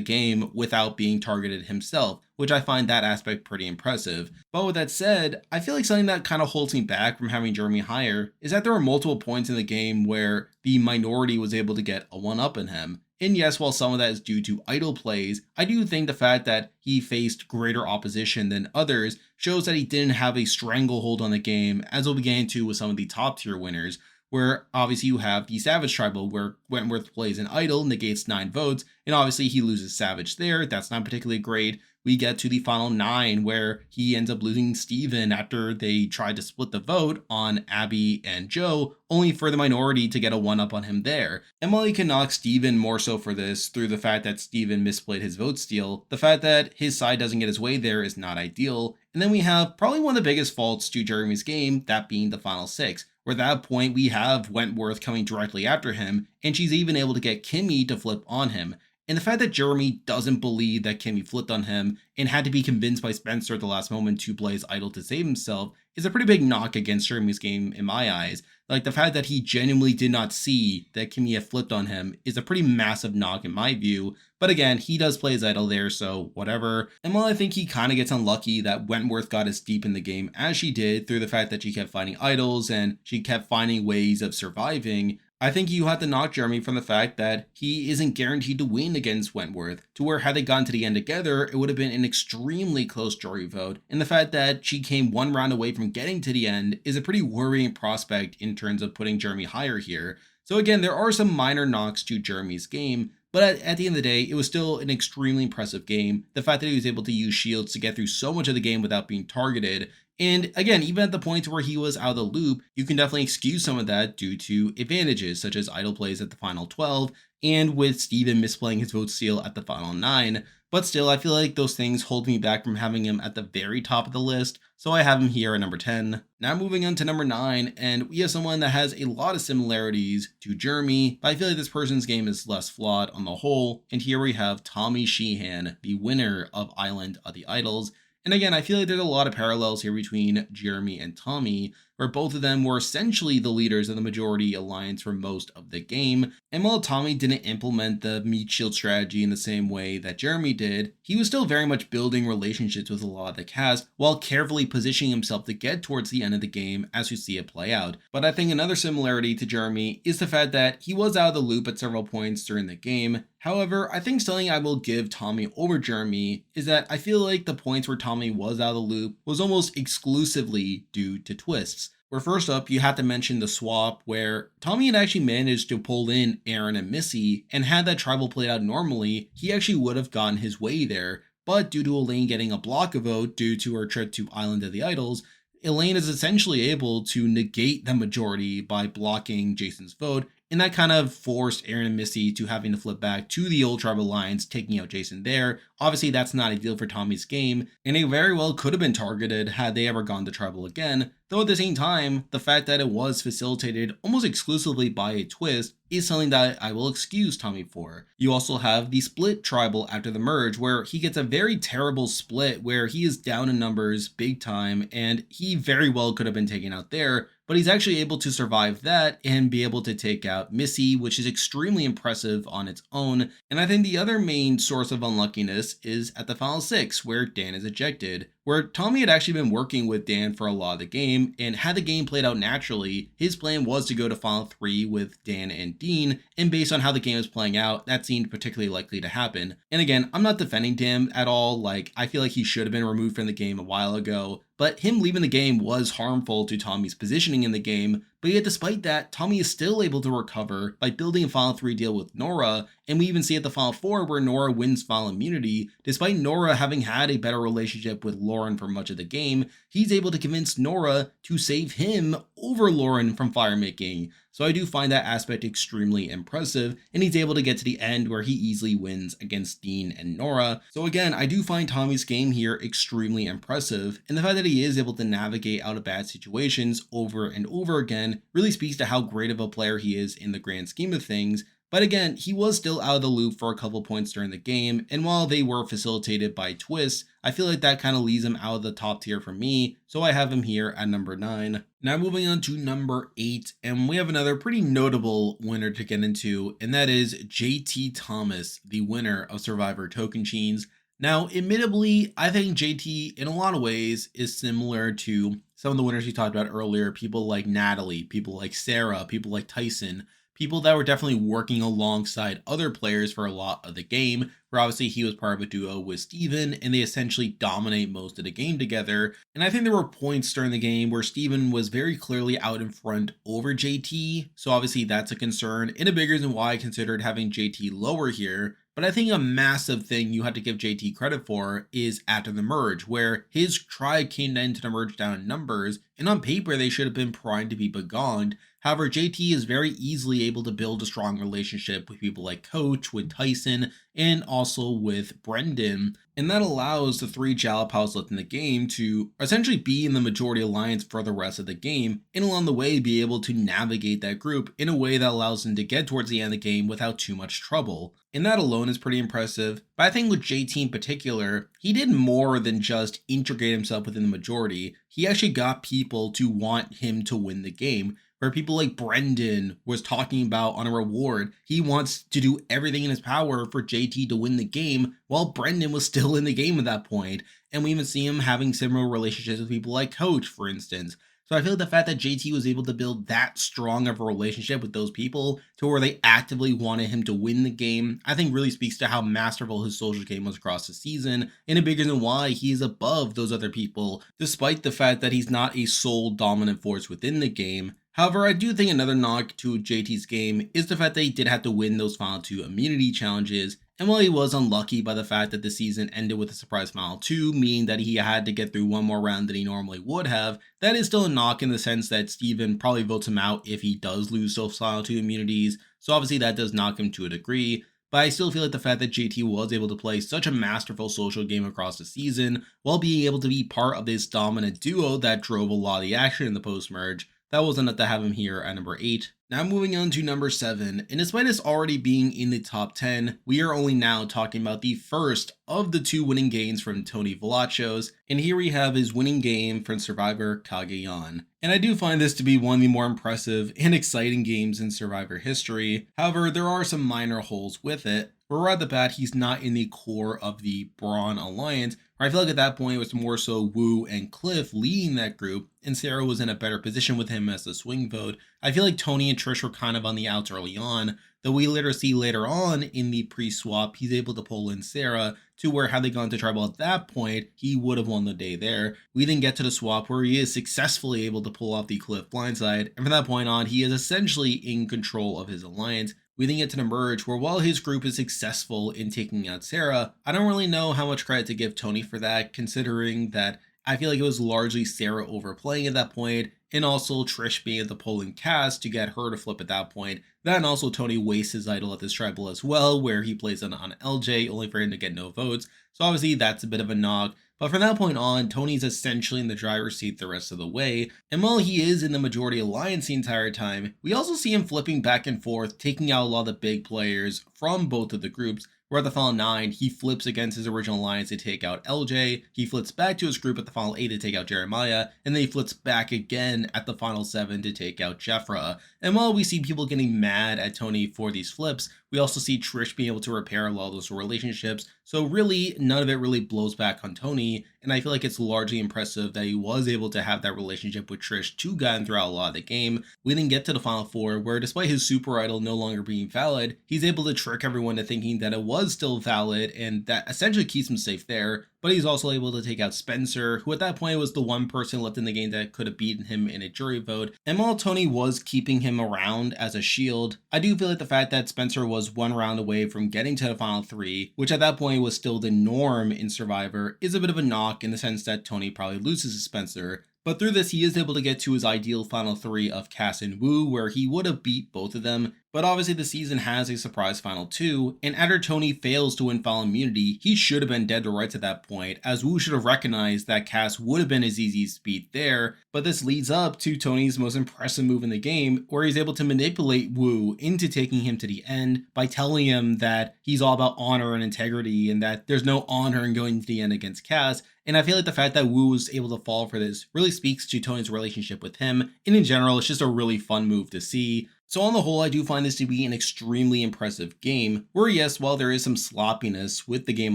game without being targeted himself, which I find that aspect pretty impressive. But with that said, I feel like something that kind of holds me back from having Jeremy higher is that there were multiple points in the game where the minority was able to get a 1-up in him. And yes, while some of that is due to idle plays, I do think the fact that he faced greater opposition than others shows that he didn't have a stranglehold on the game, as we'll be getting to with some of the top tier winners, where obviously you have the Savage Tribal, where Wentworth plays an idle, negates 9 votes, and obviously he loses Savage there. That's not particularly great. We get to the final 9, where he ends up losing Steven after they tried to split the vote on Abby and Joe, only for the minority to get a 1-up on him there. And while he can knock Steven more so for this through the fact that Steven misplayed his vote steal, the fact that his side doesn't get his way there is not ideal. And then we have probably one of the biggest faults to Jeremy's game, that being the final 6. Where at that point we have Wentworth coming directly after him, and she's even able to get Kimmy to flip on him. And the fact that Jeremy doesn't believe that Kimmy flipped on him and had to be convinced by Spencer at the last moment to play his idol to save himself is a pretty big knock against Jeremy's game in my eyes. Like, the fact that he genuinely did not see that Kimmy had flipped on him is a pretty massive knock in my view. But again, he does play his idol there, so whatever. And while I think he kind of gets unlucky that Wentworth got as deep in the game as she did through the fact that she kept finding idols and she kept finding ways of surviving, I think you have to knock Jeremy from the fact that he isn't guaranteed to win against Wentworth, to where had they gone to the end together, it would have been an extremely close jury vote, and the fact that she came one round away from getting to the end is a pretty worrying prospect in terms of putting Jeremy higher here. So again, there are some minor knocks to Jeremy's game, but at the end of the day, it was still an extremely impressive game. The fact that he was able to use shields to get through so much of the game without being targeted. And again, even at the points where he was out of the loop, you can definitely excuse some of that due to advantages, such as idle plays at the final 12, and with Steven misplaying his vote steal at the final 9. But still, I feel like those things hold me back from having him at the very top of the list, so I have him here at number 10. Now moving on to number 9, and we have someone that has a lot of similarities to Jeremy, but I feel like this person's game is less flawed on the whole, and here we have Tommy Sheehan, the winner of Island of the Idols. And again, I feel like there's a lot of parallels here between Jeremy and Tommy, where both of them were essentially the leaders of the majority alliance for most of the game. And while Tommy didn't implement the meat shield strategy in the same way that Jeremy did, he was still very much building relationships with a lot of the cast while carefully positioning himself to get towards the end of the game as we see it play out. But I think another similarity to Jeremy is the fact that he was out of the loop at several points during the game. However, I think something I will give Tommy over Jeremy is that I feel like the points where Tommy was out of the loop was almost exclusively due to twists. Where first up, you have to mention the swap where Tommy had actually managed to pull in Aaron and Missy, and had that tribal played out normally, he actually would have gotten his way there. But due to Elaine getting a block a vote due to her trip to Island of the Idols, Elaine is essentially able to negate the majority by blocking Jason's vote, and that kind of forced Aaron and Missy to having to flip back to the old tribal alliance, taking out Jason there. Obviously, that's not ideal for Tommy's game, and he very well could have been targeted had they ever gone to tribal again. Though at the same time, the fact that it was facilitated almost exclusively by a twist is something that I will excuse Tommy for. You also have the split tribal after the merge, where he gets a very terrible split where he is down in numbers big time, and he very well could have been taken out there, but he's actually able to survive that and be able to take out Missy, which is extremely impressive on its own. And I think the other main source of unluckiness is at the final 6, where Dan is ejected, where Tommy had actually been working with Dan for a lot of the game, and had the game played out naturally, his plan was to go to final 3 with Dan and Dean, and based on how the game was playing out, that seemed particularly likely to happen. And again, I'm not defending Dan at all, like, I feel like he should have been removed from the game a while ago, but him leaving the game was harmful to Tommy's positioning in the game. But yet despite that, Tommy is still able to recover by building a final 3 deal with Nora, and we even see at the final 4 where Nora wins final immunity. Despite Nora having had a better relationship with Lauren for much of the game, he's able to convince Nora to save him over Lauren from fire making. So I do find that aspect extremely impressive, and he's able to get to the end where he easily wins against Dean and Nora. So again, I do find Tommy's game here extremely impressive, and the fact that he is able to navigate out of bad situations over and over again really speaks to how great of a player he is in the grand scheme of things. But again, he was still out of the loop for a couple points during the game, and while they were facilitated by twists, I feel like that kind of leaves him out of the top tier for me, so I have him here at number 9. Now moving on to number 8, and we have another pretty notable winner to get into, and that is JT Thomas, the winner of Survivor Tocantins. Now, admittedly, I think JT in a lot of ways is similar to some of the winners we talked about earlier, people like Natalie, people like Sarah, people like Tyson, people that were definitely working alongside other players for a lot of the game, where obviously he was part of a duo with Steven, and they essentially dominate most of the game together. And I think there were points during the game where Steven was very clearly out in front over JT, so obviously that's a concern, and a big reason why I considered having JT lower here. But I think a massive thing you have to give JT credit for is after the merge, where his tribe came into the merge down in numbers, and on paper they should have been primed to be begone. However, JT is very easily able to build a strong relationship with people like Coach, with Tyson, and also with Brendan. And that allows the three Jalapals left in the game to essentially be in the majority alliance for the rest of the game, and along the way be able to navigate that group in a way that allows them to get towards the end of the game without too much trouble. And that alone is pretty impressive. But I think with JT in particular, he did more than just integrate himself within the majority. He actually got people to want him to win the game, where people like Brendan was talking about on a reward. He wants to do everything in his power for JT to win the game while Brendan was still in the game at that point. And we even see him having similar relationships with people like Coach, for instance. So I feel like the fact that JT was able to build that strong of a relationship with those people to where they actively wanted him to win the game, I think really speaks to how masterful his social game was across the season, and a big reason why he is above those other people, despite the fact that he's not a sole dominant force within the game. However, I do think another knock to JT's game is the fact that he did have to win those final two immunity challenges. And while he was unlucky by the fact that the season ended with a surprise final 2, meaning that he had to get through one more round than he normally would have, that is still a knock in the sense that Steven probably votes him out if he does lose those final 2 immunities. So obviously that does knock him to a degree. But I still feel like the fact that JT was able to play such a masterful social game across the season, while being able to be part of this dominant duo that drove a lot of the action in the post-merge, that was enough to have him here at number 8. Now moving on to number 7, and despite us already being in the top 10, we are only now talking about the first of the 2 winning games from Tony Velachos, and here we have his winning game from Survivor Cagayan. And I do find this to be one of the more impressive and exciting games in Survivor history. However, there are some minor holes with it, where right at the bat he's not in the core of the Braun Alliance, where I feel like at that point it was more so Wu and Cliff leading that group, and Sarah was in a better position with him as the swing vote. I feel like Tony and Trish were kind of on the outs early on, though we later see later on in the pre-swap he's able to pull in Sarah, to where had they gone to tribal at that point, he would have won the day there. We then get to the swap where he is successfully able to pull off the Cliff blindside, and from that point on he is essentially in control of his alliance. We then get to the merge where while his group is successful in taking out Sarah, I don't really know how much credit to give Tony for that, considering that I feel like it was largely Sarah overplaying at that point, and also Trish being at the polling cast to get her to flip at that point. Then also Tony wastes his idol at this tribal as well, where he plays on LJ only for him to get no votes. So obviously that's a bit of a knock. But from that point on, Tony's essentially in the driver's seat the rest of the way, and while he is in the majority alliance the entire time, we also see him flipping back and forth, taking out a lot of the big players from both of the groups, where at the final 9, he flips against his original alliance to take out LJ, he flips back to his group at the final 8 to take out Jeremiah, and then he flips back again at the final 7 to take out Jeffra. And while we see people getting mad at Tony for these flips, we also see Trish being able to repair a lot of those relationships, so really none of it really blows back on Tony, and I feel like it's largely impressive that he was able to have that relationship with Trish to guide him throughout a lot of the game. We then get to the final 4, where despite his super idol no longer being valid, he's able to trick everyone to thinking that it was still valid, and that essentially keeps him safe there. But he's also able to take out Spencer, who at that point was the one person left in the game that could have beaten him in a jury vote. And while Tony was keeping him around as a shield, I do feel like the fact that Spencer was one round away from getting to the final 3, which at that point was still the norm in Survivor, is a bit of a knock in the sense that Tony probably loses to Spencer. But through this, he is able to get to his ideal final 3 of Cass and Wu, where he would have beat both of them. But obviously the season has a surprise final 2, and after Tony fails to win final immunity, he should have been dead to rights at that point, as Wu should have recognized that Cass would have been his easiest beat there. But this leads up to Tony's most impressive move in the game, where he's able to manipulate Wu into taking him to the end by telling him that he's all about honor and integrity, and that there's no honor in going to the end against Cass. And I feel like the fact that Wu was able to fall for this really speaks to Tony's relationship with him, and in general, it's just a really fun move to see. So on the whole, I do find this to be an extremely impressive game, where yes, while there is some sloppiness with the game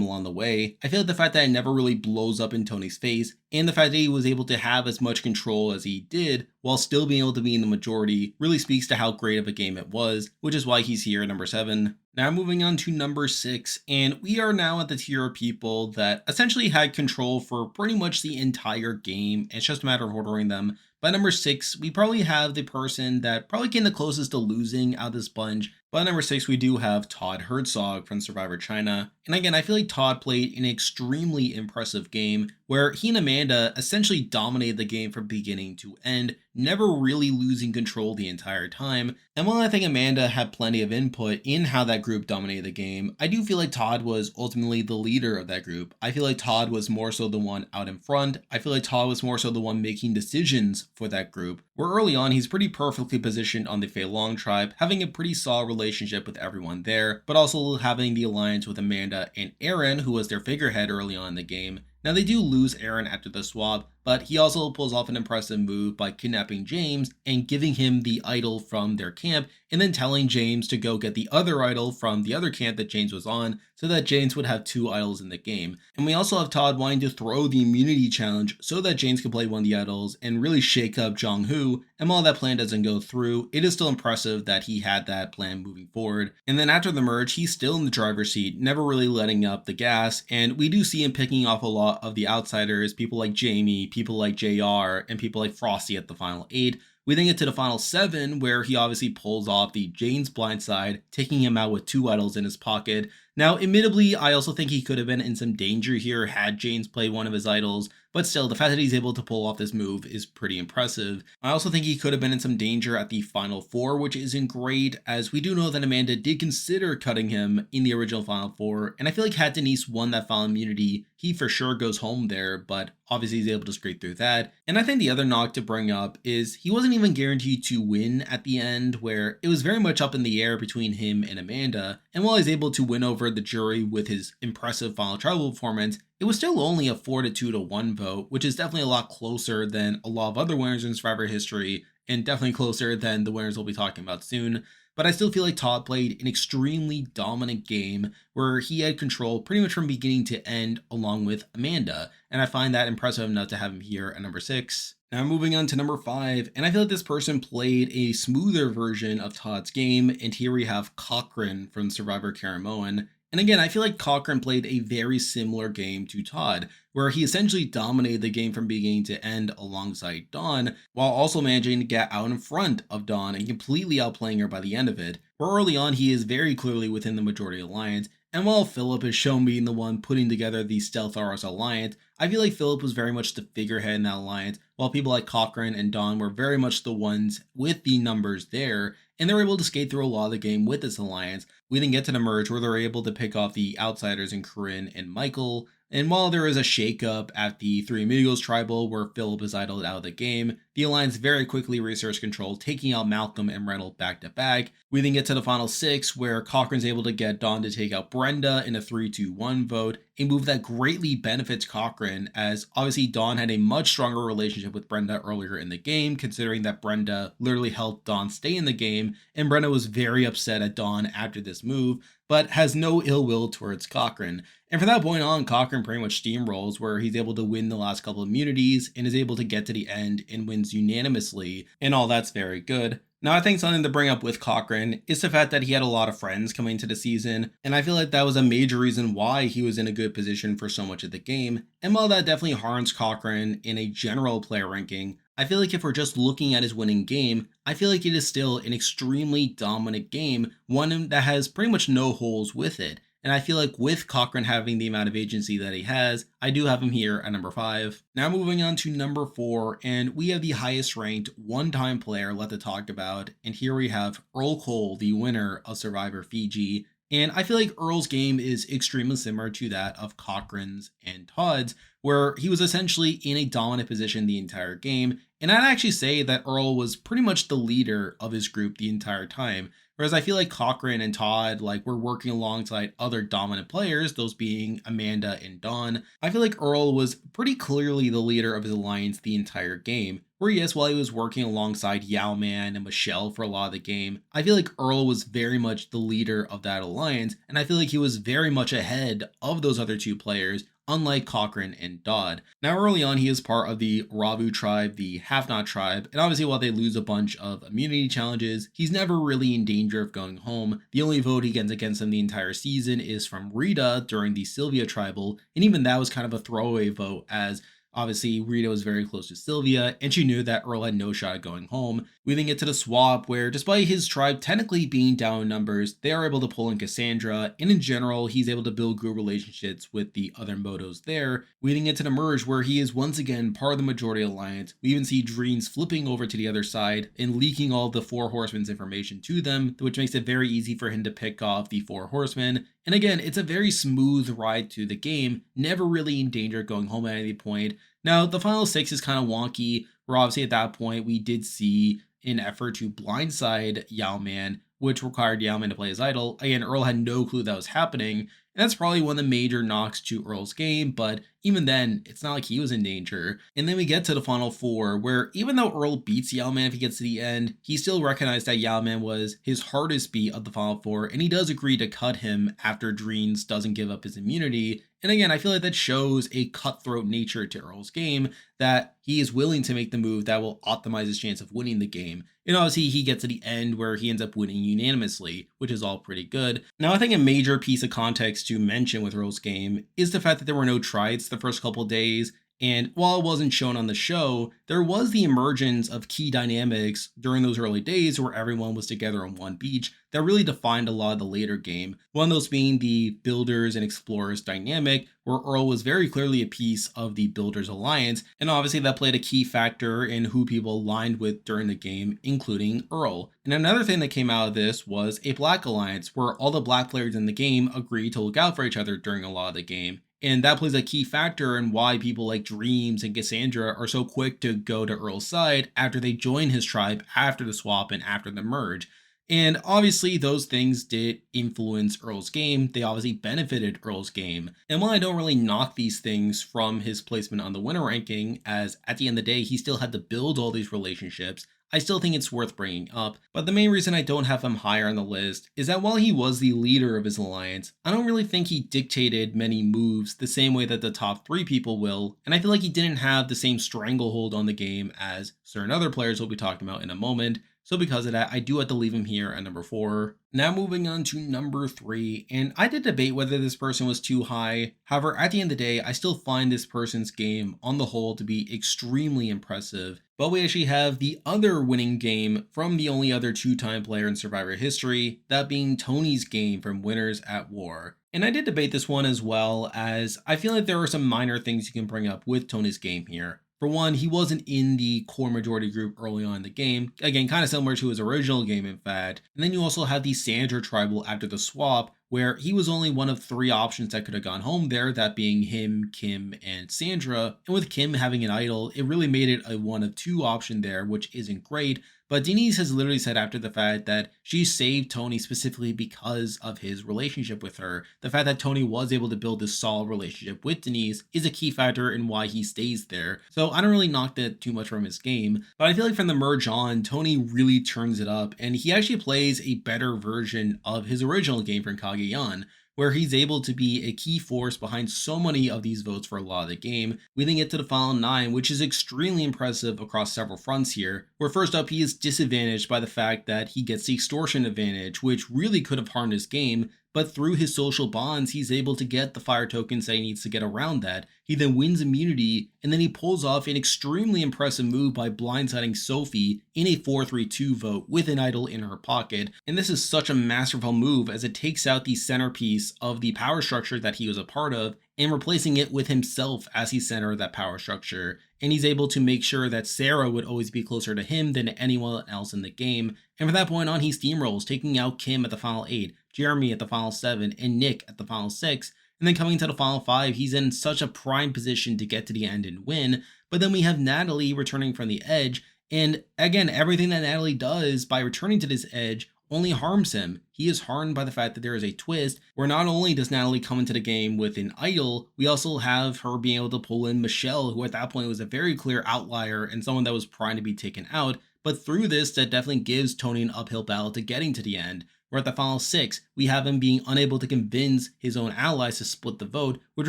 along the way, I feel like the fact that it never really blows up in Tony's face, and the fact that he was able to have as much control as he did, while still being able to be in the majority, really speaks to how great of a game it was, which is why he's here at number 7. Now moving on to number 6, and we are now at the tier of people that essentially had control for pretty much the entire game. It's just a matter of ordering them. By number 6, we probably have the person that probably came the closest to losing out of this bunch, But at number 6, we do have Todd Herzog from Survivor China. And again, I feel like Todd played an extremely impressive game where he and Amanda essentially dominated the game from beginning to end, never really losing control the entire time. And while I think Amanda had plenty of input in how that group dominated the game, I do feel like Todd was ultimately the leader of that group. I feel like Todd was more so the one out in front. I feel like Todd was more so the one making decisions for that group. Where early on, he's pretty perfectly positioned on the Fei Long tribe, having a pretty solid relationship with everyone there, but also having the alliance with Amanda and Aaron, who was their figurehead early on in the game. Now they do lose Aaron after the swap, but he also pulls off an impressive move by kidnapping James and giving him the idol from their camp, and then telling James to go get the other idol from the other camp that James was on, so that James would have 2 idols in the game. And we also have Todd wanting to throw the immunity challenge so that James can play one of the idols and really shake up Jong-Hoo, and while that plan doesn't go through, it is still impressive that he had that plan moving forward. And then after the merge, he's still in the driver's seat, never really letting up the gas, and we do see him picking off a lot of the outsiders, people like Jamie, people like JR, and people like Frosty at the final 8. We then get to the final 7, where he obviously pulls off the James blindside, taking him out with 2 idols in his pocket. Now, admittedly, I also think he could have been in some danger here had James played one of his idols, but still, the fact that he's able to pull off this move is pretty impressive. I also think he could have been in some danger at the final 4, which isn't great, as we do know that Amanda did consider cutting him in the original final 4, and I feel like had Denise won that final immunity, he for sure goes home there, but obviously he's able to scrape through that. And I think the other knock to bring up is he wasn't even guaranteed to win at the end, where it was very much up in the air between him and Amanda, and while he's able to win over the jury with his impressive final tribal performance, it was still only a 4-2 to 1 vote, which is definitely a lot closer than a lot of other winners in Survivor history, and definitely closer than the winners we'll be talking about soon. But I still feel like Todd played an extremely dominant game where he had control pretty much from beginning to end along with Amanda, and I find that impressive enough to have him here at number 6. Now moving on to number 5, and I feel like this person played a smoother version of Todd's game, and here we have Cochran from Survivor Caramoan. And again, I feel like Cochran played a very similar game to Todd, where he essentially dominated the game from beginning to end alongside Dawn, while also managing to get out in front of Dawn and completely outplaying her by the end of it. Where early on, he is very clearly within the majority alliance, and while Philip is shown being the one putting together the Stealth Aras alliance, I feel like Philip was very much the figurehead in that alliance, while people like Cochran and Dawn were very much the ones with the numbers there, and they were able to skate through a lot of the game with this alliance. We then get to the merge where they're able to pick off the outsiders in Corinne and Michael, and while there is a shakeup at the Three Amigos tribal where Philip is idled out of the game, the Alliance very quickly reasserts control, taking out Malcolm and Reynold back to back. We then get to the final 6 where Cochran's able to get Dawn to take out Brenda in a 3-2-1 vote, a move that greatly benefits Cochran, as obviously Dawn had a much stronger relationship with Brenda earlier in the game, considering that Brenda literally helped Dawn stay in the game, and Brenda was very upset at Dawn after this move, but has no ill will towards Cochran. And from that point on, Cochran pretty much steamrolls, where he's able to win the last couple of immunities and is able to get to the end and wins unanimously, and all that's very good. Now, I think something to bring up with Cochran is the fact that he had a lot of friends coming into the season, and I feel like that was a major reason why he was in a good position for so much of the game. And while that definitely harms Cochran in a general player ranking, I feel like if we're just looking at his winning game, I feel like it is still an extremely dominant game, one that has pretty much no holes with it. And I feel like with Cochran having the amount of agency that he has, I do have him here at number 5. Now moving on to number 4, and we have the highest ranked one-time player left to talk about. And here we have Earl Cole, the winner of Survivor Fiji. And I feel like Earl's game is extremely similar to that of Cochran's and Todd's, where he was essentially in a dominant position the entire game. And I'd actually say that Earl was pretty much the leader of his group the entire time. Whereas I feel like Cochran and Todd were working alongside other dominant players, those being Amanda and Dawn. I feel like Earl was pretty clearly the leader of his alliance the entire game. Where yes, while he was working alongside Yao Man and Michele for a lot of the game, I feel like Earl was very much the leader of that alliance, and I feel like he was very much ahead of those other two players, unlike Cochran and Dodd. Now early on, he is part of the Ravu tribe, the Have-Not tribe, and obviously while they lose a bunch of immunity challenges, he's never really in danger of going home. The only vote he gets against him the entire season is from Rita during the Sylvia tribal, and even that was kind of a throwaway vote, as obviously Rita was very close to Sylvia, and she knew that Earl had no shot at going home. We then get to the swap where, despite his tribe technically being down in numbers, they are able to pull in Cassandra, and in general, he's able to build good relationships with the other Motos there. We then get to the merge where he is once again part of the majority alliance. We even see Dreams flipping over to the other side and leaking all the Four Horsemen's information to them, which makes it very easy for him to pick off the Four Horsemen. And again, it's a very smooth ride to the game, never really in danger of going home at any point. Now, the final 6 is kind of wonky, where obviously at that point we did see an effort to blindside Yao Man, which required Yao Man to play his idol. Again, Earl had no clue that was happening, and that's probably one of the major knocks to Earl's game, but even then, it's not like he was in danger. And then we get to the final 4, where even though Earl beats Yao Man if he gets to the end, he still recognized that Yao Man was his hardest beat of the final 4, and he does agree to cut him after Dreams doesn't give up his immunity. And again, I feel like that shows a cutthroat nature to Earl's game, that he is willing to make the move that will optimize his chance of winning the game. And obviously he gets to the end where he ends up winning unanimously, which is all pretty good. Now I think a major piece of context to mention with Earl's game is the fact that there were no trites the first couple days. And while it wasn't shown on the show, there was the emergence of key dynamics during those early days where everyone was together on one beach that really defined a lot of the later game. One of those being the Builders and Explorers dynamic, where Earl was very clearly a piece of the Builders Alliance, and obviously that played a key factor in who people aligned with during the game, including Earl. And another thing that came out of this was a Black Alliance, where all the Black players in the game agreed to look out for each other during a lot of the game. And that plays a key factor in why people like Dreams and Cassandra are so quick to go to Earl's side after they join his tribe after the swap and after the merge. And obviously those things did influence Earl's game. They obviously benefited Earl's game. And while I don't really knock these things from his placement on the winner ranking, as at the end of the day, he still had to build all these relationships, I still think it's worth bringing up. But the main reason I don't have him higher on the list is that while he was the leader of his alliance, I don't really think he dictated many moves the same way that the top 3 people will, and I feel like he didn't have the same stranglehold on the game as certain other players we'll be talking about in a moment. So because of that, I do have to leave him here at number 4. Now moving on to number 3, and I did debate whether this person was too high. However, at the end of the day, I still find this person's game on the whole to be extremely impressive. But we actually have the other winning game from the only other 2-time player in Survivor history, that being Tony's game from Winners at War. And I did debate this one as well, as I feel like there are some minor things you can bring up with Tony's game here. For one, he wasn't in the core majority group early on in the game. Again, kind of similar to his original game, in fact. And then you also have the Sandra tribal after the swap, where he was only one of 3 options that could have gone home there, that being him, Kim, and Sandra. And with Kim having an idol, it really made it a 1 of 2 option there, which isn't great. But Denise has literally said after the fact that she saved Tony specifically because of his relationship with her. The fact that Tony was able to build this solid relationship with Denise is a key factor in why he stays there. So I don't really knock that too much from his game, but I feel like from the merge on, Tony really turns it up, and he actually plays a better version of his original game from Cagayan, where he's able to be a key force behind so many of these votes for a lot of the game. We then get to the final 9, which is extremely impressive across several fronts here, where first up he is disadvantaged by the fact that he gets the extortion advantage, which really could have harmed his game, but through his social bonds, he's able to get the fire tokens that he needs to get around that. He then wins immunity, and then he pulls off an extremely impressive move by blindsiding Sophie in a 4-3-2 vote with an idol in her pocket. And this is such a masterful move, as it takes out the centerpiece of the power structure that he was a part of and replacing it with himself as the center of that power structure. And he's able to make sure that Sarah would always be closer to him than anyone else in the game. And from that point on, he steamrolls, taking out Kim at the final 8, Jeremy at the final 7, and Nick at the final 6. And then coming to the final 5, he's in such a prime position to get to the end and win. But then we have Natalie returning from the edge. And again, everything that Natalie does by returning to this edge only harms him. He is harmed by the fact that there is a twist where not only does Natalie come into the game with an idol, we also have her being able to pull in Michele, who at that point was a very clear outlier and someone that was primed to be taken out. But through this, that definitely gives Tony an uphill battle to getting to the end. Where at the final 6, we have him being unable to convince his own allies to split the vote, which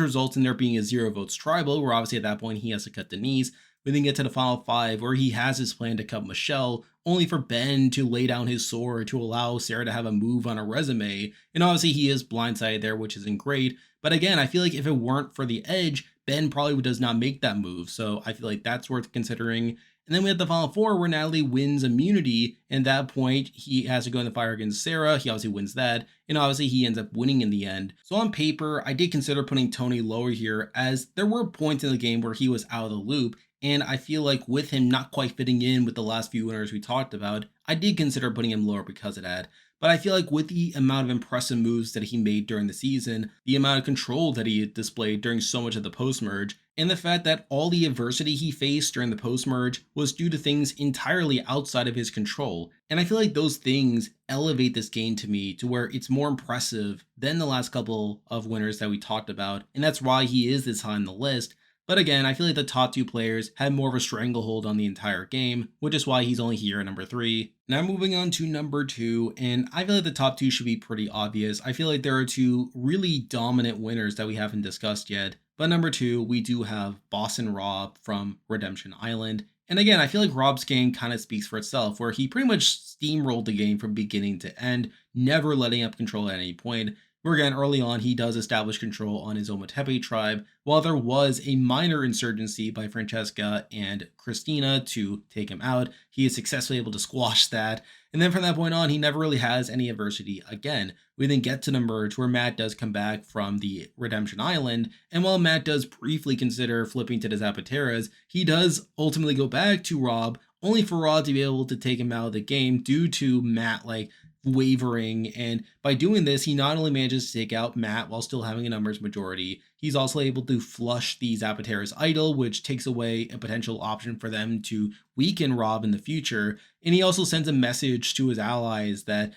results in there being a 0 votes tribal, where obviously at that point he has to cut Denise. We then get to the final 5, where he has his plan to cut Michele, only for Ben to lay down his sword to allow Sarah to have a move on her resume. And obviously he is blindsided there, which isn't great. But again, I feel like if it weren't for the edge, Ben probably does not make that move. So I feel like that's worth considering. And then we have the final four where Natalie wins immunity. And at that point, he has to go in the fire against Sarah. He obviously wins that. And obviously he ends up winning in the end. So on paper, I did consider putting Tony lower here, as there were points in the game where he was out of the loop. And I feel like with him not quite fitting in with the last few winners we talked about, I did consider putting him lower because of that. But I feel like with the amount of impressive moves that he made during the season, the amount of control that he displayed during so much of the post-merge, and the fact that all the adversity he faced during the post-merge was due to things entirely outside of his control. And I feel like those things elevate this game to me to where it's more impressive than the last couple of winners that we talked about, and that's why he is this high on the list. But again, I feel like the top two players had more of a stranglehold on the entire game, which is why he's only here at number 3. Now moving on to number 2, and I feel like the top 2 should be pretty obvious. I feel like there are 2 really dominant winners that we haven't discussed yet. But number 2, we do have Boss and Rob from Redemption Island. And again, I feel like Rob's game kind of speaks for itself, where he pretty much steamrolled the game from beginning to end, never letting up control at any point. Where again, early on, he does establish control on his Ometepe tribe, while there was a minor insurgency by Francesca and Christina to take him out. He is successfully able to squash that, and then from that point on, he never really has any adversity again. We then get to the merge, where Matt does come back from the Redemption Island, and while Matt does briefly consider flipping to the Zapateras, he does ultimately go back to Rob, only for Rob to be able to take him out of the game due to Matt, wavering, and by doing this, he not only manages to take out Matt while still having a numbers majority, he's also able to flush the Zapateras idol, which takes away a potential option for them to weaken Rob in the future, and he also sends a message to his allies that,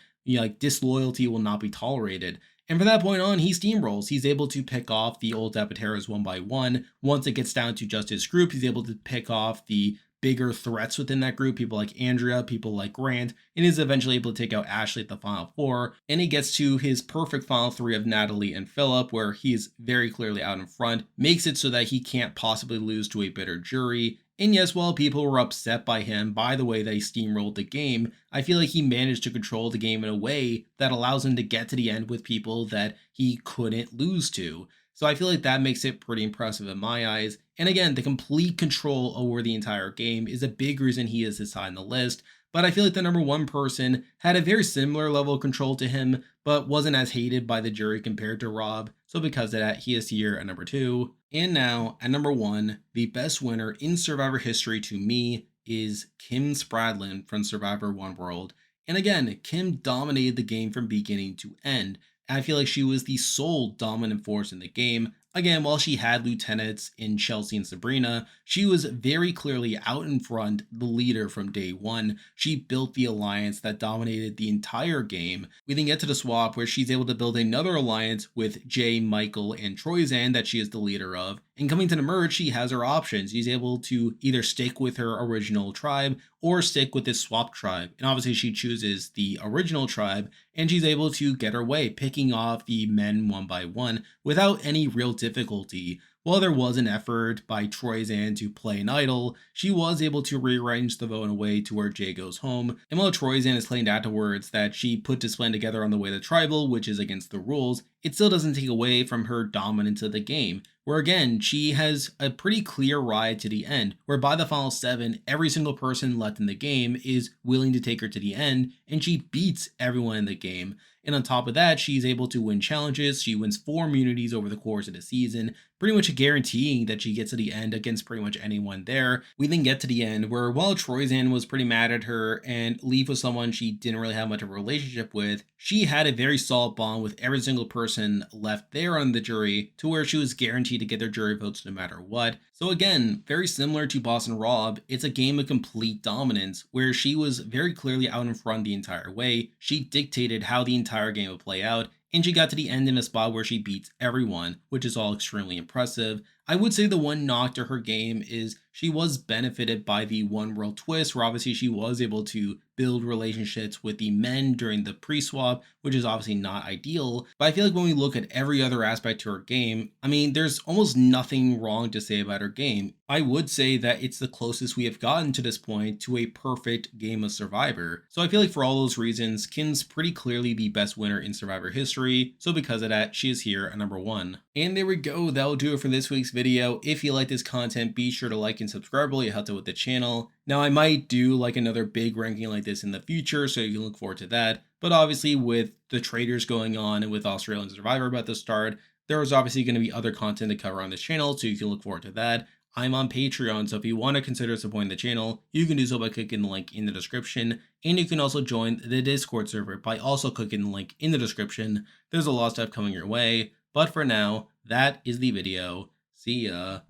disloyalty will not be tolerated. And from that point on, he steamrolls. He's able to pick off the old Zapateras one by one. Once it gets down to just his group, he's able to pick off the bigger threats within that group, people like Andrea, people like Grant, and is eventually able to take out Ashley at the final 4. And he gets to his perfect final 3 of Natalie and Philip, where he is very clearly out in front, makes it so that he can't possibly lose to a bitter jury. And yes, while people were upset by him by the way that he steamrolled the game, I feel like he managed to control the game in a way that allows him to get to the end with people that he couldn't lose to. So I feel like that makes it pretty impressive in my eyes. And again, the complete control over the entire game is a big reason he is this high on the list. But I feel like the number 1 person had a very similar level of control to him, but wasn't as hated by the jury compared to Rob. So because of that, he is here at number 2. And now at number 1, the best winner in Survivor history to me is Kim Spradlin from Survivor One World. And again, Kim dominated the game from beginning to end. I feel like she was the sole dominant force in the game. Again, while she had lieutenants in Chelsea and Sabrina, she was very clearly out in front, the leader from day one. She built the alliance that dominated the entire game. We then get to the swap where she's able to build another alliance with Jay, Michael, and Troyzan that she is the leader of. And coming to the merge, she has her options. She's able to either stick with her original tribe or stick with this swap tribe. And obviously she chooses the original tribe, and she's able to get her way, picking off the men one by one without any real difficulty. While there was an effort by Troyzan to play an idol, she was able to rearrange the vote in a way to where Jay goes home. And while Troyzan is claimed afterwards that she put this plan together on the way to tribal, which is against the rules, it still doesn't take away from her dominance of the game. Where again, she has a pretty clear ride to the end, where by the final 7, every single person left in the game is willing to take her to the end, and she beats everyone in the game. And on top of that, she's able to win challenges. She wins 4 immunities over the course of the season, pretty much guaranteeing that she gets to the end against pretty much anyone there. We then get to the end where while Troyzan was pretty mad at her and Leaf was someone she didn't really have much of a relationship with, she had a very solid bond with every single person left there on the jury to where she was guaranteed to get their jury votes no matter what. So again, very similar to Boss and Rob, it's a game of complete dominance where she was very clearly out in front the entire way. She dictated how the entire game would play out, and she got to the end in a spot where she beats everyone, which is all extremely impressive. I would say the one knock to her game is she was benefited by the one world twist, where obviously she was able to build relationships with the men during the pre-swap, which is obviously not ideal. But I feel like when we look at every other aspect to her game, I mean, there's almost nothing wrong to say about her game. I would say that it's the closest we have gotten to this point to a perfect game of Survivor. So I feel like for all those reasons, Kim's pretty clearly the best winner in Survivor history. So because of that, she is here at number 1. And there we go. That'll do it for this week's video. If you like this content, be sure to like and and subscribe really helps out with the channel. Now I might do like another big ranking like this in the future, so you can look forward to that. But obviously with the traders going on and with Australian Survivor about to start, there is obviously going to be other content to cover on this channel, so you can look forward to that. I'm on Patreon, so if you want to consider supporting the channel, you can do so by clicking the link in the description, and you can also join the Discord server by also clicking the link in the description. There's a lot of stuff coming your way, but for now, that is the video. See ya.